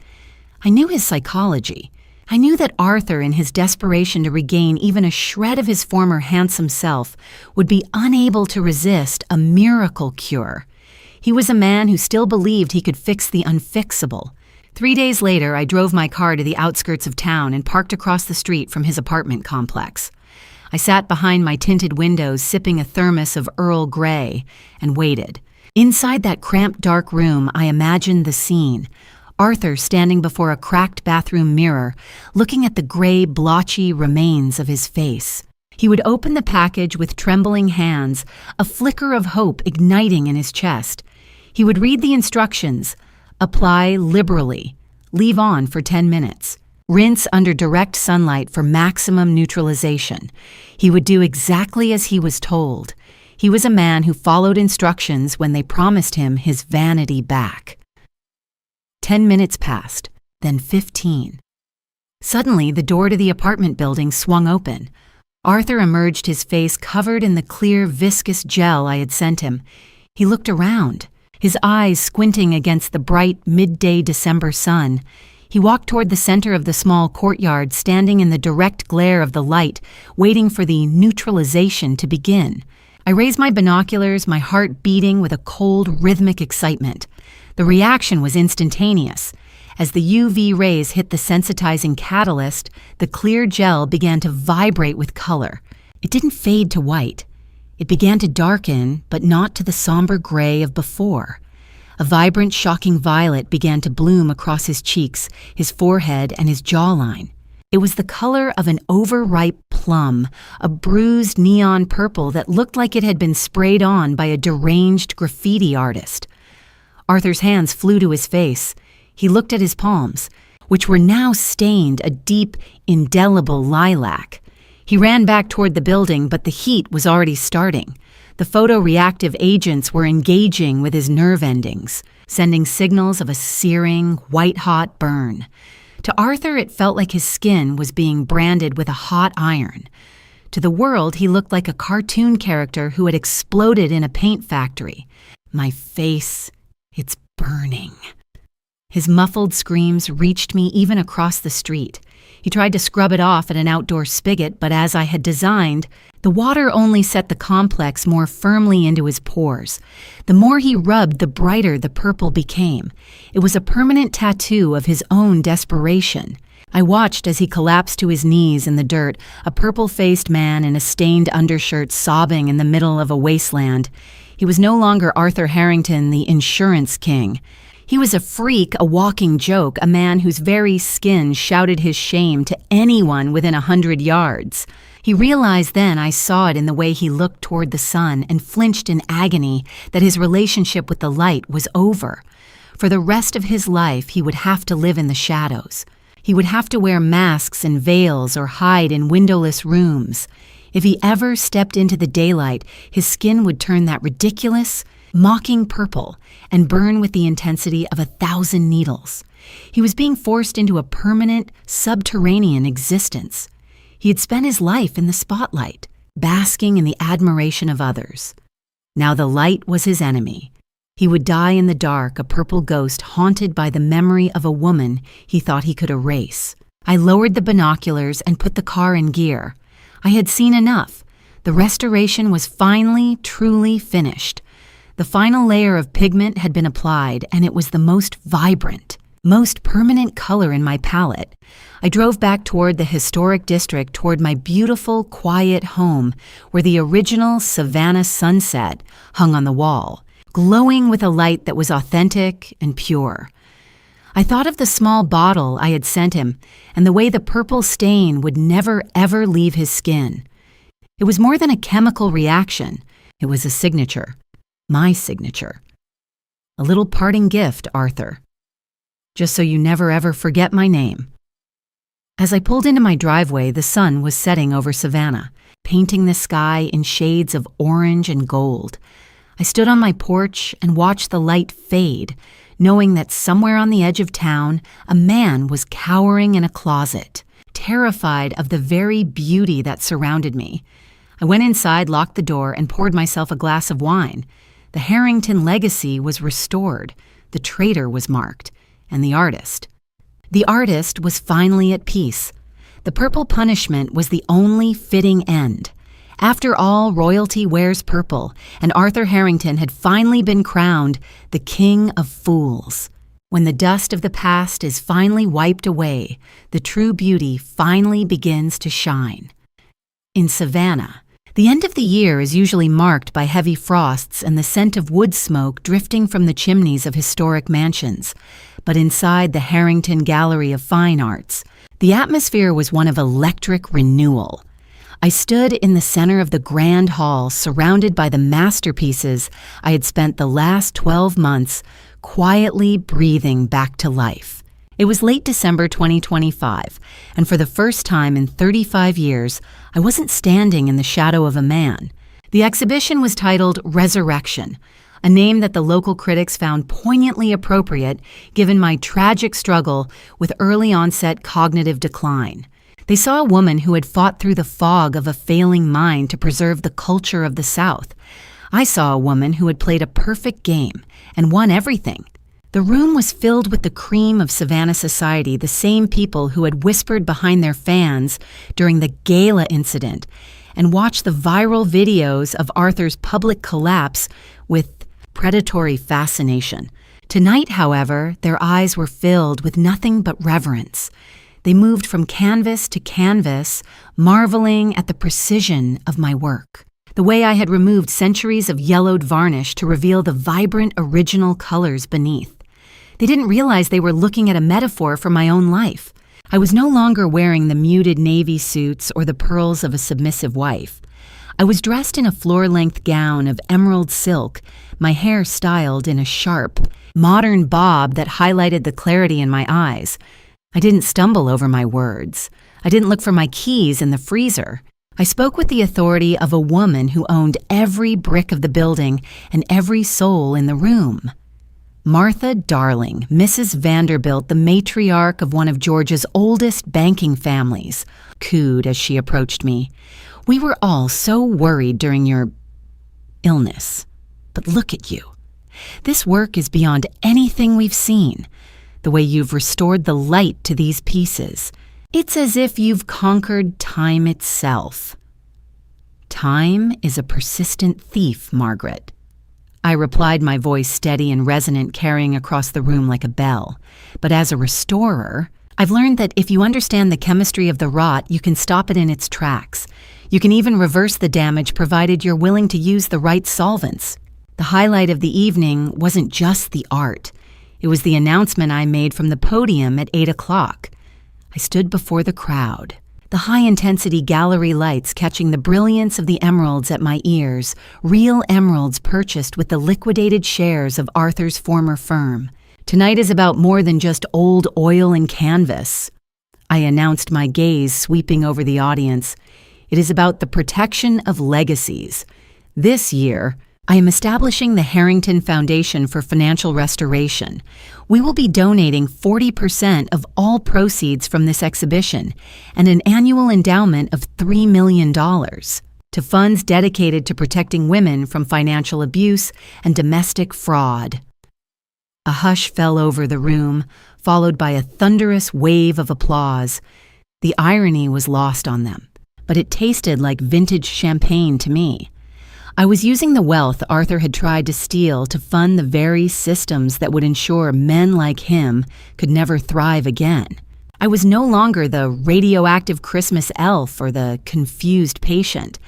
I knew his psychology. I knew that Arthur, in his desperation to regain even a shred of his former handsome self, would be unable to resist a miracle cure. He was a man who still believed he could fix the unfixable. 3 days later, I drove my car to the outskirts of town and parked across the street from his apartment complex. I sat behind my tinted windows, sipping a thermos of Earl Grey, and waited. Inside that cramped, dark room, I imagined the scene. Arthur standing before a cracked bathroom mirror, looking at the gray, blotchy remains of his face. He would open the package with trembling hands, a flicker of hope igniting in his chest. He would read the instructions. Apply liberally. Leave on for 10 minutes. Rinse under direct sunlight for maximum neutralization. He would do exactly as he was told. He was a man who followed instructions when they promised him his vanity back. 10 minutes passed, then 15. Suddenly, the door to the apartment building swung open. Arthur emerged, his face covered in the clear, viscous gel I had sent him. He looked around, his eyes squinting against the bright, midday December sun. He walked toward the center of the small courtyard, standing in the direct glare of the light, waiting for the neutralization to begin. I raised my binoculars, my heart beating with a cold, rhythmic excitement. The reaction was instantaneous. As the UV rays hit the sensitizing catalyst, the clear gel began to vibrate with color. It didn't fade to white. It began to darken, but not to the somber gray of before. A vibrant, shocking violet began to bloom across his cheeks, his forehead, and his jawline. It was the color of an overripe plum, a bruised neon purple that looked like it had been sprayed on by a deranged graffiti artist. Arthur's hands flew to his face. He looked at his palms, which were now stained a deep, indelible lilac. He ran back toward the building, but the heat was already starting. The photoreactive agents were engaging with his nerve endings, sending signals of a searing, white-hot burn. To Arthur, it felt like his skin was being branded with a hot iron. To the world, he looked like a cartoon character who had exploded in a paint factory. My face, it's burning. His muffled screams reached me even across the street. He tried to scrub it off at an outdoor spigot, but as I had designed, the water only set the complex more firmly into his pores. The more he rubbed, the brighter the purple became. It was a permanent tattoo of his own desperation. I watched as he collapsed to his knees in the dirt, a purple-faced man in a stained undershirt sobbing in the middle of a wasteland. He was no longer Arthur Harrington, the insurance king. He was a freak, a walking joke, a man whose very skin shouted his shame to anyone within 100 yards. He realized then, I saw it in the way he looked toward the sun and flinched in agony, that his relationship with the light was over. For the rest of his life, he would have to live in the shadows. He would have to wear masks and veils or hide in windowless rooms. If he ever stepped into the daylight, his skin would turn that ridiculous, mocking purple and burn with the intensity of 1,000 needles. He was being forced into a permanent, subterranean existence. He had spent his life in the spotlight, basking in the admiration of others. Now the light was his enemy. He would die in the dark, a purple ghost haunted by the memory of a woman he thought he could erase. I lowered the binoculars and put the car in gear. I had seen enough. The restoration was finally, truly finished. The final layer of pigment had been applied, and it was the most vibrant, most permanent color in my palette. I drove back toward the historic district, toward my beautiful, quiet home, where the original Savannah sunset hung on the wall, glowing with a light that was authentic and pure. I thought of the small bottle I had sent him, and the way the purple stain would never, ever leave his skin. It was more than a chemical reaction. It was a signature. My signature. A little parting gift, Arthur. Just so you never ever forget my name. As I pulled into my driveway, the sun was setting over Savannah, painting the sky in shades of orange and gold. I stood on my porch and watched the light fade, knowing that somewhere on the edge of town, a man was cowering in a closet, terrified of the very beauty that surrounded me. I went inside, locked the door, and poured myself a glass of wine. The Harrington legacy was restored, the traitor was marked, and the artist. The artist was finally at peace. The purple punishment was the only fitting end. After all, royalty wears purple, and Arthur Harrington had finally been crowned the King of Fools. When the dust of the past is finally wiped away, the true beauty finally begins to shine. In Savannah, the end of the year is usually marked by heavy frosts and the scent of wood smoke drifting from the chimneys of historic mansions. But inside the Harrington Gallery of Fine Arts, the atmosphere was one of electric renewal. I stood in the center of the grand hall, surrounded by the masterpieces I had spent the last 12 months quietly breathing back to life. It was late December 2025, and for the first time in 35 years, I wasn't standing in the shadow of a man. The exhibition was titled Resurrection, a name that the local critics found poignantly appropriate given my tragic struggle with early-onset cognitive decline. They saw a woman who had fought through the fog of a failing mind to preserve the culture of the South. I saw a woman who had played a perfect game and won everything. The room was filled with the cream of Savannah society, the same people who had whispered behind their fans during the gala incident and watched the viral videos of Arthur's public collapse with predatory fascination. Tonight, however, their eyes were filled with nothing but reverence. They moved from canvas to canvas, marveling at the precision of my work. The way I had removed centuries of yellowed varnish to reveal the vibrant original colors beneath. They didn't realize they were looking at a metaphor for my own life. I was no longer wearing the muted navy suits or the pearls of a submissive wife. I was dressed in a floor-length gown of emerald silk, my hair styled in a sharp, modern bob that highlighted the clarity in my eyes. I didn't stumble over my words. I didn't look for my keys in the freezer. I spoke with the authority of a woman who owned every brick of the building and every soul in the room. Martha Darling, Mrs. Vanderbilt, the matriarch of one of Georgia's oldest banking families, cooed as she approached me. We were all so worried during your illness. But look at you. This work is beyond anything we've seen. The way you've restored the light to these pieces. It's as if you've conquered time itself. Time is a persistent thief, Margaret. I replied, my voice steady and resonant, carrying across the room like a bell. But as a restorer, I've learned that if you understand the chemistry of the rot, you can stop it in its tracks. You can even reverse the damage provided you're willing to use the right solvents. The highlight of the evening wasn't just the art. It was the announcement I made from the podium at 8 o'clock. I stood before the crowd, the high-intensity gallery lights catching the brilliance of the emeralds at my ears, real emeralds purchased with the liquidated shares of Arthur's former firm. Tonight is about more than just old oil and canvas. I announced, my gaze sweeping over the audience. It is about the protection of legacies. This year, I am establishing the Harrington Foundation for Financial Restoration. We will be donating 40% of all proceeds from this exhibition and an annual endowment of $3 million to funds dedicated to protecting women from financial abuse and domestic fraud. A hush fell over the room, followed by a thunderous wave of applause. The irony was lost on them, but it tasted like vintage champagne to me. I was using the wealth Arthur had tried to steal to fund the very systems that would ensure men like him could never thrive again. I was no longer the radioactive Christmas elf or the confused patient.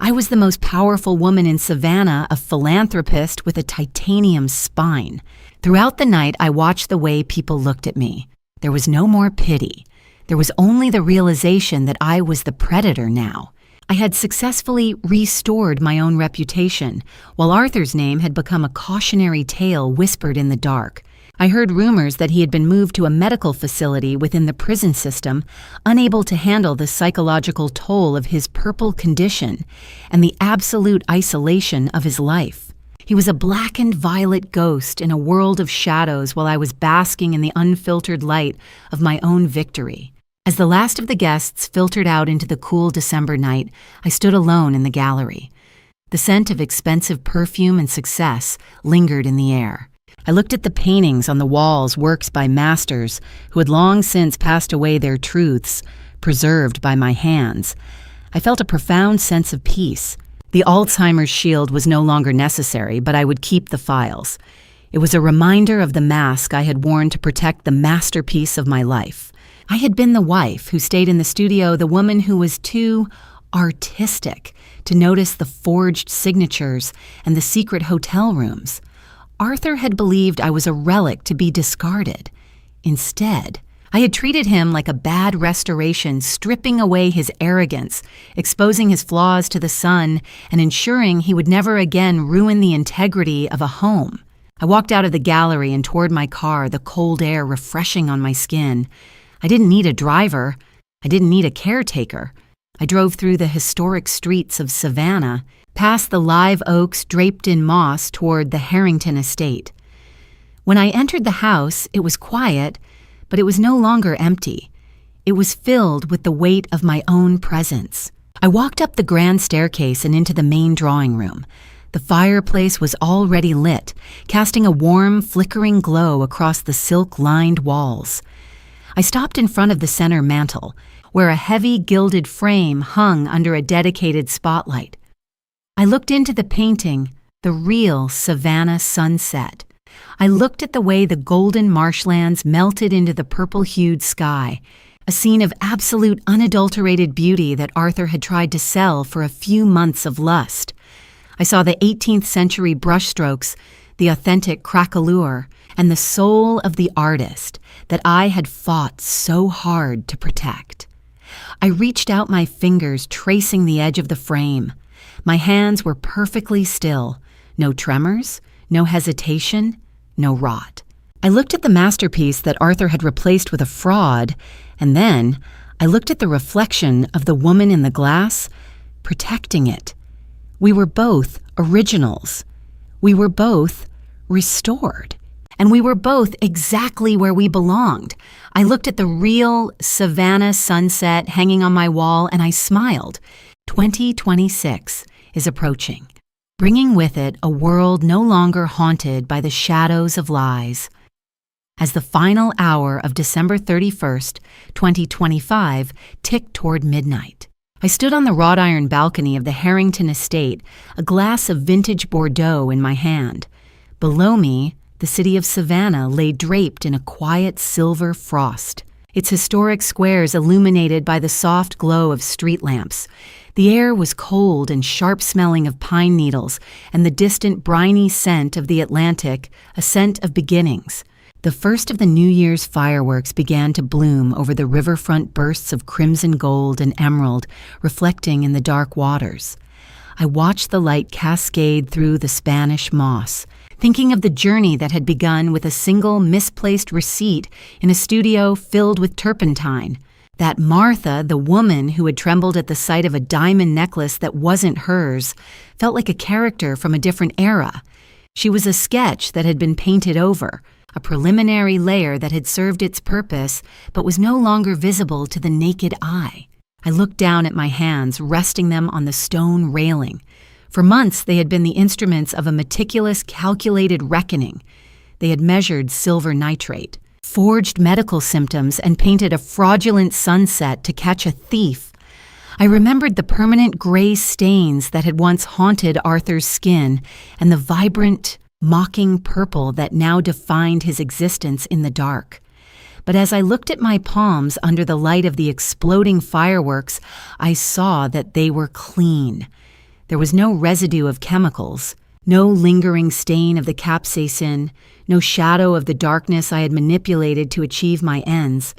I was the most powerful woman in Savannah, a philanthropist with a titanium spine. Throughout the night, I watched the way people looked at me. There was no more pity. There was only the realization that I was the predator now. I had successfully restored my own reputation, while Arthur's name had become a cautionary tale whispered in the dark. I heard rumors that he had been moved to a medical facility within the prison system, unable to handle the psychological toll of his purple condition and the absolute isolation of his life. He was a blackened violet ghost in a world of shadows while I was basking in the unfiltered light of my own victory. As the last of the guests filtered out into the cool December night, I stood alone in the gallery. The scent of expensive perfume and success lingered in the air. I looked at the paintings on the walls, works by masters who had long since passed away, their truths preserved by my hands. I felt a profound sense of peace. The Alzheimer's shield was no longer necessary, but I would keep the files. It was a reminder of the mask I had worn to protect the masterpiece of my life. I had been the wife who stayed in the studio, the woman who was too artistic to notice the forged signatures and the secret hotel rooms. Arthur had believed I was a relic to be discarded. Instead, I had treated him like a bad restoration, stripping away his arrogance, exposing his flaws to the sun, and ensuring he would never again ruin the integrity of a home. I walked out of the gallery and toward my car, the cold air refreshing on my skin. I didn't need a driver. I didn't need a caretaker. I drove through the historic streets of Savannah, past the live oaks draped in moss toward the Harrington estate. When I entered the house, it was quiet, but it was no longer empty. It was filled with the weight of my own presence. I walked up the grand staircase and into the main drawing room. The fireplace was already lit, casting a warm, flickering glow across the silk-lined walls. I stopped in front of the center mantel, where a heavy gilded frame hung under a dedicated spotlight. I looked into the painting, the real Savannah sunset. I looked at the way the golden marshlands melted into the purple-hued sky, a scene of absolute unadulterated beauty that Arthur had tried to sell for a few months of lust. I saw the 18th century brushstrokes, the authentic craquelure, and the soul of the artist that I had fought so hard to protect. I reached out my fingers, tracing the edge of the frame. My hands were perfectly still, no tremors, no hesitation, no rot. I looked at the masterpiece that Arthur had replaced with a fraud, and then I looked at the reflection of the woman in the glass, protecting it. We were both originals. We were both restored. And we were both exactly where we belonged. I looked at the real Savannah sunset hanging on my wall, and I smiled. 2026 is approaching, bringing with it a world no longer haunted by the shadows of lies. As the final hour of December 31st, 2025, ticked toward midnight, I stood on the wrought iron balcony of the Harrington estate, a glass of vintage Bordeaux in my hand. Below me, the city of Savannah lay draped in a quiet silver frost, its historic squares illuminated by the soft glow of street lamps. The air was cold and sharp-smelling of pine needles and the distant briny scent of the Atlantic, a scent of beginnings. The first of the New Year's fireworks began to bloom over the riverfront bursts of crimson gold and emerald reflecting in the dark waters. I watched the light cascade through the Spanish moss, thinking of the journey that had begun with a single misplaced receipt in a studio filled with turpentine. That Martha, the woman who had trembled at the sight of a diamond necklace that wasn't hers, felt like a character from a different era. She was a sketch that had been painted over, a preliminary layer that had served its purpose but was no longer visible to the naked eye. I looked down at my hands, resting them on the stone railing. For months, they had been the instruments of a meticulous, calculated reckoning. They had measured silver nitrate, forged medical symptoms, and painted a fraudulent sunset to catch a thief. I remembered the permanent gray stains that had once haunted Arthur's skin and the vibrant, mocking purple that now defined his existence in the dark. But as I looked at my palms under the light of the exploding fireworks, I saw that they were clean. There was no residue of chemicals, no lingering stain of the capsaicin, no shadow of the darkness I had manipulated to achieve my ends.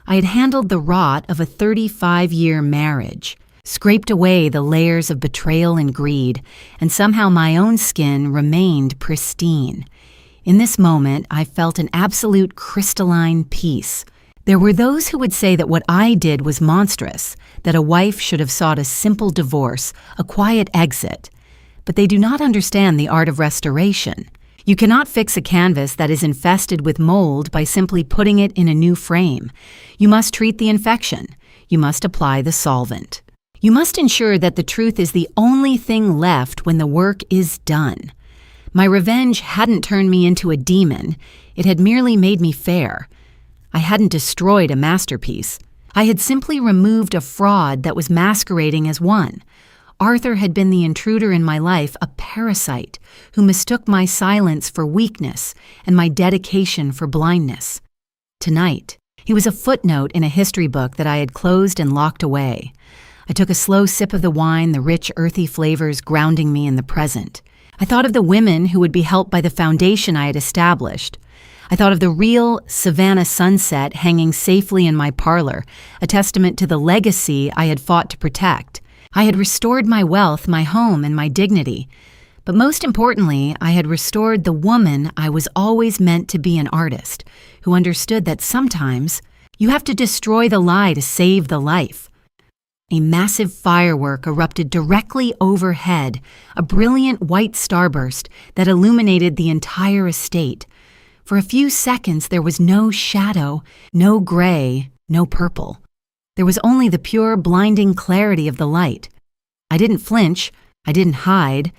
I had handled the rot of a 35-year marriage, scraped away the layers of betrayal and greed, and somehow my own skin remained pristine. In this moment, I felt an absolute crystalline peace. There were those who would say that what I did was monstrous, that a wife should have sought a simple divorce, a quiet exit. But they do not understand the art of restoration. You cannot fix a canvas that is infested with mold by simply putting it in a new frame. You must treat the infection. You must apply the solvent. You must ensure that the truth is the only thing left when the work is done. My revenge hadn't turned me into a demon. It had merely made me fair. I hadn't destroyed a masterpiece. I had simply removed a fraud that was masquerading as one. Arthur had been the intruder in my life, a parasite who mistook my silence for weakness and my dedication for blindness. Tonight, he was a footnote in a history book that I had closed and locked away. I took a slow sip of the wine, the rich, earthy flavors grounding me in the present. I thought of the women who would be helped by the foundation I had established. I thought of the real Savannah sunset hanging safely in my parlor, a testament to the legacy I had fought to protect. I had restored my wealth, my home, and my dignity. But most importantly, I had restored the woman I was always meant to be, an artist, who understood that sometimes you have to destroy the lie to save the life. A massive firework erupted directly overhead, a brilliant white starburst that illuminated the entire estate. For a few seconds, there was no shadow, no gray, no purple. There was only the pure, blinding clarity of the light. I didn't flinch. I didn't hide.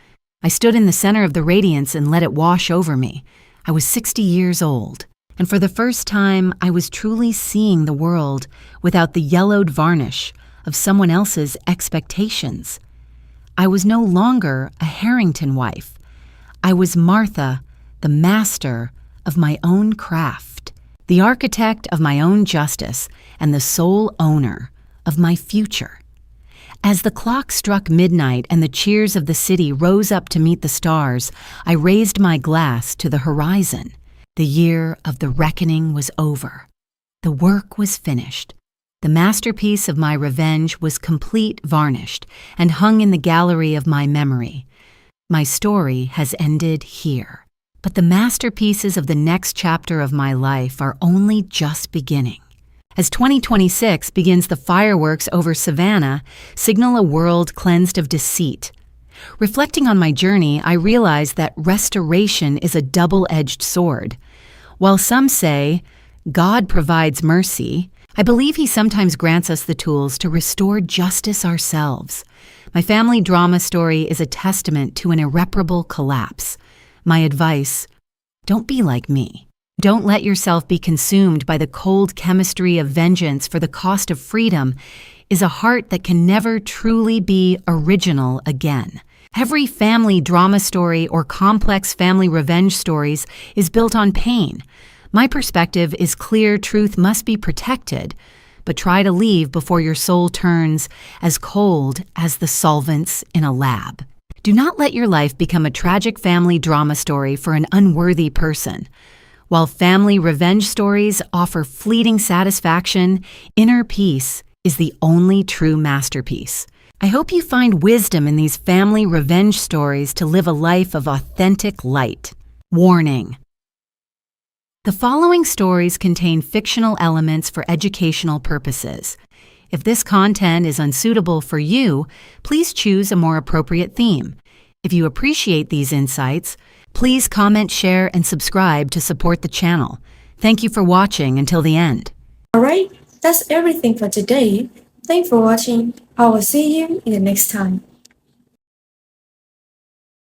I stood in the center of the radiance and let it wash over me. I was 60 years old, and for the first time, I was truly seeing the world without the yellowed varnish of someone else's expectations. I was no longer a Harrington wife. I was Martha, the master of my own craft, the architect of my own justice, and the sole owner of my future. As the clock struck midnight and the cheers of the city rose up to meet the stars, I raised my glass to the horizon. The year of the reckoning was over. The work was finished. The masterpiece of my revenge was complete, varnished, and hung in the gallery of my memory. My story has ended here. But the masterpieces of the next chapter of my life are only just beginning. As 2026 begins, the fireworks over Savannah signal a world cleansed of deceit. Reflecting on my journey, I realize that restoration is a double-edged sword. While some say, God provides mercy, I believe He sometimes grants us the tools to restore justice ourselves. My family drama story is a testament to an irreparable collapse. My advice, don't be like me. Don't let yourself be consumed by the cold chemistry of vengeance, for the cost of freedom is a heart that can never truly be original again. Every family drama story or complex family revenge stories is built on pain. My perspective is clear: truth must be protected, but try to leave before your soul turns as cold as the solvents in a lab. Do not let your life become a tragic family drama story for an unworthy person. While family revenge stories offer fleeting satisfaction, inner peace is the only true masterpiece. I hope you find wisdom in these family revenge stories to live a life of authentic light. Warning: the following stories contain fictional elements for educational purposes. If this content is unsuitable for you, please choose a more appropriate theme. If you appreciate these insights, please comment, share, and subscribe to support the channel. Thank you for watching until the end. Alright, that's everything for today. Thanks for watching. I will see you in the next time.